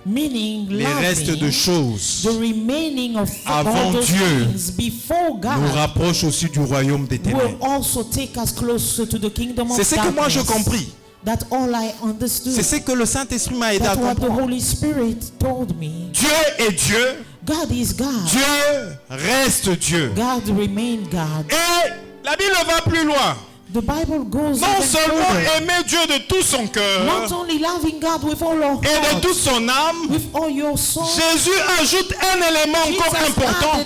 [SPEAKER 2] Meaning
[SPEAKER 1] les restes de
[SPEAKER 2] loving
[SPEAKER 1] choses
[SPEAKER 2] the remaining of
[SPEAKER 1] avant
[SPEAKER 2] all those
[SPEAKER 1] Dieu
[SPEAKER 2] things before
[SPEAKER 1] nous
[SPEAKER 2] God
[SPEAKER 1] rapproche aussi du royaume des ténèbres.
[SPEAKER 2] will also take us closer to the kingdom of
[SPEAKER 1] C'est ce que moi je
[SPEAKER 2] darkness.
[SPEAKER 1] compris.
[SPEAKER 2] That's all I understood.
[SPEAKER 1] C'est ce que le Saint-Esprit m'a aidé à
[SPEAKER 2] That's what the
[SPEAKER 1] comprendre.
[SPEAKER 2] Holy Spirit told me.
[SPEAKER 1] Dieu est Dieu,
[SPEAKER 2] God is God.
[SPEAKER 1] Dieu reste Dieu.
[SPEAKER 2] God remain God.
[SPEAKER 1] Et la Bible va plus loin.
[SPEAKER 2] The Bible goes
[SPEAKER 1] Non
[SPEAKER 2] even
[SPEAKER 1] seulement
[SPEAKER 2] further.
[SPEAKER 1] aimer Dieu de tout son
[SPEAKER 2] Not
[SPEAKER 1] cœur
[SPEAKER 2] only loving God with all your
[SPEAKER 1] et de
[SPEAKER 2] heart,
[SPEAKER 1] toute son âme,
[SPEAKER 2] with all your soul.
[SPEAKER 1] Jésus ajoute un élément encore
[SPEAKER 2] Jesus
[SPEAKER 1] important.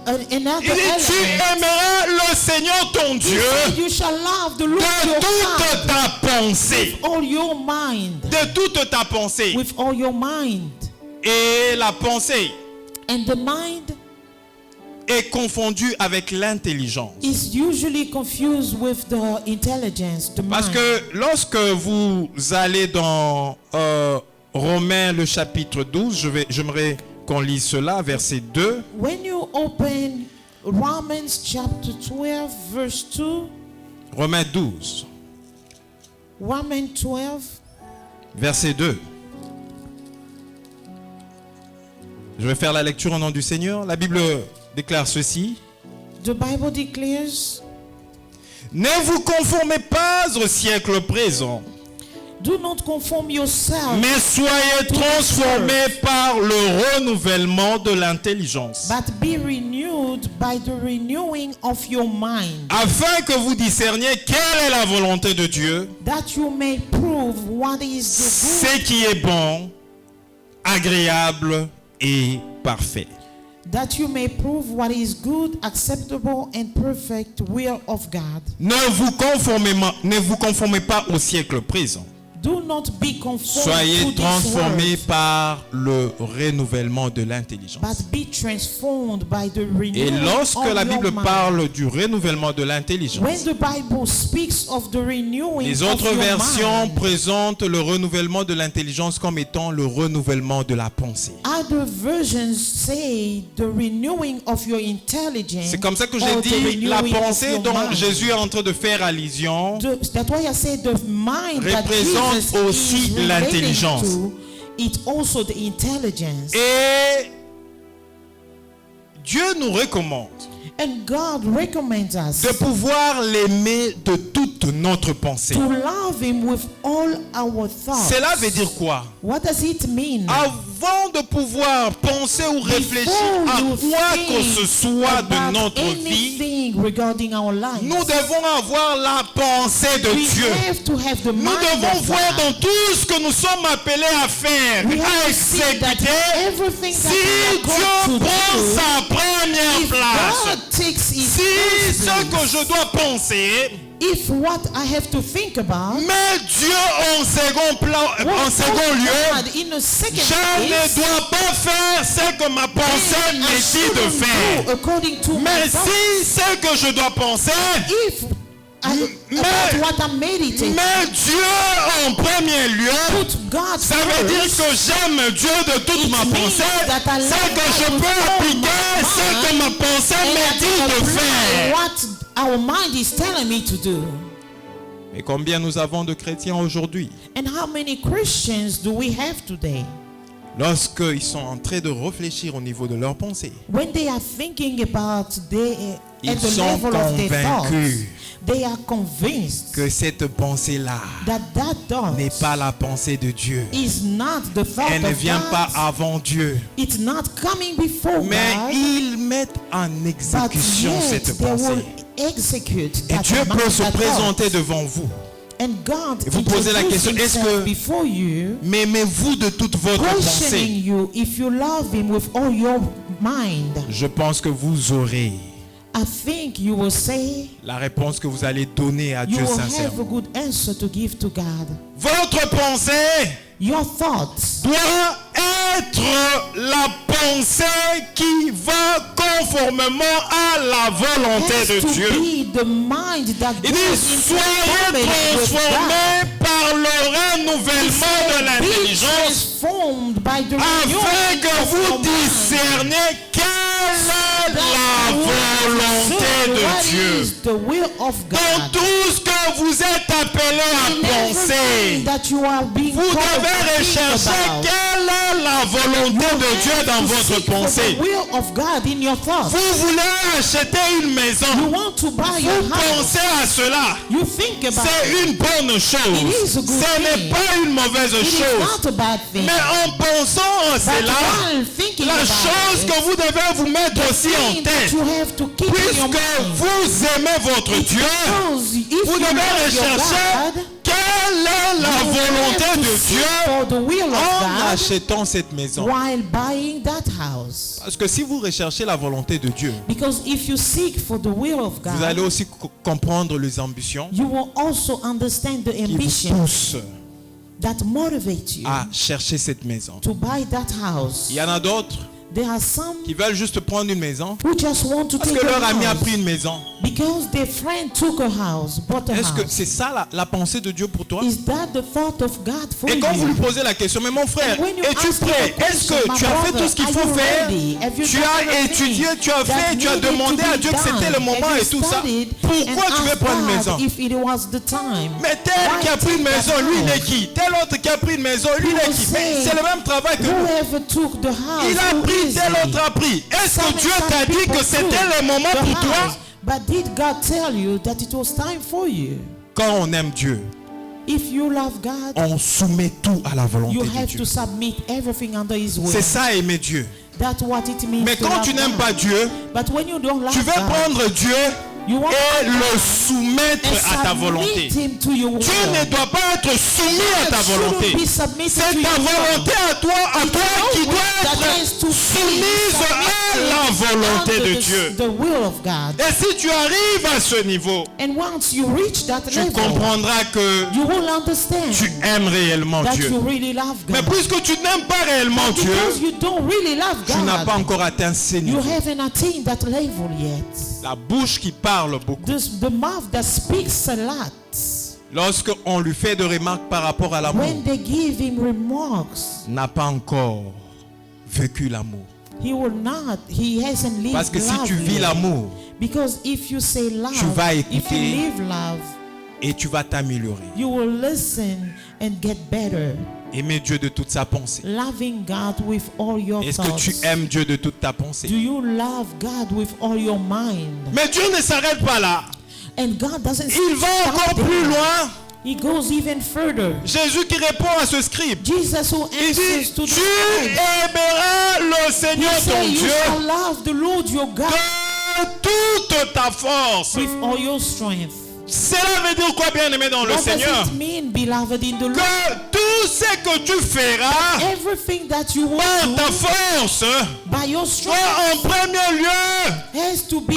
[SPEAKER 2] added another
[SPEAKER 1] Il dit, tu
[SPEAKER 2] element.
[SPEAKER 1] aimeras le Seigneur ton
[SPEAKER 2] He
[SPEAKER 1] Dieu
[SPEAKER 2] said, you shall love the Lord
[SPEAKER 1] de
[SPEAKER 2] your
[SPEAKER 1] toute
[SPEAKER 2] God
[SPEAKER 1] ta pensée.
[SPEAKER 2] with all your mind.
[SPEAKER 1] De toute ta pensée.
[SPEAKER 2] With all your mind.
[SPEAKER 1] Et la pensée
[SPEAKER 2] And the mind
[SPEAKER 1] est confondue avec l'intelligence.
[SPEAKER 2] is usually confused with the intelligence, the
[SPEAKER 1] Parce
[SPEAKER 2] mind.
[SPEAKER 1] que lorsque vous allez dans Romains le chapitre 12, j'aimerais qu'on lise cela, verset 2.
[SPEAKER 2] When you open Romans chapter 12, verse 2,
[SPEAKER 1] Romains 12,
[SPEAKER 2] Romans 12,
[SPEAKER 1] verset 2. Je vais faire la lecture au nom du Seigneur. La Bible déclare ceci.
[SPEAKER 2] the Bible declares,
[SPEAKER 1] Ne vous conformez pas au siècle présent,
[SPEAKER 2] do not conform yourself,
[SPEAKER 1] mais soyez transformés par le renouvellement de l'intelligence,
[SPEAKER 2] but be renewed by the renewing of your mind,
[SPEAKER 1] afin que vous discerniez quelle est la volonté de Dieu,
[SPEAKER 2] that you may prove what is the
[SPEAKER 1] ce qui est bon, agréable et parfait.
[SPEAKER 2] that you may prove what is good, acceptable, and perfect will of God.
[SPEAKER 1] Ne vous conformez pas au siècle présent,
[SPEAKER 2] Do not be conformed to
[SPEAKER 1] Soyez
[SPEAKER 2] this
[SPEAKER 1] transformés
[SPEAKER 2] world,
[SPEAKER 1] par le renouvellement de l'intelligence.
[SPEAKER 2] but be transformed by the
[SPEAKER 1] Et
[SPEAKER 2] renewing
[SPEAKER 1] lorsque
[SPEAKER 2] of
[SPEAKER 1] la
[SPEAKER 2] your
[SPEAKER 1] Bible
[SPEAKER 2] mind.
[SPEAKER 1] parle du renouvellement de
[SPEAKER 2] When
[SPEAKER 1] l'intelligence,
[SPEAKER 2] the Bible speaks of the renewing
[SPEAKER 1] les
[SPEAKER 2] of
[SPEAKER 1] autres
[SPEAKER 2] your
[SPEAKER 1] versions
[SPEAKER 2] mind,
[SPEAKER 1] présentent le renouvellement de l'intelligence comme étant le renouvellement de la pensée.
[SPEAKER 2] other versions say the renewing of your intelligence.
[SPEAKER 1] C'est comme ça que
[SPEAKER 2] or
[SPEAKER 1] j'ai
[SPEAKER 2] the
[SPEAKER 1] dit la
[SPEAKER 2] renewing of
[SPEAKER 1] pensée
[SPEAKER 2] your
[SPEAKER 1] dont
[SPEAKER 2] mind.
[SPEAKER 1] Jésus est en train de faire allusion
[SPEAKER 2] That's why I said the mind that
[SPEAKER 1] représente
[SPEAKER 2] Jesus
[SPEAKER 1] aussi
[SPEAKER 2] is relating
[SPEAKER 1] l'intelligence.
[SPEAKER 2] to, it's also the intelligence.
[SPEAKER 1] Et Dieu nous recommande
[SPEAKER 2] And God recommends us
[SPEAKER 1] de pouvoir l'aimer de toute notre pensée.
[SPEAKER 2] to love Him with all our thoughts.
[SPEAKER 1] Cela veut dire quoi?
[SPEAKER 2] What does it mean?
[SPEAKER 1] Avant de pouvoir penser ou réfléchir à
[SPEAKER 2] Before you
[SPEAKER 1] quoi que
[SPEAKER 2] think
[SPEAKER 1] ce soit de
[SPEAKER 2] about
[SPEAKER 1] notre vie,
[SPEAKER 2] anything regarding our lives,
[SPEAKER 1] nous devons avoir la pensée de
[SPEAKER 2] we
[SPEAKER 1] Dieu.
[SPEAKER 2] have to have the
[SPEAKER 1] Nous
[SPEAKER 2] mind
[SPEAKER 1] devons
[SPEAKER 2] of
[SPEAKER 1] voir
[SPEAKER 2] God.
[SPEAKER 1] dans tout ce que nous sommes appelés à faire,
[SPEAKER 2] We
[SPEAKER 1] à
[SPEAKER 2] have to see that
[SPEAKER 1] exécuter,
[SPEAKER 2] everything that
[SPEAKER 1] si
[SPEAKER 2] we are
[SPEAKER 1] Dieu
[SPEAKER 2] called to
[SPEAKER 1] prend
[SPEAKER 2] do,
[SPEAKER 1] sa première
[SPEAKER 2] if
[SPEAKER 1] place,
[SPEAKER 2] God takes His
[SPEAKER 1] si ce
[SPEAKER 2] place,
[SPEAKER 1] que je dois penser,
[SPEAKER 2] if what I have to think about,
[SPEAKER 1] met Dieu en second plan, en second lieu,
[SPEAKER 2] God in a second
[SPEAKER 1] je ne
[SPEAKER 2] place,
[SPEAKER 1] dois pas faire ce que ma pensée
[SPEAKER 2] then I
[SPEAKER 1] me dit de
[SPEAKER 2] shouldn't
[SPEAKER 1] faire.
[SPEAKER 2] do according to
[SPEAKER 1] Mais
[SPEAKER 2] my thoughts.
[SPEAKER 1] si ce que je dois penser,
[SPEAKER 2] If about what I'm meditating,
[SPEAKER 1] met Dieu en premier lieu,
[SPEAKER 2] put God
[SPEAKER 1] ça veut dire
[SPEAKER 2] first,
[SPEAKER 1] que j'aime Dieu de toute ma pensée,
[SPEAKER 2] that I
[SPEAKER 1] c'est
[SPEAKER 2] love
[SPEAKER 1] que je
[SPEAKER 2] God with
[SPEAKER 1] peux
[SPEAKER 2] all
[SPEAKER 1] appliquer
[SPEAKER 2] my
[SPEAKER 1] ce que ma pensée
[SPEAKER 2] and
[SPEAKER 1] me
[SPEAKER 2] I
[SPEAKER 1] dit de
[SPEAKER 2] apply
[SPEAKER 1] faire.
[SPEAKER 2] what our mind is telling me to do.
[SPEAKER 1] Et combien nous avons de chrétiens aujourd'hui,
[SPEAKER 2] And how many Christians do we have today?
[SPEAKER 1] lorsqu'ils sont en train de réfléchir au niveau de leurs pensées,
[SPEAKER 2] When they are thinking about at
[SPEAKER 1] ils
[SPEAKER 2] the
[SPEAKER 1] sont
[SPEAKER 2] level of their thoughts,
[SPEAKER 1] convaincus
[SPEAKER 2] they are convinced
[SPEAKER 1] que cette pensée-là
[SPEAKER 2] that thought
[SPEAKER 1] n'est pas la pensée de Dieu.
[SPEAKER 2] is not the thought
[SPEAKER 1] Elle ne
[SPEAKER 2] of
[SPEAKER 1] vient pas
[SPEAKER 2] God.
[SPEAKER 1] avant Dieu.
[SPEAKER 2] It's not coming before
[SPEAKER 1] Mais
[SPEAKER 2] God,
[SPEAKER 1] ils mettent en
[SPEAKER 2] but
[SPEAKER 1] exécution
[SPEAKER 2] yet
[SPEAKER 1] cette
[SPEAKER 2] they will
[SPEAKER 1] pensée.
[SPEAKER 2] execute
[SPEAKER 1] Et
[SPEAKER 2] that
[SPEAKER 1] Dieu
[SPEAKER 2] mind,
[SPEAKER 1] peut se
[SPEAKER 2] that thought.
[SPEAKER 1] présenter devant vous.
[SPEAKER 2] And God
[SPEAKER 1] Et vous posez la
[SPEAKER 2] introduces
[SPEAKER 1] question, est-ce
[SPEAKER 2] himself
[SPEAKER 1] que-
[SPEAKER 2] before you,
[SPEAKER 1] M'aimez-vous de toute votre
[SPEAKER 2] questioning
[SPEAKER 1] pensée?
[SPEAKER 2] you if you love Him with all your mind.
[SPEAKER 1] Je pense que vous aurez
[SPEAKER 2] I think you will say
[SPEAKER 1] la réponse que vous allez donner à
[SPEAKER 2] you
[SPEAKER 1] Dieu
[SPEAKER 2] will have a
[SPEAKER 1] sincèrement.
[SPEAKER 2] good answer to give to God.
[SPEAKER 1] Votre pensée
[SPEAKER 2] Your thoughts
[SPEAKER 1] doit être la pensée qui va conformément à la volonté
[SPEAKER 2] has
[SPEAKER 1] de
[SPEAKER 2] to
[SPEAKER 1] Dieu.
[SPEAKER 2] be the mind that
[SPEAKER 1] Il
[SPEAKER 2] goes
[SPEAKER 1] dit,
[SPEAKER 2] in
[SPEAKER 1] soyez
[SPEAKER 2] conformity with God.
[SPEAKER 1] transformés par le renouvellement de
[SPEAKER 2] Be
[SPEAKER 1] l'intelligence
[SPEAKER 2] transformed by the
[SPEAKER 1] afin
[SPEAKER 2] renewing
[SPEAKER 1] que
[SPEAKER 2] of
[SPEAKER 1] vous
[SPEAKER 2] your mind.
[SPEAKER 1] discerniez quelle est la volonté
[SPEAKER 2] What
[SPEAKER 1] de Dieu.
[SPEAKER 2] is the will of
[SPEAKER 1] Dans
[SPEAKER 2] God?
[SPEAKER 1] tout ce que vous êtes appelés à
[SPEAKER 2] In
[SPEAKER 1] penser,
[SPEAKER 2] everything that you are being
[SPEAKER 1] vous
[SPEAKER 2] called
[SPEAKER 1] devez
[SPEAKER 2] to think
[SPEAKER 1] rechercher
[SPEAKER 2] about,
[SPEAKER 1] quelle est la volonté
[SPEAKER 2] you
[SPEAKER 1] de Dieu
[SPEAKER 2] have
[SPEAKER 1] dans
[SPEAKER 2] to
[SPEAKER 1] votre
[SPEAKER 2] seek for
[SPEAKER 1] pensée.
[SPEAKER 2] the will of God in your thoughts.
[SPEAKER 1] Vous voulez acheter une
[SPEAKER 2] You
[SPEAKER 1] maison,
[SPEAKER 2] want to buy
[SPEAKER 1] vous
[SPEAKER 2] your house.
[SPEAKER 1] pensez à cela.
[SPEAKER 2] You think about it.
[SPEAKER 1] C'est une bonne
[SPEAKER 2] It
[SPEAKER 1] chose.
[SPEAKER 2] is a good
[SPEAKER 1] Ce n'est
[SPEAKER 2] thing.
[SPEAKER 1] pas une mauvaise
[SPEAKER 2] It is
[SPEAKER 1] chose.
[SPEAKER 2] not a bad thing.
[SPEAKER 1] Mais en pensant à
[SPEAKER 2] But
[SPEAKER 1] cela,
[SPEAKER 2] while thinking
[SPEAKER 1] la
[SPEAKER 2] about
[SPEAKER 1] chose
[SPEAKER 2] it,
[SPEAKER 1] que vous devez vous mettre aussi en
[SPEAKER 2] thing that
[SPEAKER 1] tête,
[SPEAKER 2] you have to keep in your
[SPEAKER 1] puisque
[SPEAKER 2] mind,
[SPEAKER 1] vous aimez votre Dieu,
[SPEAKER 2] because if
[SPEAKER 1] vous
[SPEAKER 2] you
[SPEAKER 1] devez
[SPEAKER 2] love your
[SPEAKER 1] rechercher
[SPEAKER 2] God,
[SPEAKER 1] quelle est la
[SPEAKER 2] you
[SPEAKER 1] volonté
[SPEAKER 2] have to
[SPEAKER 1] de
[SPEAKER 2] seek
[SPEAKER 1] Dieu
[SPEAKER 2] for the will of
[SPEAKER 1] en
[SPEAKER 2] God
[SPEAKER 1] achetant cette maison.
[SPEAKER 2] while buying that house.
[SPEAKER 1] Parce que si vous recherchez la volonté de Dieu,
[SPEAKER 2] Because if you seek for the will of
[SPEAKER 1] vous allez
[SPEAKER 2] God,
[SPEAKER 1] aussi comprendre les ambitions
[SPEAKER 2] you will also understand the
[SPEAKER 1] qui vous
[SPEAKER 2] ambition
[SPEAKER 1] poussent
[SPEAKER 2] that motivate you
[SPEAKER 1] à chercher cette maison.
[SPEAKER 2] to buy that house.
[SPEAKER 1] Il y en a d'autres
[SPEAKER 2] There are some
[SPEAKER 1] qui veulent juste prendre une maison
[SPEAKER 2] who just want to
[SPEAKER 1] parce
[SPEAKER 2] take
[SPEAKER 1] que leur
[SPEAKER 2] a
[SPEAKER 1] ami a
[SPEAKER 2] house
[SPEAKER 1] pris une maison.
[SPEAKER 2] because their friend took a house, bought a
[SPEAKER 1] Est-ce que
[SPEAKER 2] house.
[SPEAKER 1] c'est ça la pensée de Dieu pour toi?
[SPEAKER 2] Is that the thought of God for
[SPEAKER 1] Et quand vous lui
[SPEAKER 2] you?
[SPEAKER 1] posez la question, mais mon frère,
[SPEAKER 2] And when you
[SPEAKER 1] es-tu
[SPEAKER 2] ask
[SPEAKER 1] prêt?
[SPEAKER 2] him the
[SPEAKER 1] Est-ce que
[SPEAKER 2] question,
[SPEAKER 1] tu as
[SPEAKER 2] my
[SPEAKER 1] fait tout ce qu'il
[SPEAKER 2] brother,
[SPEAKER 1] faut
[SPEAKER 2] are you
[SPEAKER 1] faire?
[SPEAKER 2] ready? Have you
[SPEAKER 1] Tu
[SPEAKER 2] done
[SPEAKER 1] as
[SPEAKER 2] everything
[SPEAKER 1] étudié, tu as
[SPEAKER 2] that
[SPEAKER 1] fait, tu as
[SPEAKER 2] needed
[SPEAKER 1] demandé
[SPEAKER 2] to
[SPEAKER 1] à
[SPEAKER 2] be
[SPEAKER 1] Dieu que c'était le
[SPEAKER 2] done?
[SPEAKER 1] moment
[SPEAKER 2] Have
[SPEAKER 1] et
[SPEAKER 2] you
[SPEAKER 1] tout ça.
[SPEAKER 2] studied
[SPEAKER 1] Pourquoi
[SPEAKER 2] and
[SPEAKER 1] tu veux
[SPEAKER 2] asked
[SPEAKER 1] prendre une
[SPEAKER 2] God
[SPEAKER 1] maison?
[SPEAKER 2] if it was the time?
[SPEAKER 1] Mais tel
[SPEAKER 2] Why
[SPEAKER 1] qui a pris une
[SPEAKER 2] take
[SPEAKER 1] maison,
[SPEAKER 2] that
[SPEAKER 1] lui il est
[SPEAKER 2] house?
[SPEAKER 1] qui? Tel autre qui a pris une maison, lui il est qui? Mais c'est le même travail que nous.
[SPEAKER 2] Whoever took the house,
[SPEAKER 1] Il a
[SPEAKER 2] who
[SPEAKER 1] pris,
[SPEAKER 2] is
[SPEAKER 1] tel
[SPEAKER 2] he?
[SPEAKER 1] autre a pris. Est-ce que
[SPEAKER 2] Some
[SPEAKER 1] Dieu t'a dit
[SPEAKER 2] people
[SPEAKER 1] que c'était
[SPEAKER 2] took
[SPEAKER 1] le moment
[SPEAKER 2] the
[SPEAKER 1] pour toi?
[SPEAKER 2] house, but did God tell you that it was time for you?
[SPEAKER 1] Quand on aime Dieu,
[SPEAKER 2] If you love God,
[SPEAKER 1] on soumet tout à la volonté
[SPEAKER 2] you
[SPEAKER 1] de
[SPEAKER 2] have
[SPEAKER 1] Dieu.
[SPEAKER 2] to submit everything under His will.
[SPEAKER 1] C'est ça aimer Dieu.
[SPEAKER 2] That's what it means
[SPEAKER 1] Mais
[SPEAKER 2] to
[SPEAKER 1] quand
[SPEAKER 2] love
[SPEAKER 1] tu n'aimes
[SPEAKER 2] God.
[SPEAKER 1] pas Dieu,
[SPEAKER 2] But when you don't love
[SPEAKER 1] tu veux
[SPEAKER 2] God,
[SPEAKER 1] prendre Dieu
[SPEAKER 2] you want
[SPEAKER 1] et le soumettre
[SPEAKER 2] and
[SPEAKER 1] à ta volonté.
[SPEAKER 2] submit Him to your will.
[SPEAKER 1] Dieu ne doit pas être soumis à ta volonté.
[SPEAKER 2] Shouldn't be submitted
[SPEAKER 1] C'est
[SPEAKER 2] to
[SPEAKER 1] ta
[SPEAKER 2] your will.
[SPEAKER 1] volonté à toi qui doit être soumise à la volonté
[SPEAKER 2] under
[SPEAKER 1] de Dieu.
[SPEAKER 2] the will of God.
[SPEAKER 1] Et si tu arrives à ce niveau,
[SPEAKER 2] And once you reach that
[SPEAKER 1] tu
[SPEAKER 2] level,
[SPEAKER 1] comprendras que
[SPEAKER 2] you will understand
[SPEAKER 1] tu aimes réellement
[SPEAKER 2] that
[SPEAKER 1] Dieu.
[SPEAKER 2] you really love
[SPEAKER 1] Mais
[SPEAKER 2] God.
[SPEAKER 1] puisque tu n'aimes pas réellement
[SPEAKER 2] Because
[SPEAKER 1] Dieu,
[SPEAKER 2] you don't really love
[SPEAKER 1] tu n'as pas
[SPEAKER 2] God,
[SPEAKER 1] encore atteint ce
[SPEAKER 2] you
[SPEAKER 1] niveau.
[SPEAKER 2] haven't attained that level yet.
[SPEAKER 1] La bouche qui parle beaucoup.
[SPEAKER 2] The mouth that speaks a lot.
[SPEAKER 1] Lorsque on lui fait de remarques par rapport à l'amour,
[SPEAKER 2] When they give him remarks,
[SPEAKER 1] n'a pas encore vécu l'amour.
[SPEAKER 2] he hasn't lived
[SPEAKER 1] Parce que si
[SPEAKER 2] love
[SPEAKER 1] tu vis
[SPEAKER 2] yet.
[SPEAKER 1] l'amour
[SPEAKER 2] Because if you say love,
[SPEAKER 1] tu vas
[SPEAKER 2] if you
[SPEAKER 1] écouter.
[SPEAKER 2] live love,
[SPEAKER 1] et tu vas t'améliorer.
[SPEAKER 2] you will listen and get better.
[SPEAKER 1] Aimer Dieu de toute sa pensée.
[SPEAKER 2] Loving God with all your
[SPEAKER 1] Est-ce que
[SPEAKER 2] thoughts.
[SPEAKER 1] tu aimes Dieu de toute ta pensée?
[SPEAKER 2] Do you love God with all your mind?
[SPEAKER 1] Mais Dieu ne s'arrête pas là.
[SPEAKER 2] And God doesn't
[SPEAKER 1] Il va
[SPEAKER 2] stop
[SPEAKER 1] encore
[SPEAKER 2] there.
[SPEAKER 1] plus loin.
[SPEAKER 2] He goes even further.
[SPEAKER 1] Jésus qui répond à ce scribe.
[SPEAKER 2] Jesus who
[SPEAKER 1] Il
[SPEAKER 2] answers
[SPEAKER 1] dit,
[SPEAKER 2] to the
[SPEAKER 1] tu
[SPEAKER 2] scribe.
[SPEAKER 1] aimeras le
[SPEAKER 2] He
[SPEAKER 1] Seigneur ton
[SPEAKER 2] said, you
[SPEAKER 1] Dieu
[SPEAKER 2] shall love the Lord your God
[SPEAKER 1] de toute ta force.
[SPEAKER 2] with all your strength.
[SPEAKER 1] Cela veut dire quoi, bien-aimé dans le
[SPEAKER 2] What
[SPEAKER 1] Seigneur?
[SPEAKER 2] does it mean, beloved in the Lord?
[SPEAKER 1] Que tout ce que tu feras
[SPEAKER 2] Everything that you
[SPEAKER 1] par
[SPEAKER 2] will
[SPEAKER 1] ta
[SPEAKER 2] do
[SPEAKER 1] force
[SPEAKER 2] by your
[SPEAKER 1] doit
[SPEAKER 2] strength
[SPEAKER 1] en premier lieu
[SPEAKER 2] has to be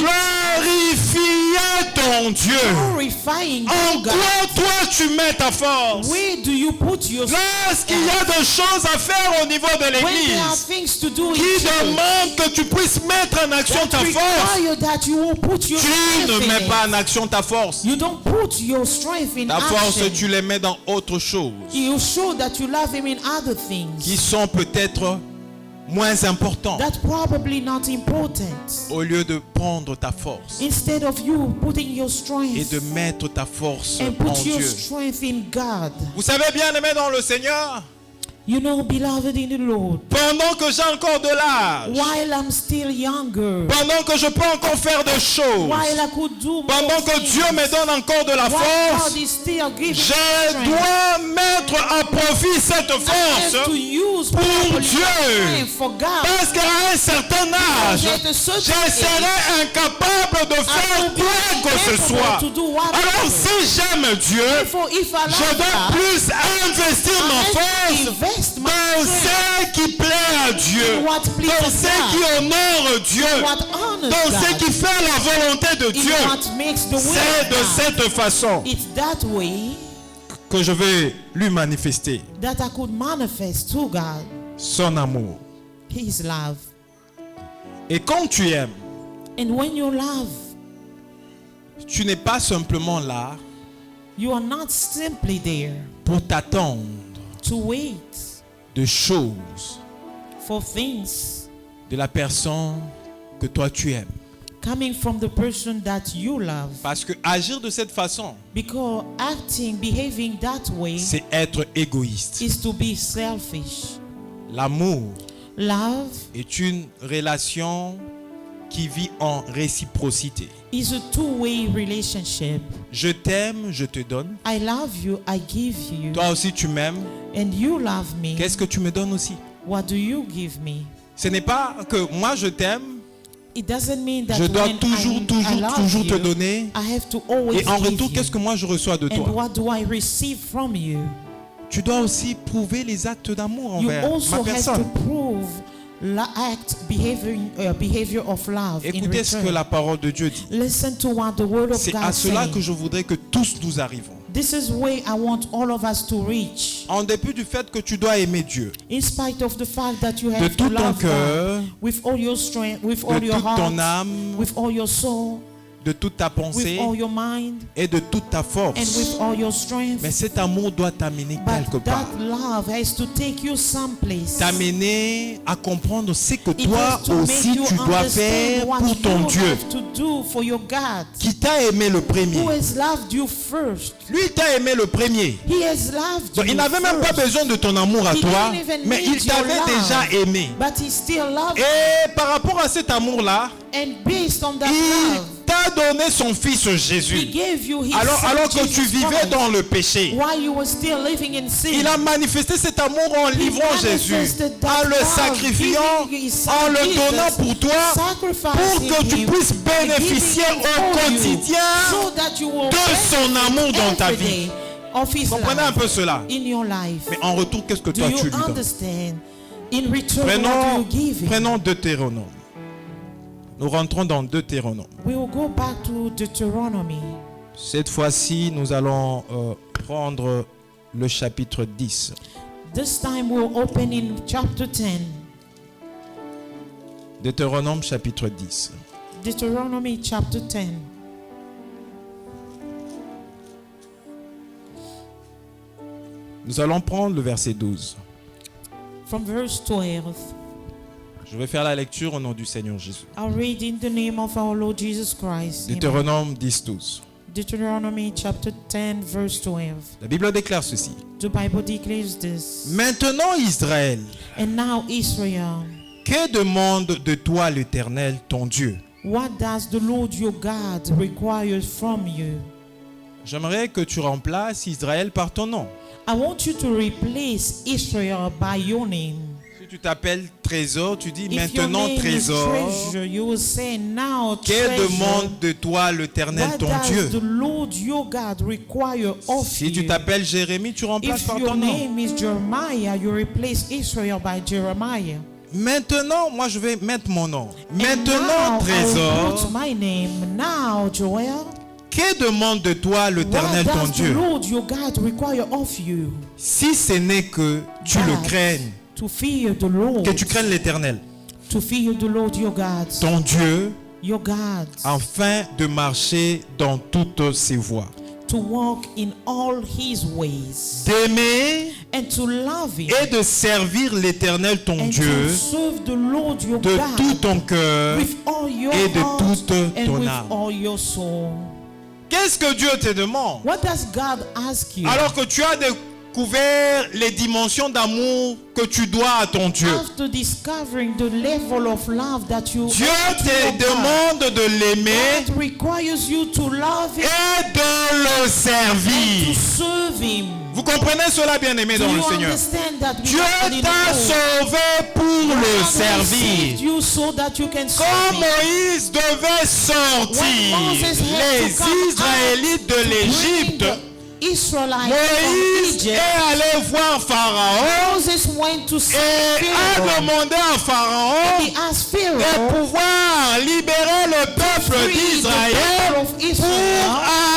[SPEAKER 1] glorifier ton Dieu.
[SPEAKER 2] glorifying
[SPEAKER 1] En
[SPEAKER 2] God.
[SPEAKER 1] quoi toi tu mets ta force?
[SPEAKER 2] Where do you put your
[SPEAKER 1] Lorsqu'il y a des choses à faire au niveau de
[SPEAKER 2] when there are
[SPEAKER 1] l'église
[SPEAKER 2] things to do in
[SPEAKER 1] qui
[SPEAKER 2] church
[SPEAKER 1] demandent que tu puisses mettre en action
[SPEAKER 2] that
[SPEAKER 1] ta force,
[SPEAKER 2] require that you will put your
[SPEAKER 1] tu
[SPEAKER 2] strength
[SPEAKER 1] ne
[SPEAKER 2] in
[SPEAKER 1] mets
[SPEAKER 2] it.
[SPEAKER 1] pas en action ta force.
[SPEAKER 2] You don't put your strength in
[SPEAKER 1] Ta force,
[SPEAKER 2] action.
[SPEAKER 1] tu les mets dans autre chose
[SPEAKER 2] You show that you love him in other things
[SPEAKER 1] qui sont peut-être moins importantes
[SPEAKER 2] that probably not important.
[SPEAKER 1] au lieu de prendre ta force
[SPEAKER 2] Instead of you putting your
[SPEAKER 1] et
[SPEAKER 2] strength
[SPEAKER 1] de mettre ta force
[SPEAKER 2] and
[SPEAKER 1] en
[SPEAKER 2] put your
[SPEAKER 1] Dieu.
[SPEAKER 2] strength in God.
[SPEAKER 1] Vous savez, bien aimé dans le Seigneur,
[SPEAKER 2] You know, beloved in the Lord,
[SPEAKER 1] pendant que j'ai encore de l'âge,
[SPEAKER 2] while I'm still younger,
[SPEAKER 1] pendant que je peux encore faire des choses,
[SPEAKER 2] while I could do more
[SPEAKER 1] pendant que
[SPEAKER 2] things,
[SPEAKER 1] Dieu me donne encore de la
[SPEAKER 2] while
[SPEAKER 1] force,
[SPEAKER 2] God is still giving me
[SPEAKER 1] je
[SPEAKER 2] strength,
[SPEAKER 1] dois mettre à profit cette
[SPEAKER 2] I have
[SPEAKER 1] force
[SPEAKER 2] to use
[SPEAKER 1] pour
[SPEAKER 2] properly
[SPEAKER 1] Dieu.
[SPEAKER 2] my strength for God.
[SPEAKER 1] Parce qu'à un certain âge,
[SPEAKER 2] At a certain
[SPEAKER 1] je serai incapable de faire
[SPEAKER 2] will be
[SPEAKER 1] quoi que ce
[SPEAKER 2] incapable
[SPEAKER 1] soit.
[SPEAKER 2] to do whatever.
[SPEAKER 1] Alors si j'aime Dieu,
[SPEAKER 2] Therefore, if I
[SPEAKER 1] je
[SPEAKER 2] love
[SPEAKER 1] dois
[SPEAKER 2] God,
[SPEAKER 1] plus investir ma
[SPEAKER 2] I have to
[SPEAKER 1] force
[SPEAKER 2] invest my
[SPEAKER 1] dans
[SPEAKER 2] strength
[SPEAKER 1] ce qui plaît à Dieu,
[SPEAKER 2] in what
[SPEAKER 1] dans
[SPEAKER 2] pleases
[SPEAKER 1] ce
[SPEAKER 2] God,
[SPEAKER 1] qui honore Dieu,
[SPEAKER 2] in what honors
[SPEAKER 1] dans ce
[SPEAKER 2] God,
[SPEAKER 1] qui fait la volonté de
[SPEAKER 2] in
[SPEAKER 1] Dieu.
[SPEAKER 2] what makes the will
[SPEAKER 1] C'est de
[SPEAKER 2] of God.
[SPEAKER 1] cette façon
[SPEAKER 2] It's that way
[SPEAKER 1] que je vais lui manifester
[SPEAKER 2] that I could manifest to God
[SPEAKER 1] son amour.
[SPEAKER 2] His love.
[SPEAKER 1] Et quand tu aimes,
[SPEAKER 2] And when you love,
[SPEAKER 1] tu n'es pas simplement là
[SPEAKER 2] you are not simply there
[SPEAKER 1] pour t'attendre
[SPEAKER 2] to wait
[SPEAKER 1] de choses
[SPEAKER 2] for things
[SPEAKER 1] de la personne que toi tu aimes.
[SPEAKER 2] coming from the person that you love.
[SPEAKER 1] Parce que agir de cette façon,
[SPEAKER 2] Because behaving that way
[SPEAKER 1] c'est être égoïste.
[SPEAKER 2] is to be selfish.
[SPEAKER 1] L'amour
[SPEAKER 2] Love
[SPEAKER 1] est une relation qui vit en réciprocité.
[SPEAKER 2] is a two-way relationship.
[SPEAKER 1] Je t'aime, je te donne.
[SPEAKER 2] I love you, I give you.
[SPEAKER 1] Toi aussi tu m'aimes.
[SPEAKER 2] And you love me.
[SPEAKER 1] Qu'est-ce que tu me donnes aussi?
[SPEAKER 2] What do you give me?
[SPEAKER 1] Ce n'est pas que moi je t'aime,
[SPEAKER 2] It doesn't mean that
[SPEAKER 1] je dois
[SPEAKER 2] when
[SPEAKER 1] toujours
[SPEAKER 2] I love
[SPEAKER 1] te
[SPEAKER 2] you,
[SPEAKER 1] donner.
[SPEAKER 2] I have to always
[SPEAKER 1] Et en
[SPEAKER 2] give
[SPEAKER 1] retour,
[SPEAKER 2] you.
[SPEAKER 1] qu'est-ce que moi je reçois de
[SPEAKER 2] And
[SPEAKER 1] toi?
[SPEAKER 2] what do I receive from you?
[SPEAKER 1] Tu dois aussi prouver les actes d'amour
[SPEAKER 2] You
[SPEAKER 1] envers
[SPEAKER 2] also
[SPEAKER 1] ma
[SPEAKER 2] have
[SPEAKER 1] personne.
[SPEAKER 2] to prove behavior of love in
[SPEAKER 1] Écoutez ce que
[SPEAKER 2] return.
[SPEAKER 1] la parole de Dieu dit.
[SPEAKER 2] Listen to what the word of
[SPEAKER 1] C'est
[SPEAKER 2] God
[SPEAKER 1] à cela
[SPEAKER 2] says.
[SPEAKER 1] que je voudrais que tous nous arrivons.
[SPEAKER 2] This is where I want all of us to reach.
[SPEAKER 1] En dépit du fait que tu dois aimer Dieu
[SPEAKER 2] In spite of the fact that you
[SPEAKER 1] de
[SPEAKER 2] have to
[SPEAKER 1] tout ton
[SPEAKER 2] love
[SPEAKER 1] cœur,
[SPEAKER 2] God with all your strength, with all
[SPEAKER 1] de
[SPEAKER 2] your
[SPEAKER 1] toute ton
[SPEAKER 2] heart,
[SPEAKER 1] âme,
[SPEAKER 2] with all your soul,
[SPEAKER 1] de toute ta
[SPEAKER 2] with
[SPEAKER 1] pensée
[SPEAKER 2] all your mind,
[SPEAKER 1] et de toute ta
[SPEAKER 2] and
[SPEAKER 1] force.
[SPEAKER 2] with all your strength.
[SPEAKER 1] Mais cet amour doit t'amener quelque
[SPEAKER 2] But
[SPEAKER 1] part.
[SPEAKER 2] that love has to take you someplace.
[SPEAKER 1] T'amener à comprendre ce que
[SPEAKER 2] It
[SPEAKER 1] toi
[SPEAKER 2] has to make
[SPEAKER 1] aussi
[SPEAKER 2] you
[SPEAKER 1] tu dois faire
[SPEAKER 2] understand what
[SPEAKER 1] pour ton
[SPEAKER 2] you
[SPEAKER 1] Dieu.
[SPEAKER 2] have to do for your God,
[SPEAKER 1] Qui t'a aimé le premier.
[SPEAKER 2] who has loved you first.
[SPEAKER 1] Lui t'a aimé le premier.
[SPEAKER 2] He has loved
[SPEAKER 1] Donc,
[SPEAKER 2] you
[SPEAKER 1] il n'avait même pas
[SPEAKER 2] first.
[SPEAKER 1] besoin de ton amour à
[SPEAKER 2] He
[SPEAKER 1] toi,
[SPEAKER 2] didn't even
[SPEAKER 1] mais
[SPEAKER 2] need
[SPEAKER 1] il t'avait
[SPEAKER 2] your love.
[SPEAKER 1] déjà aimé.
[SPEAKER 2] But he still loved
[SPEAKER 1] Et par rapport à cet amour-là,
[SPEAKER 2] and based on that
[SPEAKER 1] il
[SPEAKER 2] love,
[SPEAKER 1] t'a donné son fils
[SPEAKER 2] he
[SPEAKER 1] Jésus.
[SPEAKER 2] gave you his
[SPEAKER 1] Alors
[SPEAKER 2] son,
[SPEAKER 1] que tu
[SPEAKER 2] Jesus
[SPEAKER 1] vivais
[SPEAKER 2] Christ,
[SPEAKER 1] dans le péché,
[SPEAKER 2] while you were still living in sin.
[SPEAKER 1] il a manifesté cet amour en livrant Jésus,
[SPEAKER 2] manifested that
[SPEAKER 1] en le
[SPEAKER 2] love,
[SPEAKER 1] sacrifiant,
[SPEAKER 2] giving his son
[SPEAKER 1] en le
[SPEAKER 2] Jesus,
[SPEAKER 1] donnant pour toi,
[SPEAKER 2] sacrificing
[SPEAKER 1] pour que tu
[SPEAKER 2] him,
[SPEAKER 1] puisses
[SPEAKER 2] and
[SPEAKER 1] bénéficier
[SPEAKER 2] giving
[SPEAKER 1] au
[SPEAKER 2] him for you,
[SPEAKER 1] quotidien
[SPEAKER 2] so that you will
[SPEAKER 1] de son amour dans ta
[SPEAKER 2] every
[SPEAKER 1] vie.
[SPEAKER 2] day of his
[SPEAKER 1] Comprenez un
[SPEAKER 2] life
[SPEAKER 1] peu cela.
[SPEAKER 2] in your life.
[SPEAKER 1] Mais en retour, qu'est-ce que
[SPEAKER 2] Do
[SPEAKER 1] toi
[SPEAKER 2] you
[SPEAKER 1] tu lui donnes?
[SPEAKER 2] understand? In return, what do you give him?
[SPEAKER 1] Prenons Deutéronome. Nous rentrons dans Deutéronome.
[SPEAKER 2] We will go back to Deuteronomy.
[SPEAKER 1] Cette fois-ci, nous allons prendre le chapitre 10.
[SPEAKER 2] This time we'll open in chapter 10.
[SPEAKER 1] Deutéronome chapitre 10.
[SPEAKER 2] Deuteronomy chapter 10.
[SPEAKER 1] Nous allons prendre le verset 12.
[SPEAKER 2] From verse 12.
[SPEAKER 1] Je vais faire la lecture au nom du Seigneur Jésus.
[SPEAKER 2] I'll read in the name of our Lord Jesus Christ. Amen.
[SPEAKER 1] Deutéronome 10, 12.
[SPEAKER 2] Deuteronomy chapter 10 verse 12.
[SPEAKER 1] La Bible déclare ceci.
[SPEAKER 2] The Bible declares this.
[SPEAKER 1] Maintenant Israël,
[SPEAKER 2] And now Israel,
[SPEAKER 1] que demande de toi l'Éternel ton Dieu?
[SPEAKER 2] what does the Lord your God require from you?
[SPEAKER 1] J'aimerais que tu remplaces Israël par ton nom.
[SPEAKER 2] I want you to replace Israel by your name.
[SPEAKER 1] Si tu t'appelles Trésor, tu dis
[SPEAKER 2] If your
[SPEAKER 1] maintenant
[SPEAKER 2] name is
[SPEAKER 1] Trésor.
[SPEAKER 2] treasure, you will say now
[SPEAKER 1] Que
[SPEAKER 2] treasure.
[SPEAKER 1] demande de toi l'Éternel
[SPEAKER 2] What
[SPEAKER 1] ton
[SPEAKER 2] does
[SPEAKER 1] Dieu?
[SPEAKER 2] the Lord your God require of
[SPEAKER 1] Si tu
[SPEAKER 2] you?
[SPEAKER 1] t'appelles Jérémie, tu remplaces
[SPEAKER 2] If
[SPEAKER 1] par
[SPEAKER 2] your
[SPEAKER 1] ton nom.
[SPEAKER 2] name is Jeremiah, you replace Israel by Jeremiah.
[SPEAKER 1] Maintenant, moi je vais mettre mon nom.
[SPEAKER 2] And
[SPEAKER 1] Maintenant
[SPEAKER 2] now I will
[SPEAKER 1] Trésor,
[SPEAKER 2] put my name. Now, Joel,
[SPEAKER 1] que demande de toi
[SPEAKER 2] what
[SPEAKER 1] l'Éternel ton
[SPEAKER 2] does the
[SPEAKER 1] Dieu?
[SPEAKER 2] Lord your God require of you?
[SPEAKER 1] Si ce n'est que tu le
[SPEAKER 2] That
[SPEAKER 1] craignes,
[SPEAKER 2] to fear the Lord,
[SPEAKER 1] que tu craignes l'Éternel,
[SPEAKER 2] to fear the Lord your God,
[SPEAKER 1] ton Dieu,
[SPEAKER 2] your God,
[SPEAKER 1] afin de marcher dans toutes ses voies,
[SPEAKER 2] to walk in all His ways,
[SPEAKER 1] d'aimer
[SPEAKER 2] and to love Him,
[SPEAKER 1] et de servir l'Éternel ton
[SPEAKER 2] and
[SPEAKER 1] Dieu
[SPEAKER 2] to serve the Lord your
[SPEAKER 1] de
[SPEAKER 2] God
[SPEAKER 1] tout ton cœur.
[SPEAKER 2] with all your
[SPEAKER 1] et de
[SPEAKER 2] heart
[SPEAKER 1] toute
[SPEAKER 2] and
[SPEAKER 1] ton
[SPEAKER 2] with
[SPEAKER 1] âme.
[SPEAKER 2] all your soul.
[SPEAKER 1] Qu'est-ce que Dieu te demande?
[SPEAKER 2] What does God ask you?
[SPEAKER 1] Alors que tu as découvert les dimensions d'amour que tu dois à ton Dieu.
[SPEAKER 2] After discovering the level of love that you
[SPEAKER 1] Dieu
[SPEAKER 2] owe to
[SPEAKER 1] te
[SPEAKER 2] your God,
[SPEAKER 1] demande de l'aimer
[SPEAKER 2] God requires you to love Him
[SPEAKER 1] et de le
[SPEAKER 2] and to
[SPEAKER 1] servir.
[SPEAKER 2] serve Him.
[SPEAKER 1] Vous comprenez cela, bien-aimé
[SPEAKER 2] Do
[SPEAKER 1] dans le
[SPEAKER 2] you
[SPEAKER 1] Seigneur?
[SPEAKER 2] understand that
[SPEAKER 1] Dieu
[SPEAKER 2] beloved in the
[SPEAKER 1] t'a
[SPEAKER 2] Lord,
[SPEAKER 1] sauvé pour le
[SPEAKER 2] God has saved
[SPEAKER 1] servir.
[SPEAKER 2] you so that you can serve
[SPEAKER 1] Quand
[SPEAKER 2] Him.
[SPEAKER 1] Moïse devait sortir
[SPEAKER 2] When Moses had
[SPEAKER 1] les
[SPEAKER 2] to come
[SPEAKER 1] Israélites de
[SPEAKER 2] Bring
[SPEAKER 1] l'Égypte,
[SPEAKER 2] the Israelites
[SPEAKER 1] Moïse
[SPEAKER 2] from
[SPEAKER 1] est
[SPEAKER 2] Egypt.
[SPEAKER 1] allé voir Pharaon
[SPEAKER 2] Moses went to see
[SPEAKER 1] et a
[SPEAKER 2] Pharaoh.
[SPEAKER 1] demandé à Pharaon
[SPEAKER 2] He asked
[SPEAKER 1] de
[SPEAKER 2] Pharaoh
[SPEAKER 1] pouvoir libérer le peuple
[SPEAKER 2] free the
[SPEAKER 1] d'Israël
[SPEAKER 2] people of
[SPEAKER 1] pour
[SPEAKER 2] Israel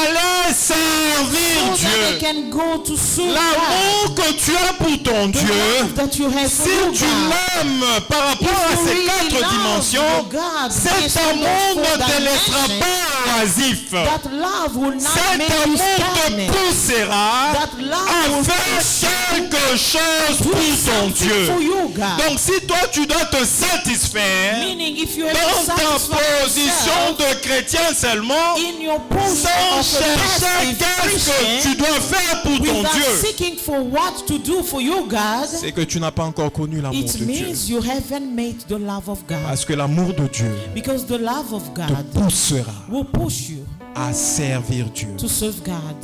[SPEAKER 1] aller servir
[SPEAKER 2] so that they
[SPEAKER 1] Dieu.
[SPEAKER 2] can go to serve God.
[SPEAKER 1] L'amour que tu as pour ton
[SPEAKER 2] The
[SPEAKER 1] Dieu,
[SPEAKER 2] love that you have for
[SPEAKER 1] si
[SPEAKER 2] your
[SPEAKER 1] tu
[SPEAKER 2] God.
[SPEAKER 1] l'aimes par rapport à
[SPEAKER 2] If you
[SPEAKER 1] ces
[SPEAKER 2] really
[SPEAKER 1] quatre
[SPEAKER 2] love
[SPEAKER 1] dimensions,
[SPEAKER 2] your God,
[SPEAKER 1] cet
[SPEAKER 2] based on
[SPEAKER 1] amour
[SPEAKER 2] those
[SPEAKER 1] ne
[SPEAKER 2] four
[SPEAKER 1] te laissera
[SPEAKER 2] dimensions,
[SPEAKER 1] pas oisif.
[SPEAKER 2] that love will not
[SPEAKER 1] Cet
[SPEAKER 2] make you
[SPEAKER 1] amour te
[SPEAKER 2] stagnant.
[SPEAKER 1] poussera
[SPEAKER 2] That love
[SPEAKER 1] à
[SPEAKER 2] will
[SPEAKER 1] faire
[SPEAKER 2] push
[SPEAKER 1] quelque chose
[SPEAKER 2] you
[SPEAKER 1] pour
[SPEAKER 2] to do
[SPEAKER 1] ton
[SPEAKER 2] something
[SPEAKER 1] Dieu.
[SPEAKER 2] for your God.
[SPEAKER 1] Donc si toi tu dois te satisfaire
[SPEAKER 2] Meaning, if you have
[SPEAKER 1] dans
[SPEAKER 2] to
[SPEAKER 1] ta
[SPEAKER 2] satisfy
[SPEAKER 1] position
[SPEAKER 2] yourself
[SPEAKER 1] de chrétien seulement,
[SPEAKER 2] in your position
[SPEAKER 1] sans
[SPEAKER 2] of a
[SPEAKER 1] chercher
[SPEAKER 2] passive
[SPEAKER 1] qu'est-ce que tu
[SPEAKER 2] Christian,
[SPEAKER 1] dois faire pour ton
[SPEAKER 2] without
[SPEAKER 1] Dieu,
[SPEAKER 2] seeking for what to do for your God,
[SPEAKER 1] c'est que tu n'as pas encore connu l'amour
[SPEAKER 2] it
[SPEAKER 1] de Dieu.
[SPEAKER 2] means you haven't made the love of God.
[SPEAKER 1] Parce que l'amour de Dieu
[SPEAKER 2] Because the love of
[SPEAKER 1] te
[SPEAKER 2] God
[SPEAKER 1] poussera
[SPEAKER 2] will push you
[SPEAKER 1] à servir Dieu.
[SPEAKER 2] to serve God.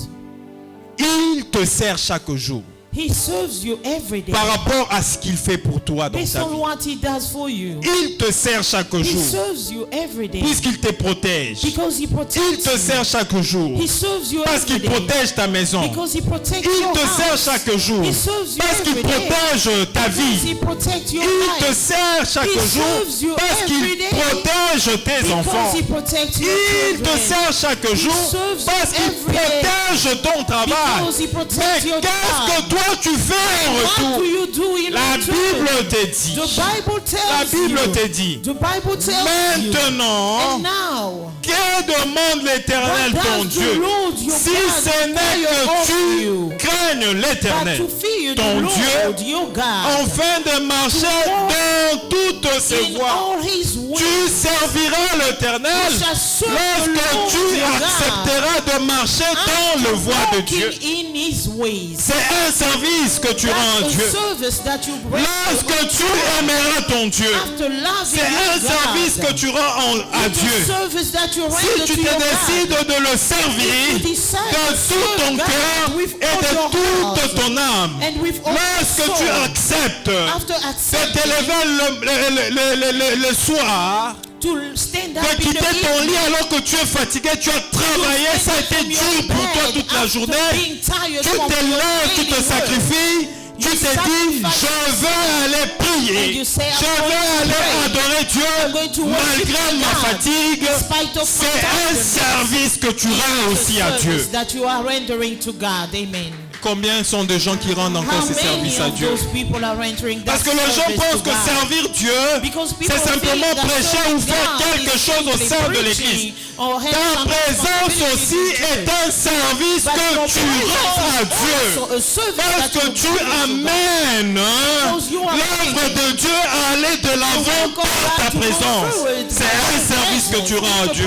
[SPEAKER 1] Il te sert chaque jour
[SPEAKER 2] He serves you every day
[SPEAKER 1] par rapport à ce qu'il fait pour toi dans
[SPEAKER 2] based
[SPEAKER 1] ta
[SPEAKER 2] on
[SPEAKER 1] vie.
[SPEAKER 2] what He does for you.
[SPEAKER 1] Il te sert chaque
[SPEAKER 2] He
[SPEAKER 1] jour
[SPEAKER 2] serves you every day
[SPEAKER 1] puisqu'il te protège.
[SPEAKER 2] because He
[SPEAKER 1] Il
[SPEAKER 2] protects
[SPEAKER 1] te
[SPEAKER 2] you.
[SPEAKER 1] sert chaque jour
[SPEAKER 2] He serves you
[SPEAKER 1] parce
[SPEAKER 2] every
[SPEAKER 1] qu'il
[SPEAKER 2] day
[SPEAKER 1] protège ta maison.
[SPEAKER 2] because He protects
[SPEAKER 1] Il
[SPEAKER 2] your
[SPEAKER 1] te sert
[SPEAKER 2] house.
[SPEAKER 1] chaque jour
[SPEAKER 2] He serves you
[SPEAKER 1] parce qu'il
[SPEAKER 2] every day
[SPEAKER 1] protège ta
[SPEAKER 2] because He
[SPEAKER 1] vie.
[SPEAKER 2] protects your
[SPEAKER 1] Il te
[SPEAKER 2] life.
[SPEAKER 1] sert chaque
[SPEAKER 2] He
[SPEAKER 1] jour
[SPEAKER 2] serves you
[SPEAKER 1] parce
[SPEAKER 2] every
[SPEAKER 1] qu'il
[SPEAKER 2] day
[SPEAKER 1] protège tes enfants.
[SPEAKER 2] because He protects your
[SPEAKER 1] Il te
[SPEAKER 2] children.
[SPEAKER 1] sert chaque jour
[SPEAKER 2] serves
[SPEAKER 1] parce qu'il
[SPEAKER 2] every day
[SPEAKER 1] protège ton travail.
[SPEAKER 2] Because He
[SPEAKER 1] Mais
[SPEAKER 2] protects your
[SPEAKER 1] qu'est-ce que
[SPEAKER 2] job.
[SPEAKER 1] toi tu fais en
[SPEAKER 2] What do
[SPEAKER 1] retour?
[SPEAKER 2] you do in
[SPEAKER 1] La
[SPEAKER 2] return?
[SPEAKER 1] Bible te dit.
[SPEAKER 2] The Bible
[SPEAKER 1] La
[SPEAKER 2] tells
[SPEAKER 1] Bible
[SPEAKER 2] you.
[SPEAKER 1] te dit.
[SPEAKER 2] The Bible tells you.
[SPEAKER 1] Maintenant,
[SPEAKER 2] And now,
[SPEAKER 1] que demande l'Éternel
[SPEAKER 2] what
[SPEAKER 1] ton
[SPEAKER 2] does the
[SPEAKER 1] Dieu?
[SPEAKER 2] Lord your
[SPEAKER 1] Si
[SPEAKER 2] God
[SPEAKER 1] ce n'est
[SPEAKER 2] require
[SPEAKER 1] que
[SPEAKER 2] of
[SPEAKER 1] tu
[SPEAKER 2] you?
[SPEAKER 1] craignes
[SPEAKER 2] But
[SPEAKER 1] l'Éternel,
[SPEAKER 2] to fear the
[SPEAKER 1] ton
[SPEAKER 2] Lord
[SPEAKER 1] Dieu,
[SPEAKER 2] your God
[SPEAKER 1] afin de marcher dans toutes ses
[SPEAKER 2] in
[SPEAKER 1] voies.
[SPEAKER 2] all His ways.
[SPEAKER 1] Tu serviras l'Éternel
[SPEAKER 2] You shall serve the
[SPEAKER 1] lorsque
[SPEAKER 2] Lord
[SPEAKER 1] tu
[SPEAKER 2] your God.
[SPEAKER 1] accepteras de marcher dans le voie de Dieu.
[SPEAKER 2] Walking in His ways.
[SPEAKER 1] C'est un service que tu rends à
[SPEAKER 2] That's a
[SPEAKER 1] Dieu.
[SPEAKER 2] service that you bring
[SPEAKER 1] Lorsque tu aimeras ton Dieu,
[SPEAKER 2] after loving
[SPEAKER 1] c'est un
[SPEAKER 2] your
[SPEAKER 1] service
[SPEAKER 2] God.
[SPEAKER 1] que tu rends à
[SPEAKER 2] It's a
[SPEAKER 1] Dieu.
[SPEAKER 2] service that you
[SPEAKER 1] Si
[SPEAKER 2] render
[SPEAKER 1] tu
[SPEAKER 2] to
[SPEAKER 1] te
[SPEAKER 2] your God.
[SPEAKER 1] décides de le servir
[SPEAKER 2] If you decide
[SPEAKER 1] de
[SPEAKER 2] to
[SPEAKER 1] tout
[SPEAKER 2] serve
[SPEAKER 1] ton
[SPEAKER 2] God
[SPEAKER 1] cœur
[SPEAKER 2] with
[SPEAKER 1] et
[SPEAKER 2] all
[SPEAKER 1] de
[SPEAKER 2] your
[SPEAKER 1] toute
[SPEAKER 2] heart
[SPEAKER 1] ton âme,
[SPEAKER 2] and with all your
[SPEAKER 1] lorsque tu
[SPEAKER 2] soul,
[SPEAKER 1] acceptes
[SPEAKER 2] after
[SPEAKER 1] de
[SPEAKER 2] accepting
[SPEAKER 1] te lever le soir,
[SPEAKER 2] to stand up
[SPEAKER 1] de
[SPEAKER 2] in the
[SPEAKER 1] quitter ton lit
[SPEAKER 2] evening,
[SPEAKER 1] alors que tu es fatigué, tu as travaillé, ça a été dur pour toi toute la journée, tu te lèves, tu te sacrifies, tu te dis, je veux aller prier, je veux aller adorer Dieu
[SPEAKER 2] I'm going to worship
[SPEAKER 1] malgré ma
[SPEAKER 2] God
[SPEAKER 1] fatigue.
[SPEAKER 2] in spite of my
[SPEAKER 1] C'est un
[SPEAKER 2] tiredness.
[SPEAKER 1] service que tu rends
[SPEAKER 2] It's
[SPEAKER 1] aussi
[SPEAKER 2] a
[SPEAKER 1] à Dieu.
[SPEAKER 2] service that you are rendering to God. Amen.
[SPEAKER 1] Combien sont de gens qui rendent encore
[SPEAKER 2] How
[SPEAKER 1] ces
[SPEAKER 2] many
[SPEAKER 1] services à
[SPEAKER 2] of
[SPEAKER 1] Dieu?
[SPEAKER 2] those people are rendering that
[SPEAKER 1] Parce que les gens
[SPEAKER 2] service
[SPEAKER 1] pensent
[SPEAKER 2] to
[SPEAKER 1] que
[SPEAKER 2] God?
[SPEAKER 1] servir Dieu,
[SPEAKER 2] Because people
[SPEAKER 1] c'est simplement
[SPEAKER 2] think that
[SPEAKER 1] prêcher ou
[SPEAKER 2] serving
[SPEAKER 1] faire
[SPEAKER 2] God
[SPEAKER 1] quelque
[SPEAKER 2] is
[SPEAKER 1] chose au
[SPEAKER 2] simply
[SPEAKER 1] sein de
[SPEAKER 2] preaching
[SPEAKER 1] l'église.
[SPEAKER 2] or have
[SPEAKER 1] Ta
[SPEAKER 2] some
[SPEAKER 1] présence
[SPEAKER 2] responsibilities
[SPEAKER 1] aussi
[SPEAKER 2] in church.
[SPEAKER 1] est un service
[SPEAKER 2] But
[SPEAKER 1] que
[SPEAKER 2] your
[SPEAKER 1] tu rends à
[SPEAKER 2] presence
[SPEAKER 1] Dieu.
[SPEAKER 2] is also a service
[SPEAKER 1] Parce
[SPEAKER 2] that
[SPEAKER 1] que
[SPEAKER 2] you
[SPEAKER 1] tu
[SPEAKER 2] bring to God.
[SPEAKER 1] amènes
[SPEAKER 2] Because you are
[SPEAKER 1] l'œuvre
[SPEAKER 2] bringing
[SPEAKER 1] de Dieu à aller de l'avant
[SPEAKER 2] Go
[SPEAKER 1] par
[SPEAKER 2] back
[SPEAKER 1] ta
[SPEAKER 2] to go
[SPEAKER 1] présence.
[SPEAKER 2] forward.
[SPEAKER 1] C'est un service que tu rends à Dieu.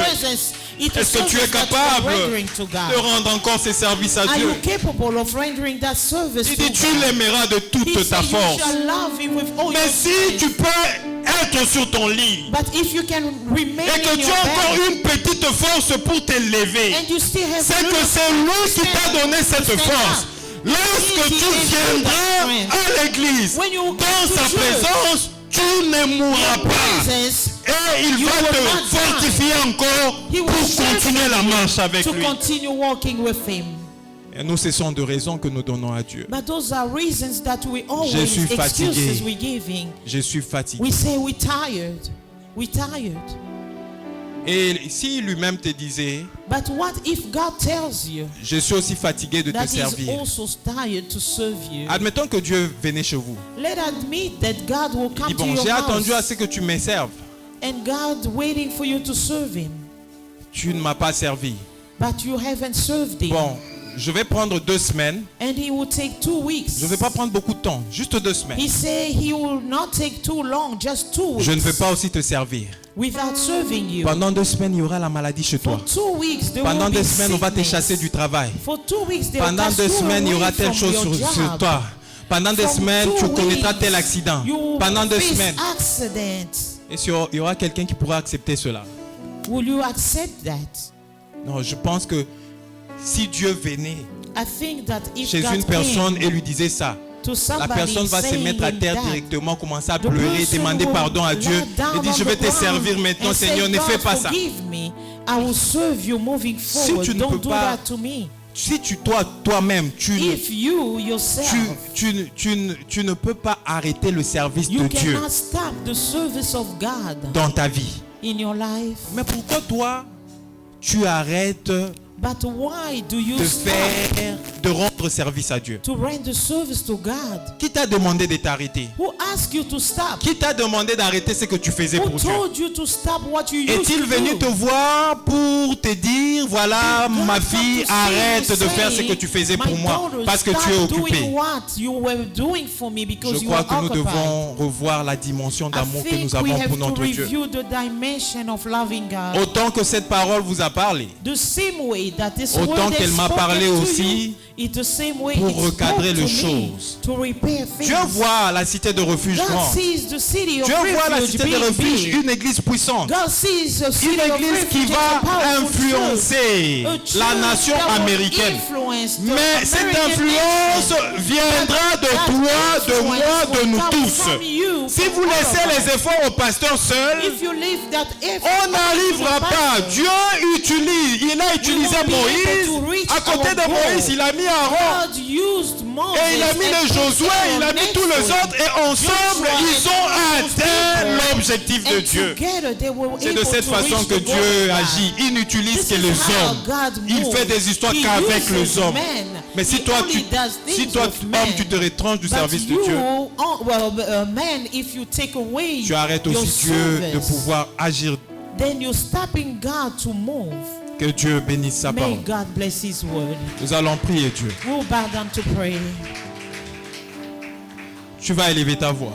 [SPEAKER 1] Est-ce que tu es capable de rendre encore ces services à
[SPEAKER 2] Are you
[SPEAKER 1] Dieu?
[SPEAKER 2] capable of rendering that service
[SPEAKER 1] Il
[SPEAKER 2] to
[SPEAKER 1] dit, tu
[SPEAKER 2] God?
[SPEAKER 1] l'aimeras de
[SPEAKER 2] He
[SPEAKER 1] toute ta
[SPEAKER 2] said,
[SPEAKER 1] force.
[SPEAKER 2] you shall love him with all
[SPEAKER 1] Mais
[SPEAKER 2] your
[SPEAKER 1] si
[SPEAKER 2] strength.
[SPEAKER 1] tu peux être sur ton lit
[SPEAKER 2] But if you can remain
[SPEAKER 1] et que
[SPEAKER 2] in
[SPEAKER 1] tu
[SPEAKER 2] your
[SPEAKER 1] as encore
[SPEAKER 2] bed
[SPEAKER 1] une petite force pour t'élever,
[SPEAKER 2] and you still have
[SPEAKER 1] c'est
[SPEAKER 2] little
[SPEAKER 1] que c'est lui qui
[SPEAKER 2] stand
[SPEAKER 1] t'a
[SPEAKER 2] up,
[SPEAKER 1] donné cette
[SPEAKER 2] stand
[SPEAKER 1] force.
[SPEAKER 2] up.
[SPEAKER 1] Lorsque
[SPEAKER 2] He
[SPEAKER 1] tu
[SPEAKER 2] gave you that
[SPEAKER 1] viendras à l'église,
[SPEAKER 2] When you
[SPEAKER 1] dans
[SPEAKER 2] come to
[SPEAKER 1] sa
[SPEAKER 2] church,
[SPEAKER 1] présence, tu ne mourras pas.
[SPEAKER 2] presence
[SPEAKER 1] Et il
[SPEAKER 2] You
[SPEAKER 1] va
[SPEAKER 2] will
[SPEAKER 1] te
[SPEAKER 2] not die.
[SPEAKER 1] fortifier encore
[SPEAKER 2] He will
[SPEAKER 1] pour
[SPEAKER 2] strengthen
[SPEAKER 1] continuer la marche avec
[SPEAKER 2] to
[SPEAKER 1] lui.
[SPEAKER 2] continue walking with him.
[SPEAKER 1] Et nous, ce sont de raisons que nous donnons à Dieu.
[SPEAKER 2] But those are reasons that we always
[SPEAKER 1] Je suis fatigué.
[SPEAKER 2] excuses we giving.
[SPEAKER 1] Je suis fatigué.
[SPEAKER 2] We say we're tired. We're tired.
[SPEAKER 1] Et si lui-même te disait,
[SPEAKER 2] But what if God tells you
[SPEAKER 1] je suis aussi fatigué de te
[SPEAKER 2] that He's
[SPEAKER 1] servir.
[SPEAKER 2] also tired to serve you?
[SPEAKER 1] Admettons que Dieu venait chez vous.
[SPEAKER 2] Let admit that God will
[SPEAKER 1] Il
[SPEAKER 2] come
[SPEAKER 1] dit,
[SPEAKER 2] to
[SPEAKER 1] bon,
[SPEAKER 2] your
[SPEAKER 1] j'ai attendu à
[SPEAKER 2] house
[SPEAKER 1] ce que tu me serves.
[SPEAKER 2] and God waiting for you to serve Him.
[SPEAKER 1] Tu ne m'as pas servi.
[SPEAKER 2] But you haven't served Him.
[SPEAKER 1] Bon, je vais prendre 2 semaines.
[SPEAKER 2] And He will take 2 weeks.
[SPEAKER 1] Je ne vais pas prendre beaucoup de temps, juste 2 semaines.
[SPEAKER 2] He say He will not take too long, just 2 weeks.
[SPEAKER 1] Je ne vais pas aussi te servir.
[SPEAKER 2] Without serving you.
[SPEAKER 1] Pendant 2 semaines, il y aura la maladie chez toi.
[SPEAKER 2] For 2 weeks, there
[SPEAKER 1] Pendant
[SPEAKER 2] will
[SPEAKER 1] 2
[SPEAKER 2] be
[SPEAKER 1] semaines, on va te
[SPEAKER 2] sickness.
[SPEAKER 1] chasser du travail.
[SPEAKER 2] For 2 weeks, they will
[SPEAKER 1] Pendant
[SPEAKER 2] cast
[SPEAKER 1] 2
[SPEAKER 2] you
[SPEAKER 1] semaines, il y aura
[SPEAKER 2] away
[SPEAKER 1] telle
[SPEAKER 2] from
[SPEAKER 1] chose
[SPEAKER 2] your
[SPEAKER 1] sur
[SPEAKER 2] job.
[SPEAKER 1] toi. Pendant 2
[SPEAKER 2] From
[SPEAKER 1] semaines, tu
[SPEAKER 2] 2
[SPEAKER 1] connaîtras
[SPEAKER 2] weeks,
[SPEAKER 1] tel accident.
[SPEAKER 2] you
[SPEAKER 1] Pendant 2
[SPEAKER 2] face
[SPEAKER 1] semaines.
[SPEAKER 2] accident.
[SPEAKER 1] Et il y aura quelqu'un qui pourra accepter cela.
[SPEAKER 2] Will you accept that?
[SPEAKER 1] Non, je pense que si Dieu venait
[SPEAKER 2] I think that if
[SPEAKER 1] chez
[SPEAKER 2] God
[SPEAKER 1] une personne
[SPEAKER 2] came
[SPEAKER 1] et lui disait ça,
[SPEAKER 2] to
[SPEAKER 1] la
[SPEAKER 2] somebody
[SPEAKER 1] personne va se
[SPEAKER 2] saying
[SPEAKER 1] mettre à terre
[SPEAKER 2] that,
[SPEAKER 1] directement, commencer à
[SPEAKER 2] the
[SPEAKER 1] pleurer,
[SPEAKER 2] person
[SPEAKER 1] demander
[SPEAKER 2] will
[SPEAKER 1] pardon à Dieu
[SPEAKER 2] lie down
[SPEAKER 1] et dire
[SPEAKER 2] on
[SPEAKER 1] je vais
[SPEAKER 2] the
[SPEAKER 1] te
[SPEAKER 2] ground
[SPEAKER 1] servir maintenant,
[SPEAKER 2] and
[SPEAKER 1] Seigneur,
[SPEAKER 2] say,
[SPEAKER 1] ne fais
[SPEAKER 2] God,
[SPEAKER 1] pas ça.
[SPEAKER 2] forgive me. I will serve you moving
[SPEAKER 1] Si
[SPEAKER 2] forward.
[SPEAKER 1] tu ne
[SPEAKER 2] Don't
[SPEAKER 1] peux
[SPEAKER 2] do
[SPEAKER 1] pas-
[SPEAKER 2] that to me.
[SPEAKER 1] Si toi-même,
[SPEAKER 2] If you yourself,
[SPEAKER 1] tu ne peux pas arrêter le service
[SPEAKER 2] you
[SPEAKER 1] de Dieu
[SPEAKER 2] cannot stop the service of God
[SPEAKER 1] dans ta vie.
[SPEAKER 2] in your life.
[SPEAKER 1] Mais pourquoi toi, tu arrêtes
[SPEAKER 2] But why do you
[SPEAKER 1] de
[SPEAKER 2] stop
[SPEAKER 1] de rendre service à Dieu?
[SPEAKER 2] to render service to God?
[SPEAKER 1] Qui t'a demandé de t'arrêter?
[SPEAKER 2] Who asked you to stop?
[SPEAKER 1] Qui t'a demandé d'arrêter ce que tu faisais
[SPEAKER 2] Who
[SPEAKER 1] pour Dieu?
[SPEAKER 2] told you to stop what you used
[SPEAKER 1] Est-il
[SPEAKER 2] to
[SPEAKER 1] venu
[SPEAKER 2] do?
[SPEAKER 1] te voir pour te dire, voilà,
[SPEAKER 2] God
[SPEAKER 1] ma
[SPEAKER 2] come
[SPEAKER 1] fille,
[SPEAKER 2] to see
[SPEAKER 1] arrête
[SPEAKER 2] you
[SPEAKER 1] de faire ce
[SPEAKER 2] say,
[SPEAKER 1] que tu faisais
[SPEAKER 2] "My
[SPEAKER 1] pour moi
[SPEAKER 2] daughter,
[SPEAKER 1] parce que tu es
[SPEAKER 2] stop
[SPEAKER 1] occupé.
[SPEAKER 2] doing what you were doing for me because
[SPEAKER 1] Je
[SPEAKER 2] you
[SPEAKER 1] crois
[SPEAKER 2] were
[SPEAKER 1] que nous
[SPEAKER 2] occupied."
[SPEAKER 1] devons revoir la dimension
[SPEAKER 2] I
[SPEAKER 1] d'amour que
[SPEAKER 2] think
[SPEAKER 1] nous
[SPEAKER 2] we
[SPEAKER 1] avons
[SPEAKER 2] have
[SPEAKER 1] pour
[SPEAKER 2] to
[SPEAKER 1] notre Dieu.
[SPEAKER 2] review the dimension of loving God.
[SPEAKER 1] Autant que cette parole vous a parlé,
[SPEAKER 2] The same way that this
[SPEAKER 1] Autant
[SPEAKER 2] word
[SPEAKER 1] qu'elle
[SPEAKER 2] is
[SPEAKER 1] m'a
[SPEAKER 2] spoken
[SPEAKER 1] parlé
[SPEAKER 2] to
[SPEAKER 1] aussi
[SPEAKER 2] you, it's the same way
[SPEAKER 1] pour
[SPEAKER 2] it
[SPEAKER 1] recadrer
[SPEAKER 2] spoke
[SPEAKER 1] les
[SPEAKER 2] to me,
[SPEAKER 1] choses.
[SPEAKER 2] to repair things.
[SPEAKER 1] Dieu voit la cité de refuge
[SPEAKER 2] God
[SPEAKER 1] grande.
[SPEAKER 2] sees the city of
[SPEAKER 1] Dieu voit la
[SPEAKER 2] refuge
[SPEAKER 1] cité de
[SPEAKER 2] being
[SPEAKER 1] refuge,
[SPEAKER 2] big.
[SPEAKER 1] une église puissante.
[SPEAKER 2] God sees a city
[SPEAKER 1] Une
[SPEAKER 2] of
[SPEAKER 1] église qui
[SPEAKER 2] refuge as
[SPEAKER 1] va
[SPEAKER 2] a powerful
[SPEAKER 1] influencer
[SPEAKER 2] church. A
[SPEAKER 1] la
[SPEAKER 2] church
[SPEAKER 1] nation
[SPEAKER 2] that will
[SPEAKER 1] américaine.
[SPEAKER 2] influence the
[SPEAKER 1] Mais cette
[SPEAKER 2] American
[SPEAKER 1] influence
[SPEAKER 2] nation.
[SPEAKER 1] viendra de
[SPEAKER 2] That
[SPEAKER 1] toi, de moi,
[SPEAKER 2] influence
[SPEAKER 1] de
[SPEAKER 2] will
[SPEAKER 1] nous
[SPEAKER 2] come
[SPEAKER 1] tous.
[SPEAKER 2] from you,
[SPEAKER 1] Si
[SPEAKER 2] from
[SPEAKER 1] vous
[SPEAKER 2] all
[SPEAKER 1] laissez
[SPEAKER 2] of us.
[SPEAKER 1] les efforts au pasteur seul,
[SPEAKER 2] If you leave that effort
[SPEAKER 1] on n'arrivera
[SPEAKER 2] to the
[SPEAKER 1] pas.
[SPEAKER 2] pastor,
[SPEAKER 1] Dieu il a utilisé
[SPEAKER 2] won't be able
[SPEAKER 1] Moïse.
[SPEAKER 2] to reach
[SPEAKER 1] À côté
[SPEAKER 2] our
[SPEAKER 1] de
[SPEAKER 2] goal.
[SPEAKER 1] Moïse, il a mis Aaron.
[SPEAKER 2] God used Moses
[SPEAKER 1] Et il a mis
[SPEAKER 2] and
[SPEAKER 1] le Josué, il a mis
[SPEAKER 2] next
[SPEAKER 1] tous les
[SPEAKER 2] to him.
[SPEAKER 1] autres. Et ensemble,
[SPEAKER 2] Joshua
[SPEAKER 1] ils ont
[SPEAKER 2] and those
[SPEAKER 1] atteint
[SPEAKER 2] people.
[SPEAKER 1] l'objectif de
[SPEAKER 2] And
[SPEAKER 1] Dieu.
[SPEAKER 2] together they were
[SPEAKER 1] C'est de
[SPEAKER 2] able
[SPEAKER 1] cette
[SPEAKER 2] to
[SPEAKER 1] façon
[SPEAKER 2] reach
[SPEAKER 1] que
[SPEAKER 2] the goal
[SPEAKER 1] Dieu
[SPEAKER 2] of God.
[SPEAKER 1] agit. Il n'utilise
[SPEAKER 2] This
[SPEAKER 1] que
[SPEAKER 2] is
[SPEAKER 1] les
[SPEAKER 2] how
[SPEAKER 1] hommes.
[SPEAKER 2] God
[SPEAKER 1] Il
[SPEAKER 2] moves.
[SPEAKER 1] fait des histoires
[SPEAKER 2] He
[SPEAKER 1] qu'avec
[SPEAKER 2] uses
[SPEAKER 1] les hommes.
[SPEAKER 2] men.
[SPEAKER 1] Mais si
[SPEAKER 2] He
[SPEAKER 1] toi,
[SPEAKER 2] only does
[SPEAKER 1] si
[SPEAKER 2] things
[SPEAKER 1] toi
[SPEAKER 2] with
[SPEAKER 1] homme,
[SPEAKER 2] men.
[SPEAKER 1] tu te retranches du
[SPEAKER 2] But
[SPEAKER 1] service de
[SPEAKER 2] you,
[SPEAKER 1] Dieu,
[SPEAKER 2] man, if you take away
[SPEAKER 1] tu arrêtes
[SPEAKER 2] your
[SPEAKER 1] aussi Dieu de
[SPEAKER 2] service,
[SPEAKER 1] pouvoir agir.
[SPEAKER 2] then you're stopping God to move.
[SPEAKER 1] Que Dieu bénisse sa
[SPEAKER 2] May
[SPEAKER 1] parole.
[SPEAKER 2] God bless His word.
[SPEAKER 1] Nous allons prier Dieu.
[SPEAKER 2] We'll bow down to pray.
[SPEAKER 1] Tu vas élever ta voix.